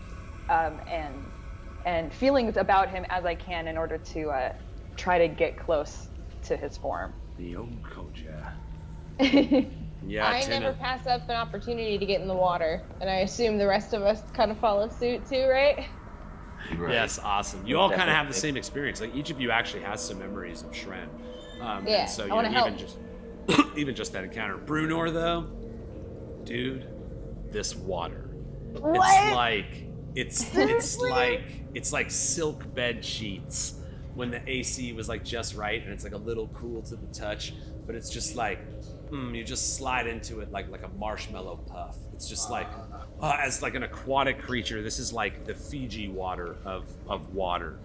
and feelings about him as I can in order to try to get close to his form. The old culture. I Yeah, Tynna. never pass up an opportunity to get in the water, and I assume the rest of us kind of follow suit too, right? Right. Yes, awesome. You all kind of have the same experience. Like each of you actually has some memories of Shren. Yeah, and so I wanna help. even just that encounter. Bruenor though, dude, this water. What? It's like silk bed sheets when the AC was just right, and it's a little cool to the touch, but it's just you just slide into it like a marshmallow puff. It's just as an aquatic creature, this is like the Fiji water of water.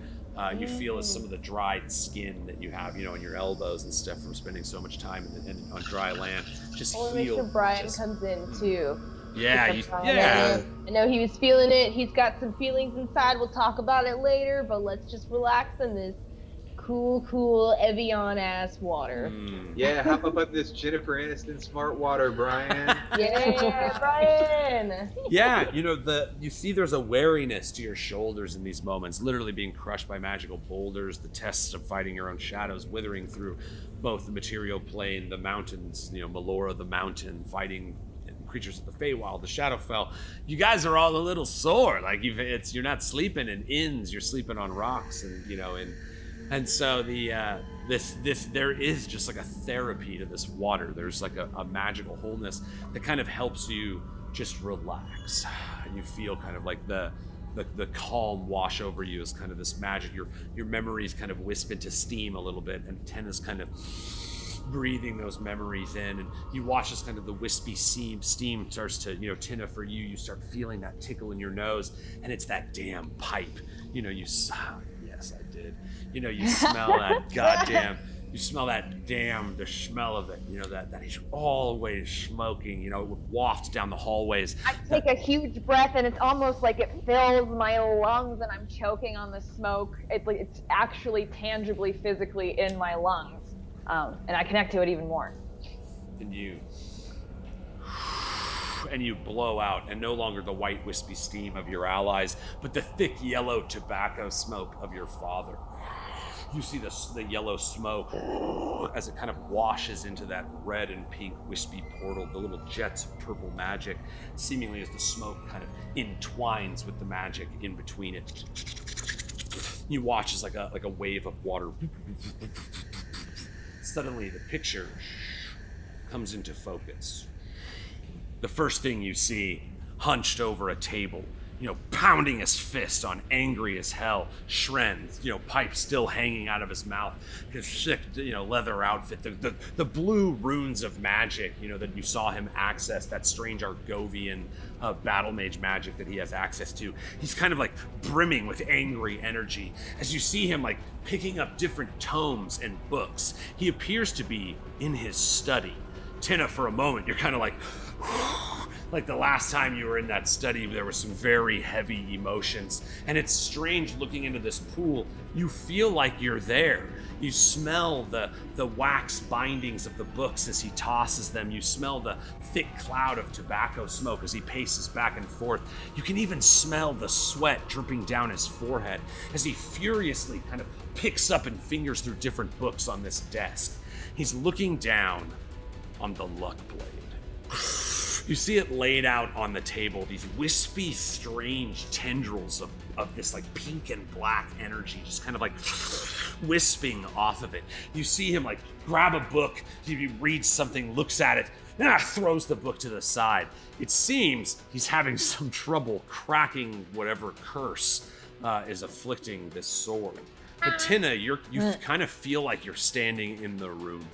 You feel as some of the dried skin that you have, in your elbows and stuff from spending so much time on dry land, just I want to make sure Brian comes in too. Yeah, I know he was feeling it. He's got some feelings inside. We'll talk about it later, but let's just relax in this cool Evian-ass water. Yeah, hop up on this Jennifer Aniston smart water, Brian. Yeah, Brian! Yeah, you see there's a wariness to your shoulders in these moments, literally being crushed by magical boulders, the tests of fighting your own shadows, withering through both the material plane, the mountains, Melora the mountain, fighting creatures of the Feywild, the Shadowfell. You guys are all a little sore. Like you're not sleeping in inns, you're sleeping on rocks, and so there is just like a therapy to this water. There's like a magical wholeness that kind of helps you just relax, and you feel kind of like the calm wash over you as kind of this magic. Your memories kind of wisp into steam a little bit, and Tynna's kind of breathing those memories in, and you watch as kind of the wispy steam starts to, Tynna, for you start feeling that tickle in your nose, and it's that damn pipe. Yes, I did. You smell that goddamn, the smell of it, that he's always smoking, it would waft down the hallways. I take a huge breath, and it's almost like it fills my lungs, and I'm choking on the smoke. It's actually tangibly, physically in my lungs. And I connect to it even more. And you blow out, and no longer the white wispy steam of your allies, but the thick yellow tobacco smoke of your father. You see the yellow smoke as it kind of washes into that red and pink wispy portal, the little jets of purple magic, seemingly as the smoke kind of entwines with the magic in between it. You watch as like a wave of water. Suddenly, the picture comes into focus. The first thing you see, hunched over a table, pounding his fist on, angry as hell, Shren, pipe still hanging out of his mouth, his thick, leather outfit, the blue runes of magic, that you saw him access, that strange Argovian battle mage magic that he has access to. He's kind of like brimming with angry energy. As you see him like picking up different tomes and books, he appears to be in his study. Tynna, for a moment, you're kind of like the last time you were in that study, there were some very heavy emotions, and it's strange looking into this pool. You feel like you're there. You smell the wax bindings of the books as he tosses them. You smell the thick cloud of tobacco smoke as he paces back and forth. You can even smell the sweat dripping down his forehead as he furiously kind of picks up and fingers through different books on this desk. He's looking down on the luck blade. You see it laid out on the table, these wispy, strange tendrils of this like pink and black energy just kind of like wisping off of it. You see him like grab a book, he reads something, looks at it, throws the book to the side. It seems he's having some trouble cracking whatever curse is afflicting this sword. But Tynna, you kind of feel like you're standing in the room.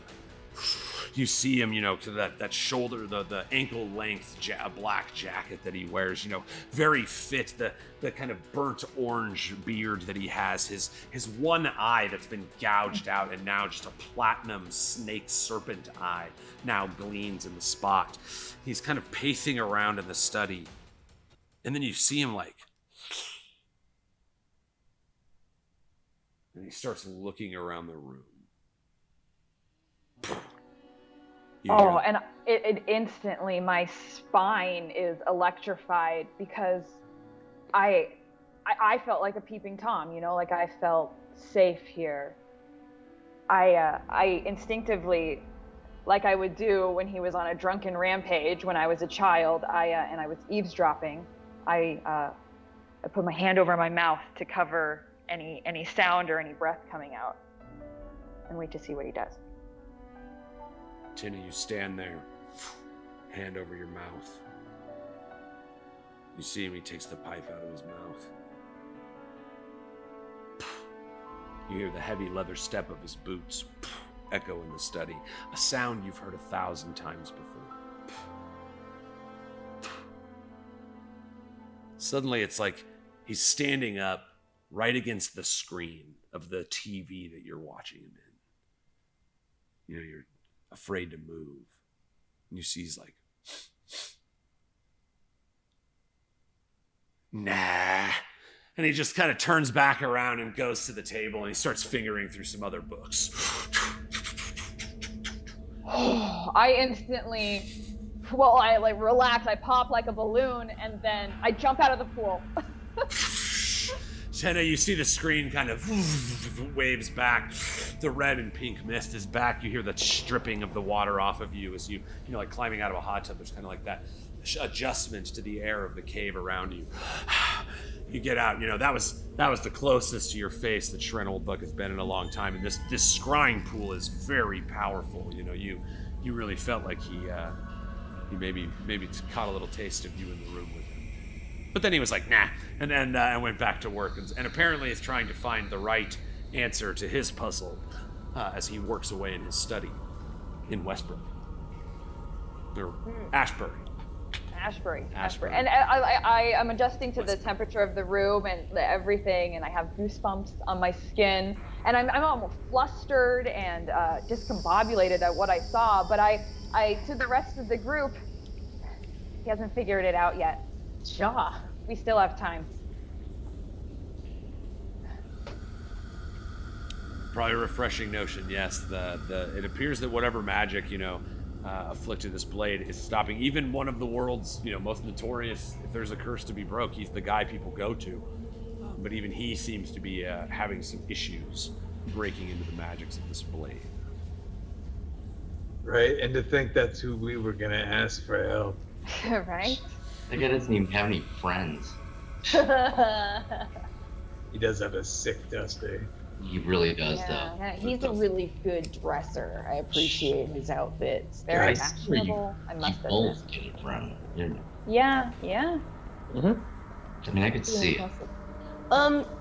You see him, to that shoulder, the ankle length black jacket that he wears, very fit, the kind of burnt orange beard that he has, his one eye that's been gouged out and now just a platinum snake serpent eye now gleams in the spot. He's kind of pacing around in the study. And then you see him and he starts looking around the room. And it instantly, my spine is electrified because I felt like a peeping Tom, like I felt safe here. I instinctively, like I would do when he was on a drunken rampage when I was a child, and I was eavesdropping, I put my hand over my mouth to cover any sound or any breath coming out and wait to see what he does. Tynna, you stand there, hand over your mouth. You see him, he takes the pipe out of his mouth. You hear the heavy leather step of his boots echo in the study, a sound you've heard 1,000 times before. Suddenly it's like he's standing up, right against the screen of the TV that you're watching him in. You know, you're afraid to move. And you see he's like, nah. And he just kind of turns back around and goes to the table and he starts fingering through some other books. I instantly, I like relax, I pop like a balloon, and then I jump out of the pool. Tynna, you see the screen kind of waves back. The red and pink mist is back. You hear the stripping of the water off of you as you know, like climbing out of a hot tub. There's kind of like that adjustment to the air of the cave around you. You get out. You know, that was the closest to your face that Shren Oldbuck has been in a long time. And this scrying pool is very powerful. You know, you really felt like he maybe caught a little taste of you in the room with him. But then he was like, nah, and then went back to work, and apparently is trying to find the right answer to his puzzle as he works away in his study in Westbrook. Or Ashbury. And I'm adjusting to the temperature of the room and everything, and I have goosebumps on my skin, and I'm almost flustered and discombobulated at what I saw, but I to the rest of the group, he hasn't figured it out yet. Ja. We still have time. Probably a refreshing notion, yes. It appears that whatever magic, you know, afflicted this blade is stopping. Even one of the world's, you know, most notorious, if there's a curse to be broke, he's the guy people go to. But even he seems to be having some issues breaking into the magics of this blade. Right, and to think that's who we were gonna ask for help. Right? That guy doesn't even have any friends. He does have a sick duster. He really does, Yeah, though. he's a really good dresser. I appreciate his outfits. Very Guys, where fashionable, I you must admit. both get it from. You know, Yeah. I mean, I could see it.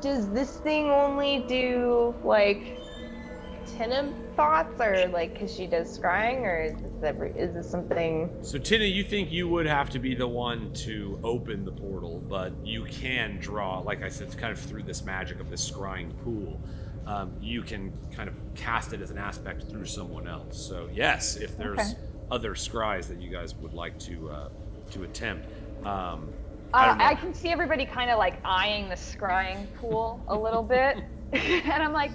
Does this thing only do like Tynna thoughts, or like because she does scrying, or is this something? So Tynna, you think you would have to be the one to open the portal, but you can draw, like I said, it's kind of through this magic of this scrying pool. You can kind of cast it as an aspect through someone else. So yes, if there's other scries that you guys would like to attempt. I can see everybody kind of like eyeing the scrying pool a little bit, and I'm like,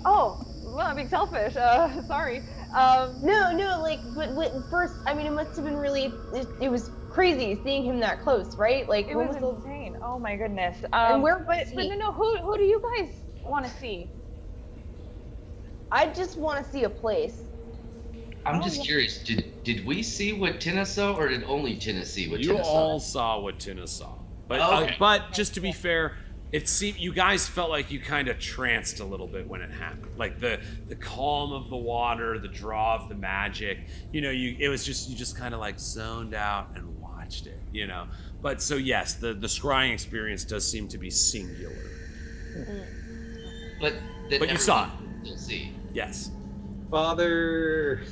oh, well, I'm being selfish. Sorry. No, like, but first, I mean, it must have been really, it was crazy seeing him that close, right? Like, It was insane. Oh my goodness. And where but no, who do you guys want to see? I just want to see a place. I'm just curious. Did we see what Tynna saw, or did only Tynna see what You Tynna all saw? saw what Tynna saw. But Okay. but just to be fair, it seemed you guys felt like you kind of tranced a little bit when it happened. Like the calm of the water, the draw of the magic. You know, it was just you just kind of like zoned out and watched it. You know. But so yes, the scrying experience does seem to be singular. But you saw it. Still see. Yes. Father.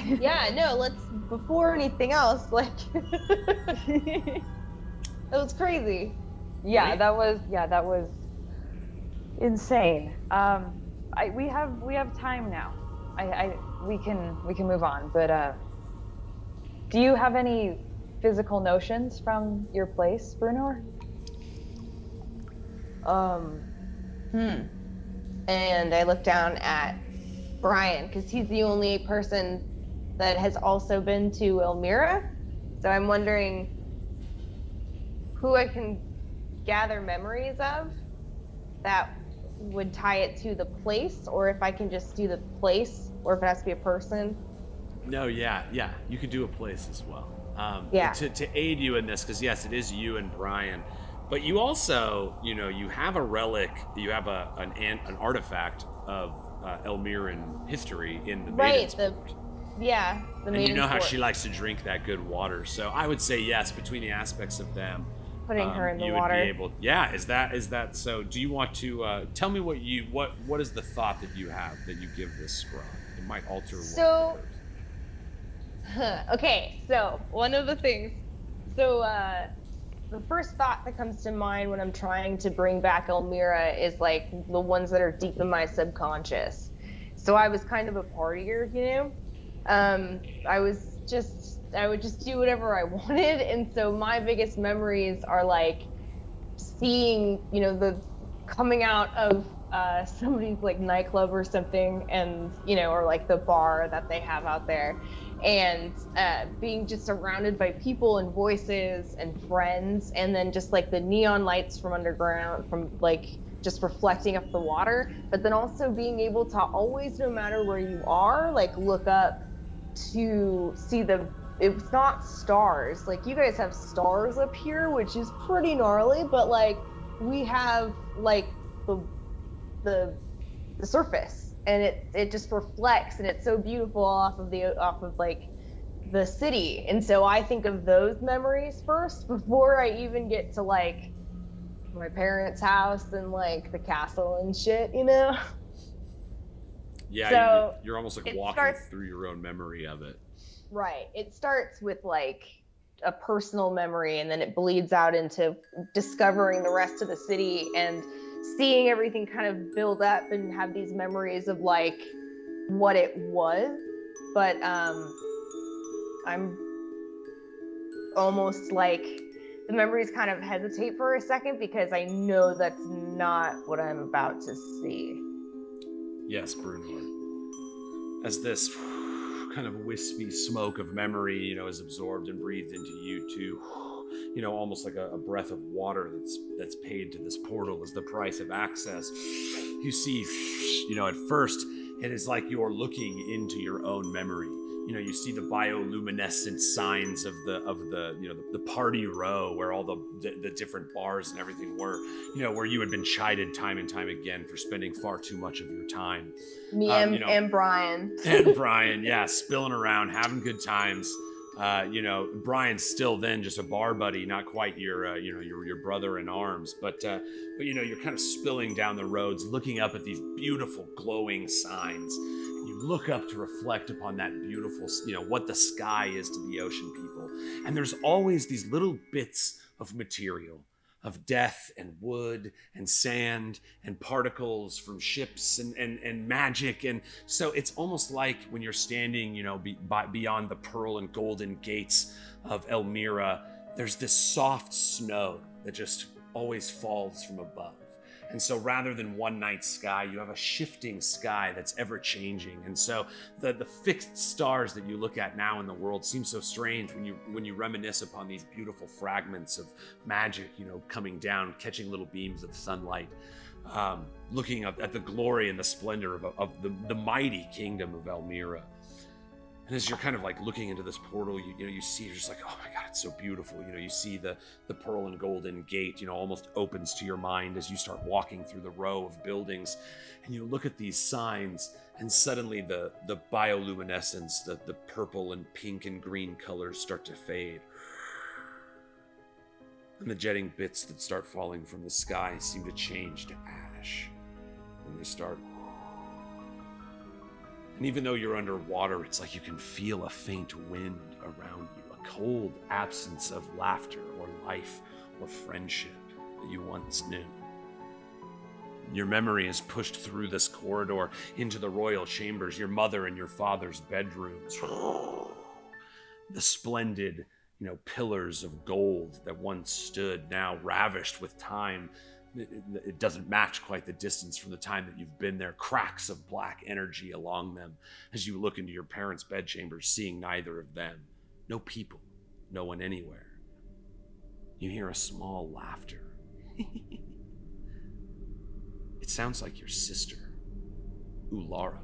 Yeah, no, let's, before anything else, like, that was crazy. Yeah, that was insane. We have time now. We can move on. But do you have any physical notions from your place, Bruenor? And I look down at Brian, because he's the only person that has also been to Elmira. So I'm wondering who I can gather memories of that would tie it to the place, or if I can just do the place, or if it has to be a person. No, yeah, you could do a place as well. Yeah. To aid you in this, because yes, it is you and Brian, but you also, you know, you have a relic, you have an artifact of Elmiran history in the Maiden's Port. The and you know how Maiden's she Port. likes to drink that good water. So I would say yes, between the aspects of them, Putting her in the you water. would be able. Yeah, is that so? Do you want to tell me what is the thought that you have that you give this scroll? It might alter. So, okay, so one of the things, so the first thought that comes to mind when I'm trying to bring back Elmira is like the ones that are deep in my subconscious. So I was kind of a partier, you know. I would just do whatever I wanted, and so my biggest memories are like seeing, you know, the coming out of somebody's like nightclub or something, and you know, or like the bar that they have out there, and being just surrounded by people and voices and friends, and then just like the neon lights from underground, from like just reflecting up the water, but then also being able to always, no matter where you are, like look up to see it's not stars, like you guys have stars up here, which is pretty gnarly, but like we have like the surface, and it just reflects, and it's so beautiful off of like the city. And so I think of those memories first before I even get to like my parents' house and like the castle and shit, you know. Yeah, so you're almost like walking through your own memory of it. Right. It starts with like a personal memory, and then it bleeds out into discovering the rest of the city and seeing everything kind of build up and have these memories of like what it was. But I'm almost like the memories kind of hesitate for a second because I know that's not what I'm about to see. Yes, Bruenor. As this kind of wispy smoke of memory, you know, is absorbed and breathed into you too, you know, almost like a breath of water that's paid to this portal as the price of access. You see, you know, at first it is like you're looking into your own memory. You know, you see the bioluminescent signs of the you know, the party row where all the different bars and everything were, you know, where you had been chided time and time again for spending far too much of your time. Me and Brian. And Brian, yeah, spilling around, having good times. You know, Brian's still then just a bar buddy, not quite your, you know, your brother in arms, but you know, you're kind of spilling down the roads, looking up at these beautiful glowing signs. You look up to reflect upon that beautiful, you know, what the sky is to the ocean people. And there's always these little bits of material, of death and wood and sand and particles from ships and magic. And so it's almost like when you're standing, you know, beyond the pearl and golden gates of Elmira, there's this soft snow that just always falls from above. And so rather than one night sky, you have a shifting sky that's ever changing. And so the fixed stars that you look at now in the world seem so strange when you reminisce upon these beautiful fragments of magic, you know, coming down, catching little beams of sunlight, looking up at the glory and the splendor of the mighty kingdom of Elmira. And as you're kind of like looking into this portal, you know, you see, you're just like, oh my God, it's so beautiful. You know, you see the pearl and golden gate, you know, almost opens to your mind as you start walking through the row of buildings. And you look at these signs, and suddenly the bioluminescence, the purple and pink and green colors start to fade. And the jetting bits that start falling from the sky seem to change to ash. And they start... And even though you're underwater, it's like you can feel a faint wind around you, a cold absence of laughter or life or friendship that you once knew. Your memory is pushed through this corridor into the royal chambers, your mother and your father's bedrooms. The splendid, you know, pillars of gold that once stood, now ravished with time. It doesn't match quite the distance from the time that you've been there. Cracks of black energy along them as you look into your parents' bedchambers, seeing neither of them. No people, no one anywhere. You hear a small laughter. It sounds like your sister, Ulara.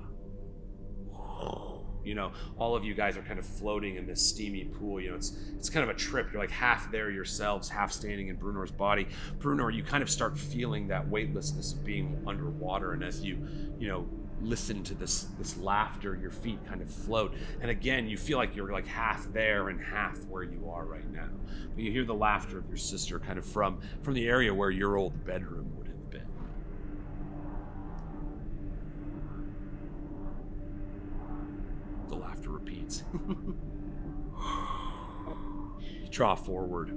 You know, all of you guys are kind of floating in this steamy pool. You know, it's kind of a trip. You're like half there yourselves, half standing in Bruenor's body. Bruenor, you kind of start feeling that weightlessness of being underwater, and as you know, listen to this laughter, your feet kind of float. And again, you feel like you're like half there and half where you are right now. But you hear the laughter of your sister kind of from the area where your old bedroom would have been. The laughter repeats. You draw forward,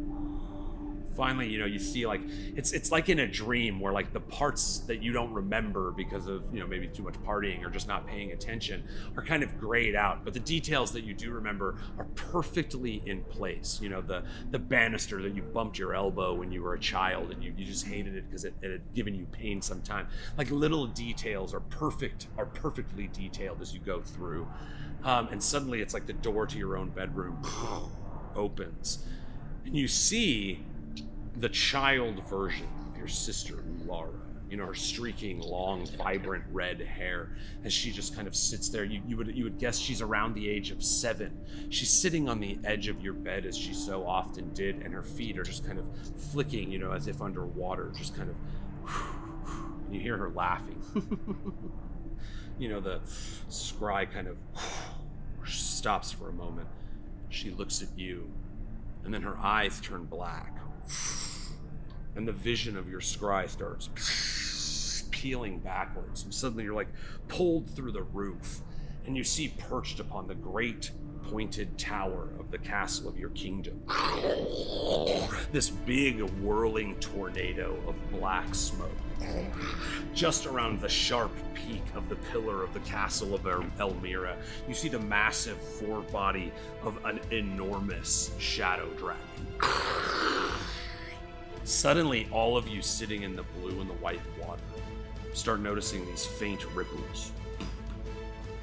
finally, you see like it's like in a dream where like the parts that you don't remember because of maybe too much partying or just not paying attention are kind of grayed out, but the details that you do remember are perfectly in place. The banister that you bumped your elbow when you were a child and you just hated it because it had given you pain sometime. Like little details are perfectly detailed as you go through, and suddenly it's like the door to your own bedroom opens and you see the child version of your sister, Laura. Her streaking, long, vibrant red hair as she just kind of sits there. You would guess she's around the age of 7. She's sitting on the edge of your bed as she so often did, and her feet are just kind of flicking, as if underwater, just kind of. You hear her laughing. The scry kind of stops for a moment. She looks at you, and then her eyes turn black. And the vision of your scry starts peeling backwards. And suddenly you're like pulled through the roof, and you see perched upon the great pointed tower of the castle of your kingdom this big whirling tornado of black smoke. Just around the sharp peak of the pillar of the castle of Elmira, you see the massive forebody of an enormous shadow dragon. Suddenly, all of you sitting in the blue and the white water start noticing these faint ripples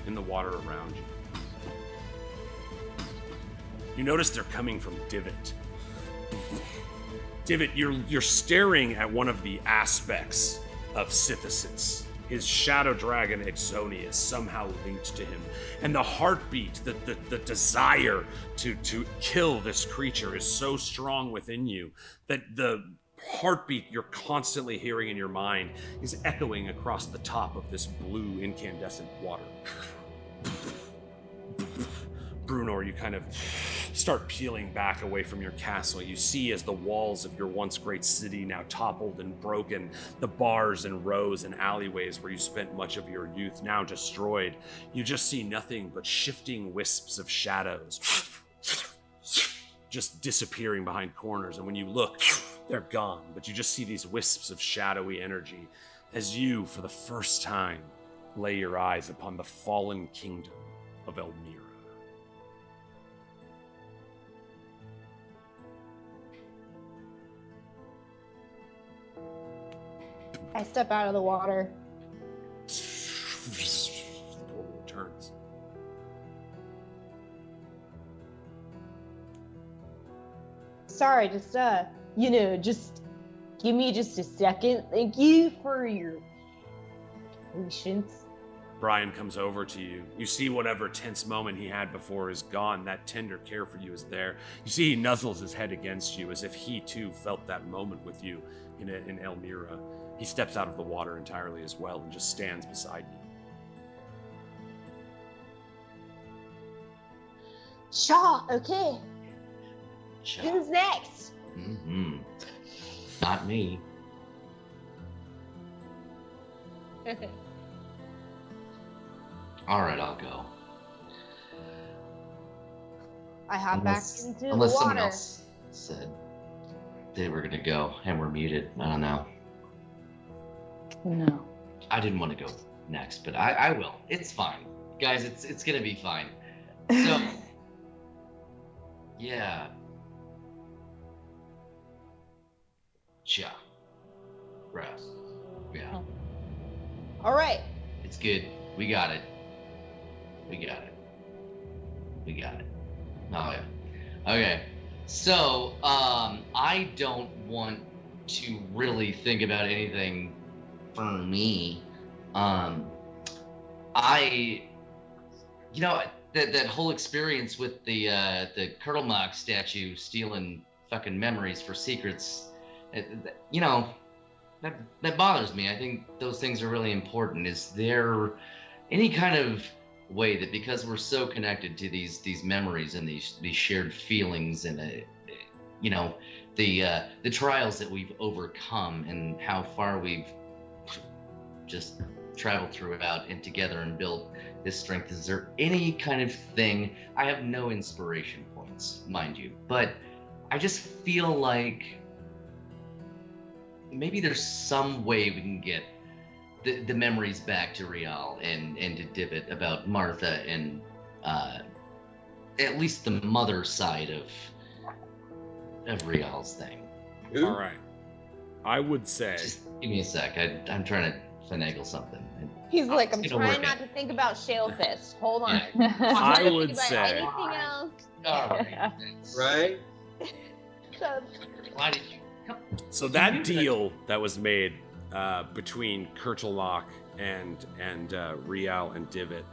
in the water around you. You notice they're coming from Divot. Divot, you're staring at one of the aspects of Sithis. His shadow dragon Exoni is somehow linked to him. And the heartbeat, the desire to kill this creature is so strong within you that the heartbeat you're constantly hearing in your mind is echoing across the top of this blue incandescent water. Bruenor, you kind of start peeling back away from your castle. You see as the walls of your once great city now toppled and broken, the bars and rows and alleyways where you spent much of your youth now destroyed. You just see nothing but shifting wisps of shadows just disappearing behind corners. And when you look, they're gone, but you just see these wisps of shadowy energy as you, for the first time, lay your eyes upon the fallen kingdom of Elmira. I step out of the water. The portal returns. Sorry, just just give me just a second. Thank you for your patience. Brian comes over to you. You see whatever tense moment he had before is gone. That tender care for you is there. You see he nuzzles his head against you as if he too felt that moment with you in Elmira. He steps out of the water entirely as well and just stands beside you. Shaw, okay. Shaw. Who's next? Mm-hmm. Not me. All right, I'll go. I hop back into the Unless someone water. else said they were gonna go and we're muted. I don't know. No. I didn't want to go next, but I will. It's fine, guys. It's gonna be fine. So, yeah. Cha. Rest. Yeah. All right. It's good. We got it. We got it. We got it. Oh yeah. Okay. So, I don't want to really think about anything for me. That whole experience with the Kurtlemock statue stealing fucking memories for secrets, that bothers me. I think those things are really important. Is there any kind of way that, because we're so connected to these memories and these shared feelings and the trials that we've overcome and how far we've just traveled throughout and together and built this strength, is there any kind of thing? I have no inspiration points, mind you, but I just feel like maybe there's some way we can get the memories back to Rial and to Divot about Martha and at least the mother side of Rial's thing. All right. I would say. Just give me a sec. I'm trying to finagle something. He's like, I'm It's trying gonna work not out. to think about Shellfist. Hold on. Yeah. I Think would about say. anything else. Right? So, Why did you come? So that deal that was made between Kurtellock and Rial and Divot,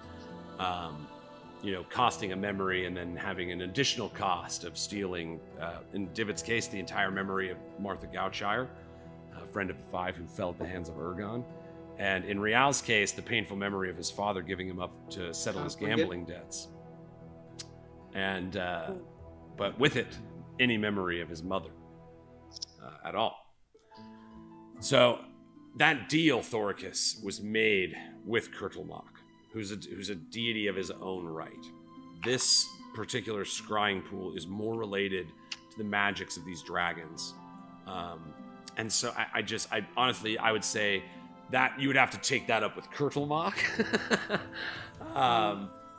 costing a memory and then having an additional cost of stealing, in Divot's case, the entire memory of Martha Goutshire, a friend of the Five who fell at the hands of Ergon. And in Rial's case, the painful memory of his father giving him up to settle his gambling debts. And, but with it, any memory of his mother at all. So that deal, Thoricus, was made with Kurtellock, who's a deity of his own right. This particular scrying pool is more related to the magics of these dragons. And so I honestly, I would say that you would have to take that up with Kurtellock,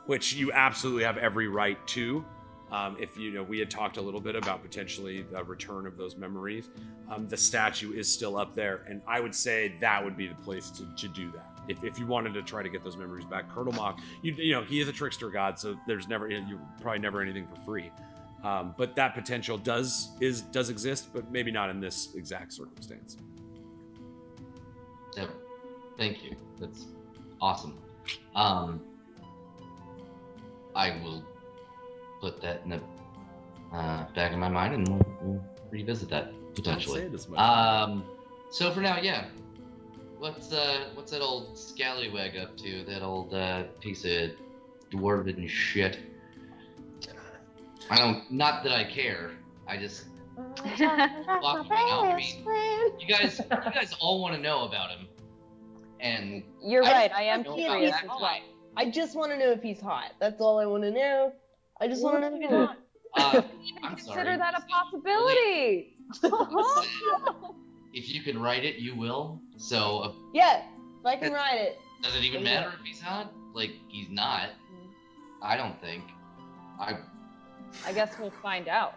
which you absolutely have every right to. If we had talked a little bit about potentially the return of those memories. The statue is still up there, and I would say that would be the place to do that. If you wanted to try to get those memories back, Kurtellock, he is a trickster god, so there's never, you probably never anything for free. But that potential does exist, but maybe not in this exact circumstance. Yeah, thank you. That's awesome. I will put that in the back of my mind, and we'll revisit that potentially. Don't say it as much. So for now, yeah. What's that old scallywag up to? That old piece of dwarven shit. Not that I care. I just I mean, you guys all want to know about him, and You're right. I am know curious about as that well. guy. I just want to know if he's hot. That's all I want to know. I just want to know if he's hot. I'm Consider sorry. that a possibility. If you can write it, you will. So Yeah, if I can ride it. does it even matter if he's hot? Like, he's not. I don't think. I guess we'll find out.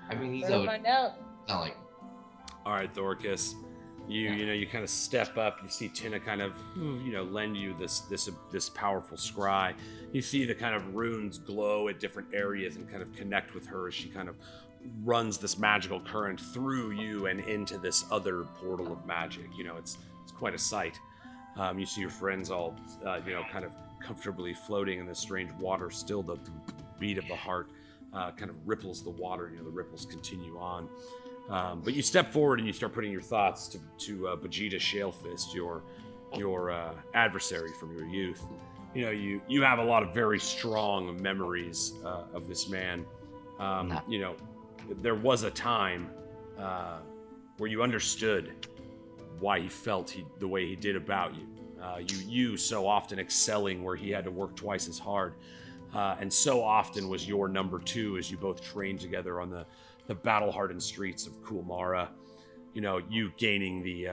I mean, he's Better find out. not like. All right, Thoricus, you kind of step up. You see Tynna kind of lend you this powerful scry. You see the kind of runes glow at different areas and kind of connect with her as she kind of runs this magical current through you and into this other portal of magic. It's quite a sight. You see your friends all kind of comfortably floating in this strange water. Still, the beat of the heart kind of ripples the water. The ripples continue on. But you step forward and you start putting your thoughts to Vegeta Shalefist, your adversary from your youth. You have a lot of very strong memories of this man. There was a time where you understood why he felt the way he did about you. You so often excelling where he had to work twice as hard, and so often was your number two as you both trained together on the battle-hardened streets of Kulmara. You gaining the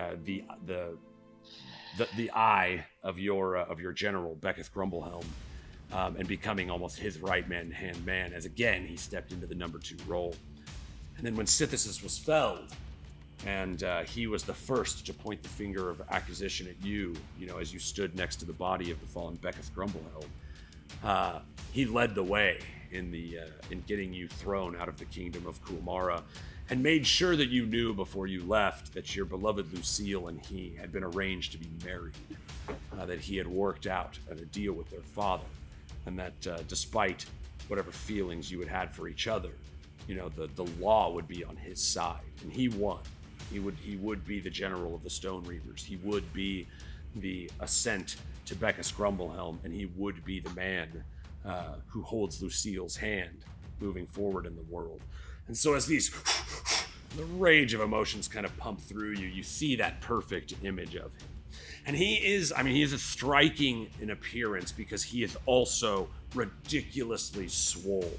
eye of your general Becketh Grumblehelm, and becoming almost his right-hand man as again he stepped into the number two role. And then when Sithis was felled, and he was the first to point the finger of accusation at you, as you stood next to the body of the fallen Becketh Grumblehelm, he led the way in getting you thrown out of the kingdom of Kulmara, and made sure that you knew before you left that your beloved Lucille and he had been arranged to be married, that he had worked out a deal with their father, and that despite whatever feelings you had for each other, the law would be on his side, and he won. He would be the general of the Stone Reavers. He would be the ascent to Beckus Grumblehelm, and he would be the man who holds Lucille's hand moving forward in the world. And so as the rage of emotions kind of pump through you, you see that perfect image of him. And he is a striking in appearance because he is also ridiculously swole.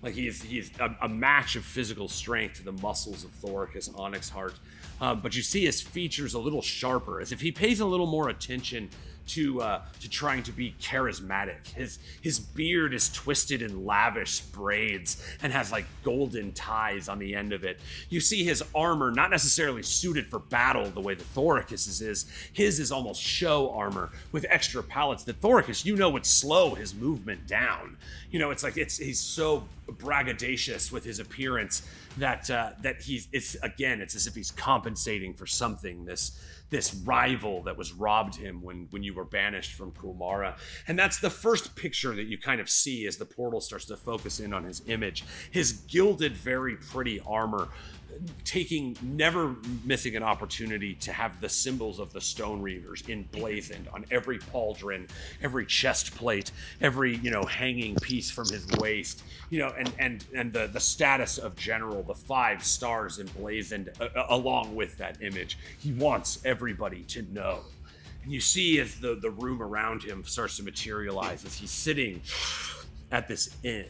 Like he's a match of physical strength to the muscles of Thoricus, Onyxheart. But you see his features a little sharper, as if he pays a little more attention to trying to be charismatic. His beard is twisted in lavish braids and has like golden ties on the end of it. You see his armor not necessarily suited for battle the way the Thoricus's is. His is almost show armor with extra pallets that Thoricus, would slow his movement down. It's like he's so braggadocious with his appearance that it's as if he's compensating for something. This rival that was robbed him when you were banished from Kulmara. And that's the first picture that you kind of see as the portal starts to focus in on his image. His gilded, very pretty armor, never missing an opportunity to have the symbols of the Stone Reavers emblazoned on every pauldron, every chest plate, every, hanging piece from his waist, and the status of general, the 5 stars emblazoned along with that image. He wants everybody to know. And you see as the room around him starts to materialize as he's sitting at this inn.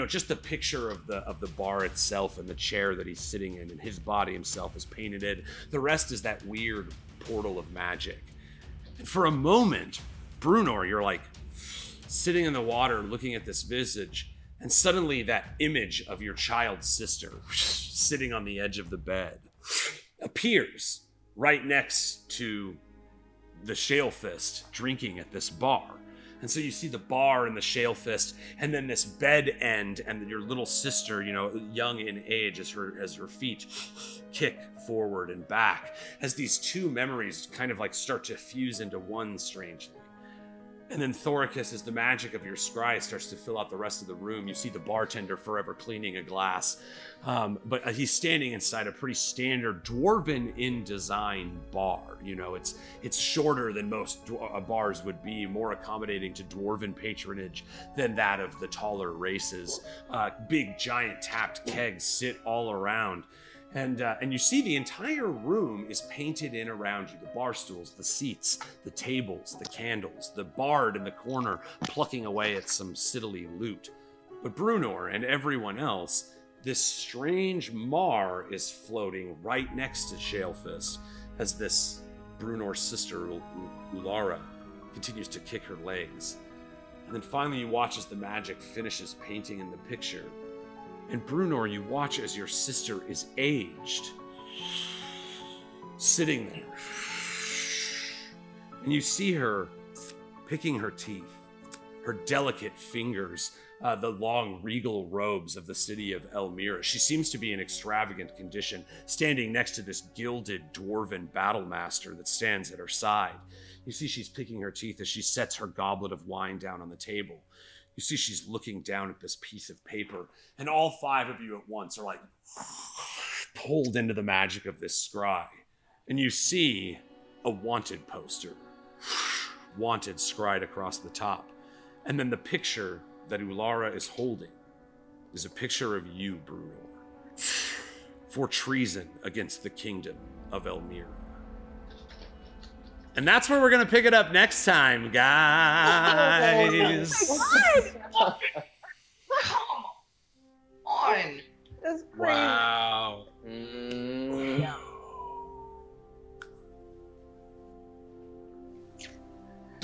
Just the picture of the bar itself and the chair that he's sitting in, and his body himself is painted in. The rest is that weird portal of magic. And for a moment, Bruenor, you're like sitting in the water looking at this visage, and suddenly that image of your child's sister sitting on the edge of the bed appears right next to the Shalefist drinking at this bar. And so you see the bar and the Shalefist, and then this bed end, and your little sister, young in age, as her feet kick forward and back, as these two memories kind of like start to fuse into one strangely. And then Thoricus, as the magic of your scry starts to fill out the rest of the room, you see the bartender forever cleaning a glass. But he's standing inside a pretty standard dwarven in design bar. It's shorter than most bars would be, more accommodating to dwarven patronage than that of the taller races. Big giant tapped kegs sit all around. And you see the entire room is painted in around you. The bar stools, the seats, the tables, the candles, the bard in the corner plucking away at some siddly loot. But Bruenor and everyone else, this strange mar is floating right next to Shalefist as this Bruenor's sister, Ulara, continues to kick her legs. And then finally you watch as the magic finishes painting in the picture. And Bruenor, you watch as your sister is aged, sitting there. And you see her picking her teeth, her delicate fingers, the long regal robes of the city of Elmira. She seems to be in extravagant condition, standing next to this gilded dwarven battle master that stands at her side. You see she's picking her teeth as she sets her goblet of wine down on the table. You see she's looking down at this piece of paper, and all 5 of you at once are like pulled into the magic of this scry. And you see a wanted poster, wanted scried across the top. And then the picture that Ulara is holding is a picture of you, Bruenor, for treason against the kingdom of Elmira. And that's where we're going to pick it up next time, guys. What? Come on. That's crazy. Wow. Yeah.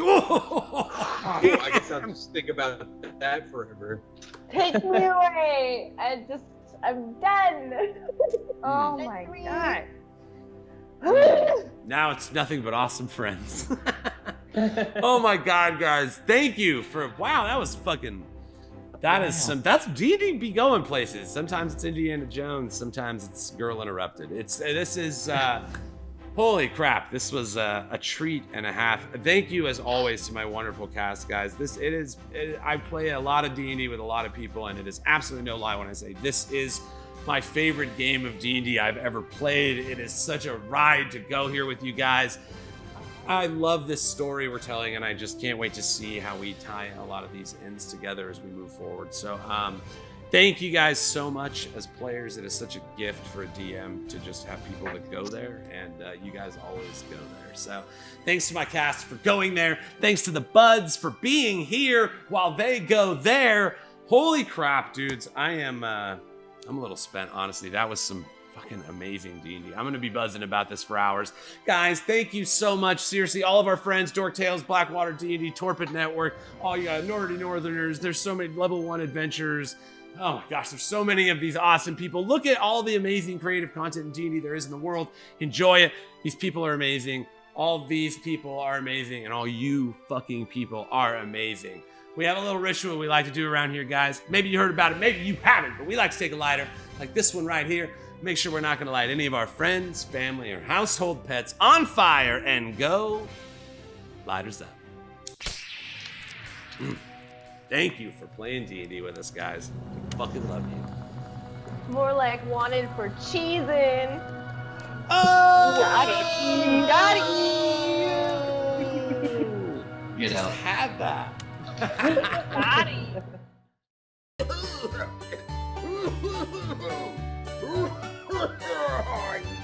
I guess I'll just think about that forever. Take me away. I'm done. Oh my god. Now it's nothing but awesome friends. Oh my god, guys. Thank you for, wow, that was fucking, that's D&D be going places. Sometimes it's Indiana Jones, sometimes it's Girl Interrupted. This is holy crap, this was a treat and a half. Thank you as always to my wonderful cast, guys. I play a lot of D&D with a lot of people, and it is absolutely no lie when I say this is my favorite game of D&D I've ever played. It is such a ride to go here with you guys. I love this story we're telling, and I just can't wait to see how we tie a lot of these ends together as we move forward. So thank you guys so much as players. It is such a gift for a DM to just have people that go there, and you guys always go there. So thanks to my cast for going there. Thanks to the buds for being here while they go there. Holy crap, dudes. I'm a little spent, honestly. That was some fucking amazing D&D. I'm going to be buzzing about this for hours. Guys, thank you so much. Seriously, all of our friends, Dork Tales, Blackwater D&D, Torpid Network, all you Nerdy Northerners. There's so many level 1 adventures. Oh my gosh, there's so many of these awesome people. Look at all the amazing creative content in D&D there is in the world. Enjoy it. These people are amazing. All these people are amazing, and all you fucking people are amazing. We have a little ritual we like to do around here, guys. Maybe you heard about it, maybe you haven't, but we like to take a lighter, like this one right here. Make sure we're not gonna light any of our friends, family, or household pets on fire, and go lighters up. Thank you for playing D&D with us, guys. We fucking love you. More like wanted for cheesin'. Oh! Got it. You Just know. had that. Got it.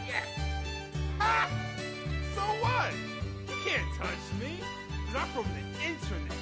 Yes! Ha! So what? You can't touch me, 'cause I'm from the internet.